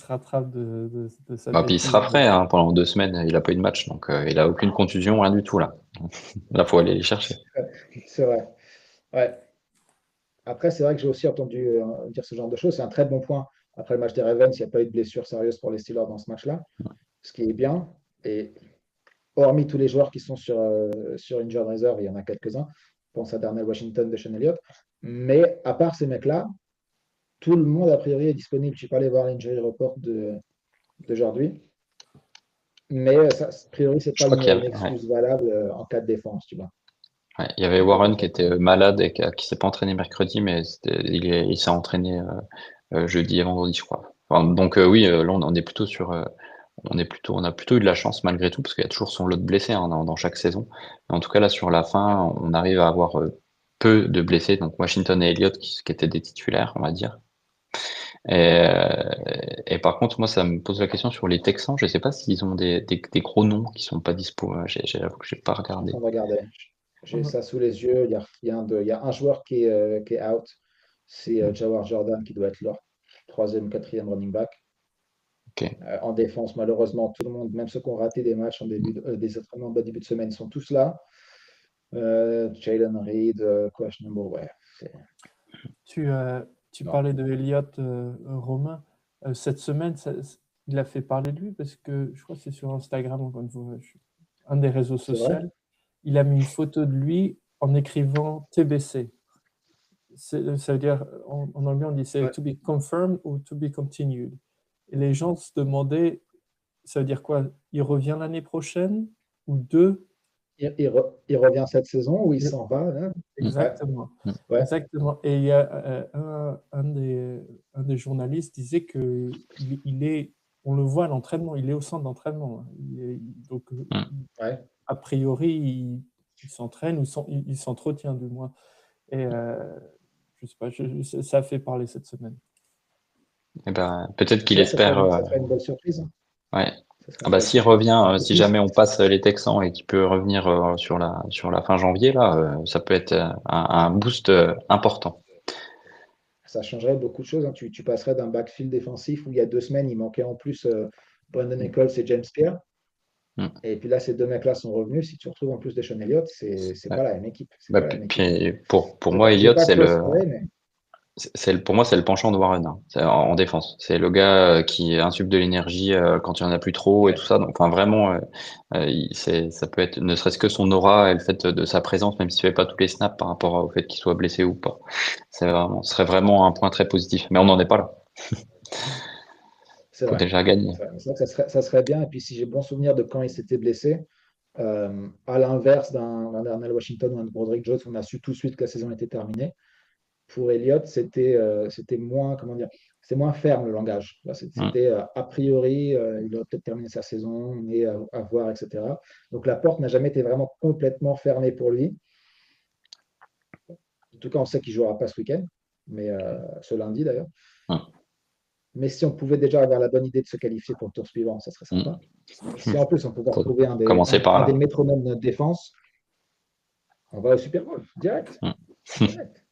rattrape de sa Puis il sera prêt pendant 2 semaines, il n'a pas eu de match, donc il n'a aucune contusion, rien du tout là. Là, il faut aller les chercher. C'est vrai. Ouais. Après, c'est vrai que j'ai aussi entendu dire ce genre de choses. C'est un très bon point. Après le match des Ravens, il n'y a pas eu de blessure sérieuse pour les Steelers dans ce match-là, ce qui est bien. Et hormis tous les joueurs qui sont sur Injured Reserve, il y en a quelques-uns. Je pense à Darnell Washington, Deshaun Elliott. Mais à part ces mecs-là, tout le monde, a priori, est disponible. Je ne suis pas allé voir l'injury report d'aujourd'hui. Mais a priori, ce n'est pas une excuse valable en cas de défense, tu vois. Ouais, il y avait Warren qui était malade et qui ne s'est pas entraîné mercredi, mais il s'est entraîné jeudi et vendredi, je crois. Donc oui, là on est plutôt sur, on a plutôt eu de la chance malgré tout, parce qu'il y a toujours son lot de blessés dans chaque saison. Mais en tout cas là sur la fin, on arrive à avoir peu de blessés, donc Washington et Elliott qui étaient des titulaires, on va dire. Et par contre, moi, ça me pose la question sur les Texans. Je ne sais pas s'ils ont des gros noms qui sont pas dispo. J'avoue que je n'ai pas regardé. On va regarder. J'ai ça sous les yeux. Il y a un joueur qui est out. C'est Jawar Jordan qui doit être leur 3e, 4e running back. Ok. En défense, malheureusement, tout le monde, même ceux qui ont raté des matchs des entraînements en début de semaine, sont tous là. Jalen Reed, questionable, ouais. Tu, euh, tu Non, parlais de Elliott Romain. Cette semaine, il a fait parler de lui parce que je crois que c'est sur Instagram, encore une fois, un des réseaux c'est vrai. sociaux. Il a mis une photo de lui en écrivant TBC. Ça veut dire, en anglais, on dit c'est Ouais. to be confirmed ou to be continued. Et les gens se demandaient, ça veut dire quoi? Il revient l'année prochaine ou deux? Il revient cette saison ou il s'en va, hein? Mm. Ouais, Exactement. Mm. ouais. Exactement. Et il y a un des journalistes disait que il est, on le voit à l'entraînement, il est au centre d'entraînement. Donc, Mm. Ouais. a priori, il s'entraîne ou il s'entretient du moins. Et je sais pas, ça a fait parler cette semaine. Eh ben, peut-être qu'il Ouais, espère. ça serait une belle surprise. Ouais. Ça serait Ah une bah, belle s'il surprise. revient, Et si puis, jamais on passe les Texans et qu'il peut revenir sur la fin janvier, là, ça peut être un boost important. ça changerait beaucoup de choses, hein. Tu passerais d'un backfield défensif où il y a 2 semaines, il manquait en plus Brandon Nichols et James Pierre. Mm. Et puis là, ces deux mecs-là sont revenus. Si tu retrouves en plus Deshaun Elliott, c'est Ouais. pas la même équipe. C'est Bah, pas la même équipe. puis pour Je vais moi, pas, je vais Elliott, pas trop espérer, mais pour moi, c'est le penchant de Warren, hein. C'est en défense. C'est le gars qui insuffle de l'énergie quand il n'y en a plus trop et tout ouais, ça. Donc, enfin, vraiment, ça peut être ne serait-ce que son aura et le fait de sa présence, même s'il fait pas tous les snaps par rapport au fait qu'il soit blessé ou pas. Ce serait vraiment un point très positif. Mais on n'en est pas là. c'est Faut vrai. déjà gagner. C'est vrai. C'est vrai que ça serait bien. Et puis, si j'ai bon souvenir de quand il s'était blessé, à l'inverse d'un Darnell Washington ou un Broderick Jones, on a su tout de suite que la saison était terminée. Pour Elliott, c'était moins, comment dire, c'est moins ferme le langage. Là, Mm. c'était a priori, il aurait peut-être terminé sa saison, mais à voir, etc. Donc la porte n'a jamais été vraiment complètement fermée pour lui. En tout cas, on sait qu'il ne jouera pas ce week-end, mais ce lundi d'ailleurs. Mm. Mais si on pouvait déjà avoir la bonne idée de se qualifier pour le tour suivant, ça serait Mm. sympa. Si en plus on pouvait Faut retrouver un des, commencer par un des là. métronomes de notre défense, on va au Super Bowl, direct. Mm. Direct.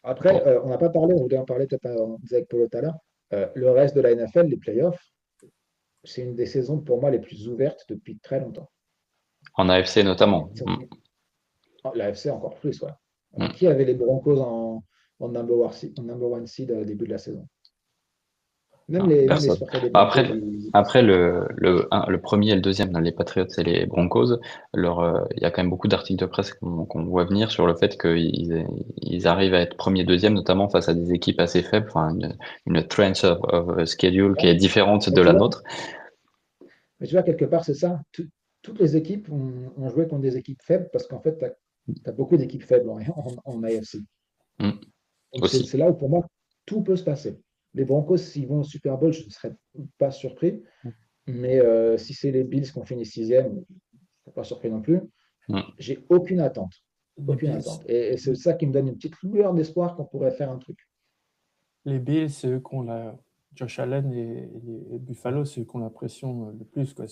Après, Bon. on n'a pas parlé, on voulait en parler peut-être on disait avec Polo tout à l'heure. Le reste de la NFL, les playoffs, c'est une des saisons pour moi les plus ouvertes depuis très longtemps. En AFC notamment. La FC encore plus, ouais. Mm. Qui avait les Broncos en number one seed au début de la saison? Même Ah, les personne. supporters des Broncos, Après, ils y après pensaient. le premier et le deuxième, dans les Patriots et les Broncos, il y a quand même beaucoup d'articles de presse qu'on voit venir sur le fait qu'ils arrivent à être premier, deuxième, notamment face à des équipes assez faibles, enfin une trench of schedule qui Ouais. est différente Mais de tu la vois, nôtre. quelque part, c'est ça. Toutes les équipes ont joué contre des équipes faibles parce qu'en fait, tu as beaucoup d'équipes faibles en AFC. Mm. Donc, c'est Aussi. là où, pour moi, tout peut se passer. Les Broncos, s'ils vont au Super Bowl, je ne serais pas surpris. Mais si c'est les Bills qui ont fini sixième, je ne serais pas surpris non plus. Mm. J'ai aucune attente. Les Aucune Bills, attente. Et c'est ça qui me donne une petite lueur d'espoir qu'on pourrait faire un truc. les Bills, c'est eux qui ont Josh Allen et les Buffalo, c'est eux qui ont la pression le plus, quoi.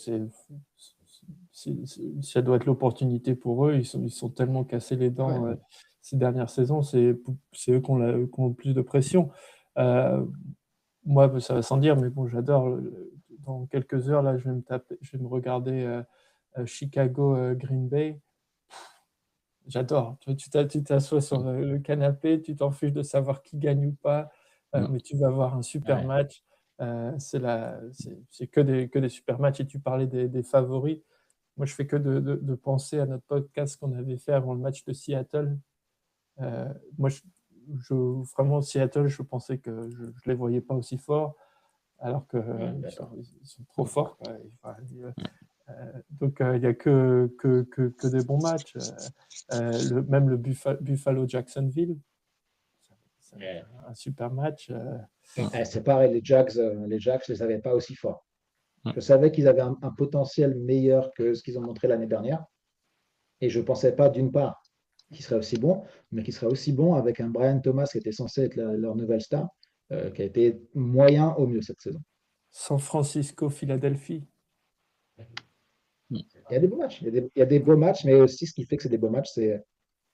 Ça doit être l'opportunité pour eux. Ils sont tellement cassés les dents Ouais. ces dernières saisons. C'est eux qui ont le plus de pression. Euh, Moi, ça va sans dire, mais bon, j'adore. Dans quelques heures, là, je vais me regarder Chicago Green Bay. J'adore. Tu t'assois sur le canapé, tu t'en fiches de savoir qui gagne ou pas, Mm. mais tu vas avoir un super Ouais. match. C'est que des super matchs. Et tu parlais des favoris. Moi, je fais que de penser à notre podcast qu'on avait fait avant le match de Seattle. Moi, vraiment, Seattle, je pensais que je ne les voyais pas aussi forts, alors qu'ils D'accord. ils sont trop forts, quoi. Enfin, donc, il n'y a que des bons matchs. Même le Buffalo-Jacksonville, c'est Ouais. un super match. C'est pareil, les Jags, je ne les avais pas aussi forts. Mm. Je savais qu'ils avaient un potentiel meilleur que ce qu'ils ont montré l'année dernière. Et je ne pensais pas, d'une part, qu'ils seraient aussi bons, mais qu'ils seraient aussi bons avec un Brian Thomas qui était censé être leur nouvelle star, qui a été moyen au mieux cette saison. San Francisco-Philadelphie. Mm. Il y a des beaux matchs. Il y a des beaux matchs, mais aussi ce qui fait que c'est des beaux matchs, c'est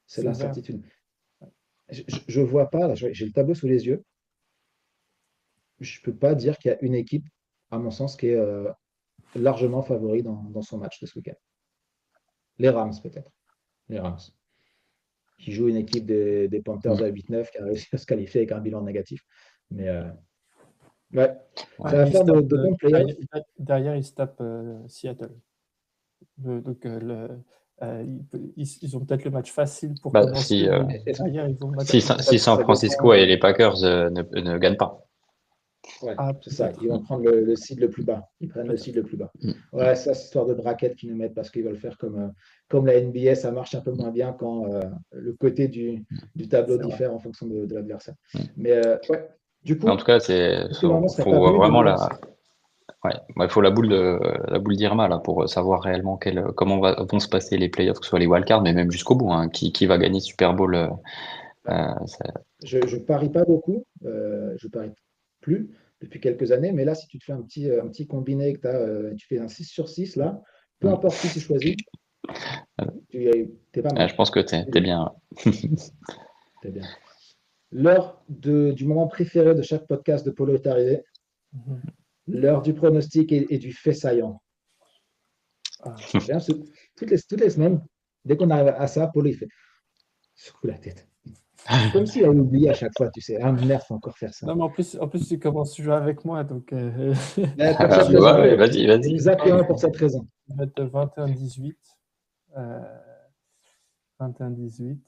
C'est ouvert. l'incertitude. Je ne vois pas, là, j'ai le tableau sous les yeux. je peux pas dire qu'il y a une équipe, à mon sens, qui est largement favori dans son match de ce week-end. Les Rams, peut-être. Les Rams. Qui jouent une équipe des Panthers à 8-9 qui a réussi à se qualifier avec un bilan négatif. Mais ouais, ça va Ils faire se tapent, de bons playoffs. derrière, ils se tapent Seattle. Donc, ils ont peut-être le match facile pour Bah, commencer, mais derrière, ils ont le match si compliqué. San Ça Francisco dépend. et les Packers ne gagnent pas. Ouais, Ah, c'est ça. peut-être. Ils vont prendre le seed le plus bas. Ils prennent le Peut-être. seed le plus bas. Mm. Ouais, ça, c'est histoire de bracket qu'ils nous mettent parce qu'ils veulent faire comme la NBA. Ça marche un peu moins bien quand le côté du tableau C'est vrai. diffère en fonction de l'adversaire. Mm. Mais ouais, du Mais en coup, tout cas, est-ce que vraiment, ce serait pas faut mieux de vraiment lancer il faut la boule d'Irma là pour savoir réellement comment vont se passer les playoffs, que ce soit les wildcards, mais même jusqu'au bout, hein, qui va gagner Super Bowl. Ça- Je parie pas beaucoup, je parie plus depuis quelques années, mais là, si tu te fais un petit combiné, tu fais un 6 sur 6 là, peu Mm. importe qui tu choisis, tu es pas mal. Je pense que t'es bien. T'es bien. L'heure du moment préféré de chaque podcast de Polo est arrivée, Mhm. l'heure du pronostic et du fait saillant. Ah. J'aime bien, toutes les semaines, dès qu'on arrive à ça, Polo, il fait secoue la tête. Comme s'il avait oublié à chaque fois, tu sais. Ah merde, faut encore faire ça. Non, mais en plus, tu commences à jouer avec moi, donc Mais pour cette Ouais, raison, ouais, Polo. vas-y. Exactement pour cette raison. je vais mettre 21-18. Euh, 21-18.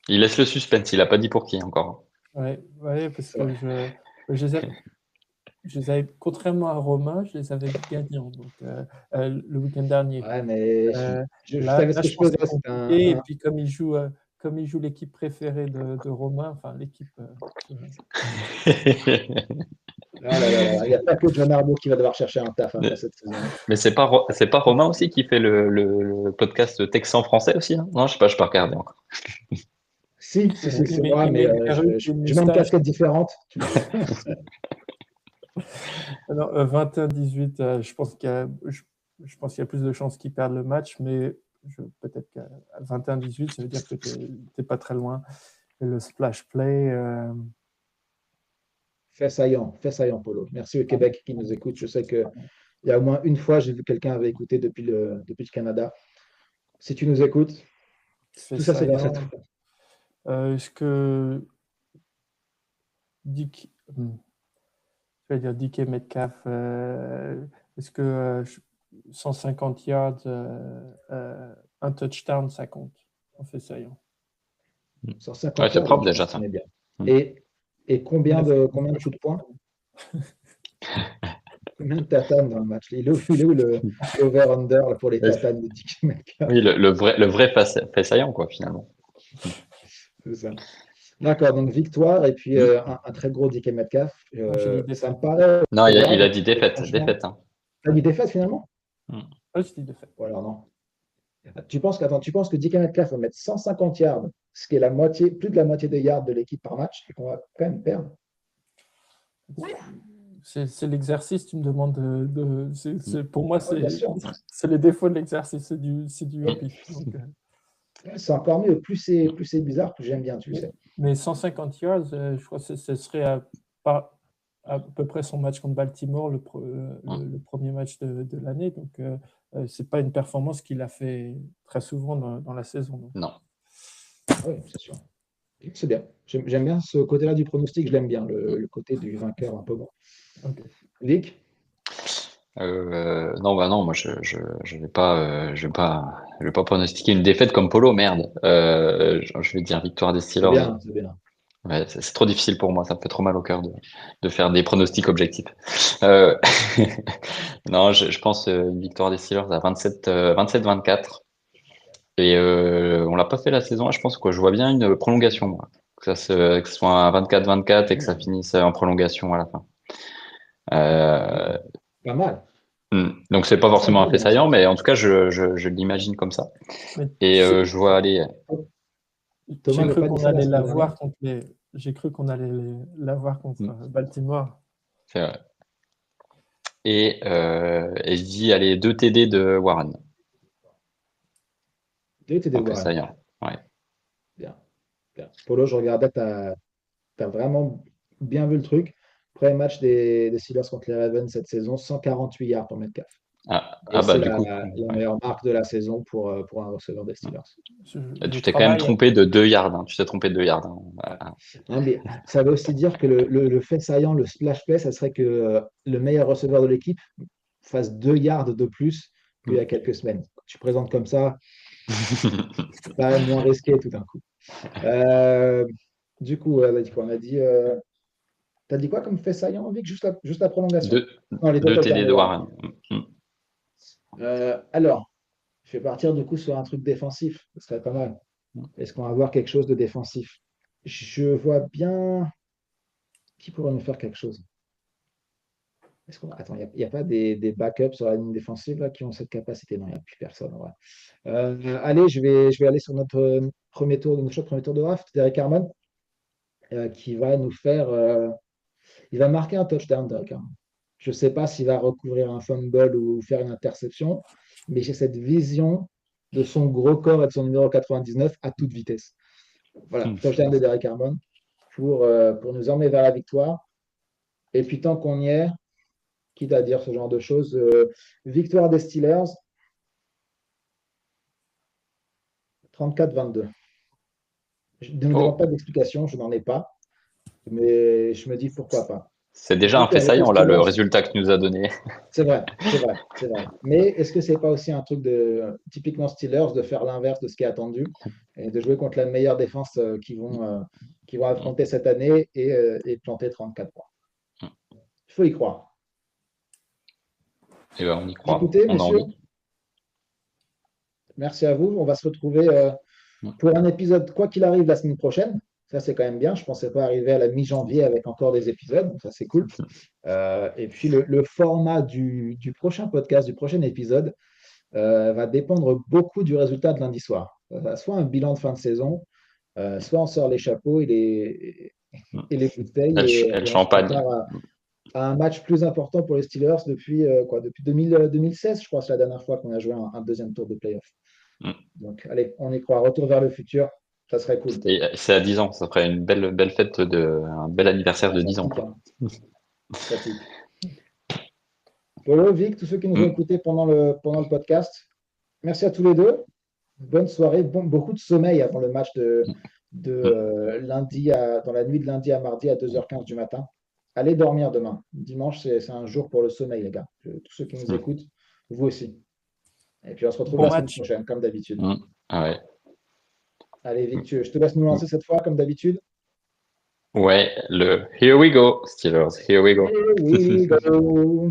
Il laisse le suspense, il a pas dit pour qui encore. Ouais, parce C'est vrai. que je les avais, contrairement à Romain, je les avais gagnants donc, le week-end dernier. Ouais, mais Euh, je là, savais ce là, que je je pense que faisais. c'est C'était compliqué. Et puis, comme il joue l'équipe préférée de Romain, enfin, l'équipe. Ah là là là, il n'y a pas que John Arbo qui va devoir chercher un taf après cette saison. Mais c'est pas Romain aussi qui fait le podcast Texan français aussi, hein? Non, je sais pas, je peux regarder encore. Si, C'est si, vrai, si, c'est moi, il mais met une perruque et une je mets une moustache. casquette différente. Alors, 21-18, je pense qu'il y a plus de chances qu'ils perdent le match, mais peut-être qu'à 21-18, ça veut dire que tu n'es pas très loin. Et le splash play, Fait saillant, Polo. Merci au Québec qui nous écoute. Je sais qu'il y a au moins une fois, j'ai vu quelqu'un avait écouté depuis le Canada. Si tu nous écoutes, fait tout ça, c'est grâce à saillant. toi. Est-ce que Dick, je vais dire DK Metcalf, est-ce que 150 yards, un touchdown, ça compte? On fait saillant. Sur Ouais, 50 c'est yards, oui, propre je déjà pense qu'on ça. est bien. Mm. Et combien Neuf. combien de coups de poing? Combien de tatanes dans le match? Il est où l'over-under pour les tatanes de DK Metcalf? Oui, le vrai fait saillant, quoi, finalement. C'est ça. D'accord, donc victoire et puis Mm. un très gros DK Metcalf. Moi, j'ai dit Ça me défaite. paraît Non, il a jouable. dit Et défaite, franchement, hein. t'as dit défaite finalement? Mm. Moi, j'ai dit défaite. Ou alors non. Tu penses que DK Metcalf va mettre 150 yards, ce qui est plus de la moitié des yards de l'équipe par match, et qu'on va quand même perdre? C'est l'exercice, tu me demandes pour moi, Oui, bien sûr. c'est les défauts de l'exercice, c'est du au pif. Donc, C'est encore mieux. Plus c'est bizarre, plus j'aime bien, tu le sais. mais 150 yards, je crois que ce serait à peu près son match contre Baltimore, le premier match de l'année. Donc, ce n'est pas une performance qu'il a fait très souvent dans la saison. Donc. Non. Oui, c'est sûr. C'est bien. J'aime bien ce côté-là du pronostic, je l'aime bien, le côté du vainqueur un peu bon. Ok. Vic? Non, bah non, moi je vais pas pronostiquer une défaite comme Polo, merde. Je vais dire victoire des C'est Steelers. bien, c'est bien. Ouais, c'est trop difficile pour moi, ça me fait trop mal au cœur de faire des pronostics objectifs. Euh, non, je pense une victoire des Steelers à 27-24. Et on l'a pas fait la saison, je pense que je vois bien une prolongation, moi. Que ce soit un 24-24 et que ça finisse en prolongation à la fin. Euh, Pas mal. donc c'est pas C'est forcément un sympa fait de lancer saillant, ça. mais en tout cas je l'imagine comme ça. Mais Et je vois aller. Thomas j'ai n'avait cru pas dit qu'on ça la allait semaine dernière. l'avoir contre Baltimore. C'est vrai. Et je dis allez 2 TD de Warren. Tu étais des En fait Warren. saillant. Ouais. Bien, bien. Polo, je regardais, tu as vraiment bien vu le truc. Premier match des Steelers contre les Ravens cette saison, 148 yards pour Metcalf. Et c'est du coup, la meilleure marque de la saison pour un receveur des Steelers. Tu t'es quand même trompé de 2 yards. Tu t'es trompé de 2 yards. Non, mais ça veut aussi dire que le fait saillant, le splash play, ça serait que le meilleur receveur de l'équipe fasse 2 yards de plus qu'il y a quelques semaines. Quand tu présentes comme ça, c'est pas moins risqué tout d'un coup. Du coup, on a dit quoi? T'as dit quoi comme fait saillant, Vic? Juste la prolongation? Non, les deux TD de Warren. Alors, je vais partir du coup sur un truc défensif. Ce serait pas mal. Est-ce qu'on va avoir quelque chose de défensif? Je vois bien qui pourrait nous faire quelque chose. Attends, il n'y a pas des backups sur la ligne défensive là, qui ont cette capacité? Non, il n'y a plus personne. Allez, je vais aller sur notre premier tour de draft, Derek Harmon, qui va nous faire. Il va marquer un touchdown, Derek Harmon. Je ne sais pas s'il va recouvrir un fumble ou faire une interception, mais j'ai cette vision de son gros corps et de son numéro 99 à toute vitesse. Voilà, touchdown de Derek Harmon pour nous emmener vers la victoire. Et puis tant qu'on y est, quitte à dire ce genre de choses, victoire des Steelers, 34-22. Je ne me demande pas d'explication, je n'en ai pas, mais je me dis pourquoi pas. C'est déjà un fait saillant, là, le résultat que tu nous as donné. C'est vrai. Mais est-ce que c'est pas aussi un truc de typiquement Steelers de faire l'inverse de ce qui est attendu et de jouer contre la meilleure défense qu'ils vont affronter cette année et planter 34 points? Il faut y croire. Et ben, on y croit. Écoutez, messieurs, merci à vous. On va se retrouver pour un épisode, quoi qu'il arrive, la semaine prochaine. Ça, c'est quand même bien. Je ne pensais pas arriver à la mi-janvier avec encore des épisodes. Donc ça, c'est cool. Et puis, le format du prochain podcast, du prochain épisode, va dépendre beaucoup du résultat de lundi soir. Soit un bilan de fin de saison, soit on sort les chapeaux et les bouteilles. Et le champagne. À un match plus important pour les Steelers depuis 2016, je crois, c'est la dernière fois qu'on a joué un deuxième tour de playoff. Donc, allez, on y croit. Retour vers le futur, ça serait cool. C'est à 10 ans, ça ferait une belle fête, un bel anniversaire de 10 ans. Polo, Vic, tous ceux qui nous ont écoutés pendant le podcast, merci à tous les deux. Bonne soirée, beaucoup de sommeil avant le match lundi dans la nuit de lundi à mardi à 2h15 du matin. Allez dormir demain. Dimanche, c'est un jour pour le sommeil, les gars. Tous ceux qui nous écoutent, vous aussi. Et puis, on se retrouve la semaine prochaine, comme d'habitude. Ouais. Allez, Vic, je te laisse nous lancer cette fois, comme d'habitude. Ouais, le Here we go, Steelers. Here we go. Here we go.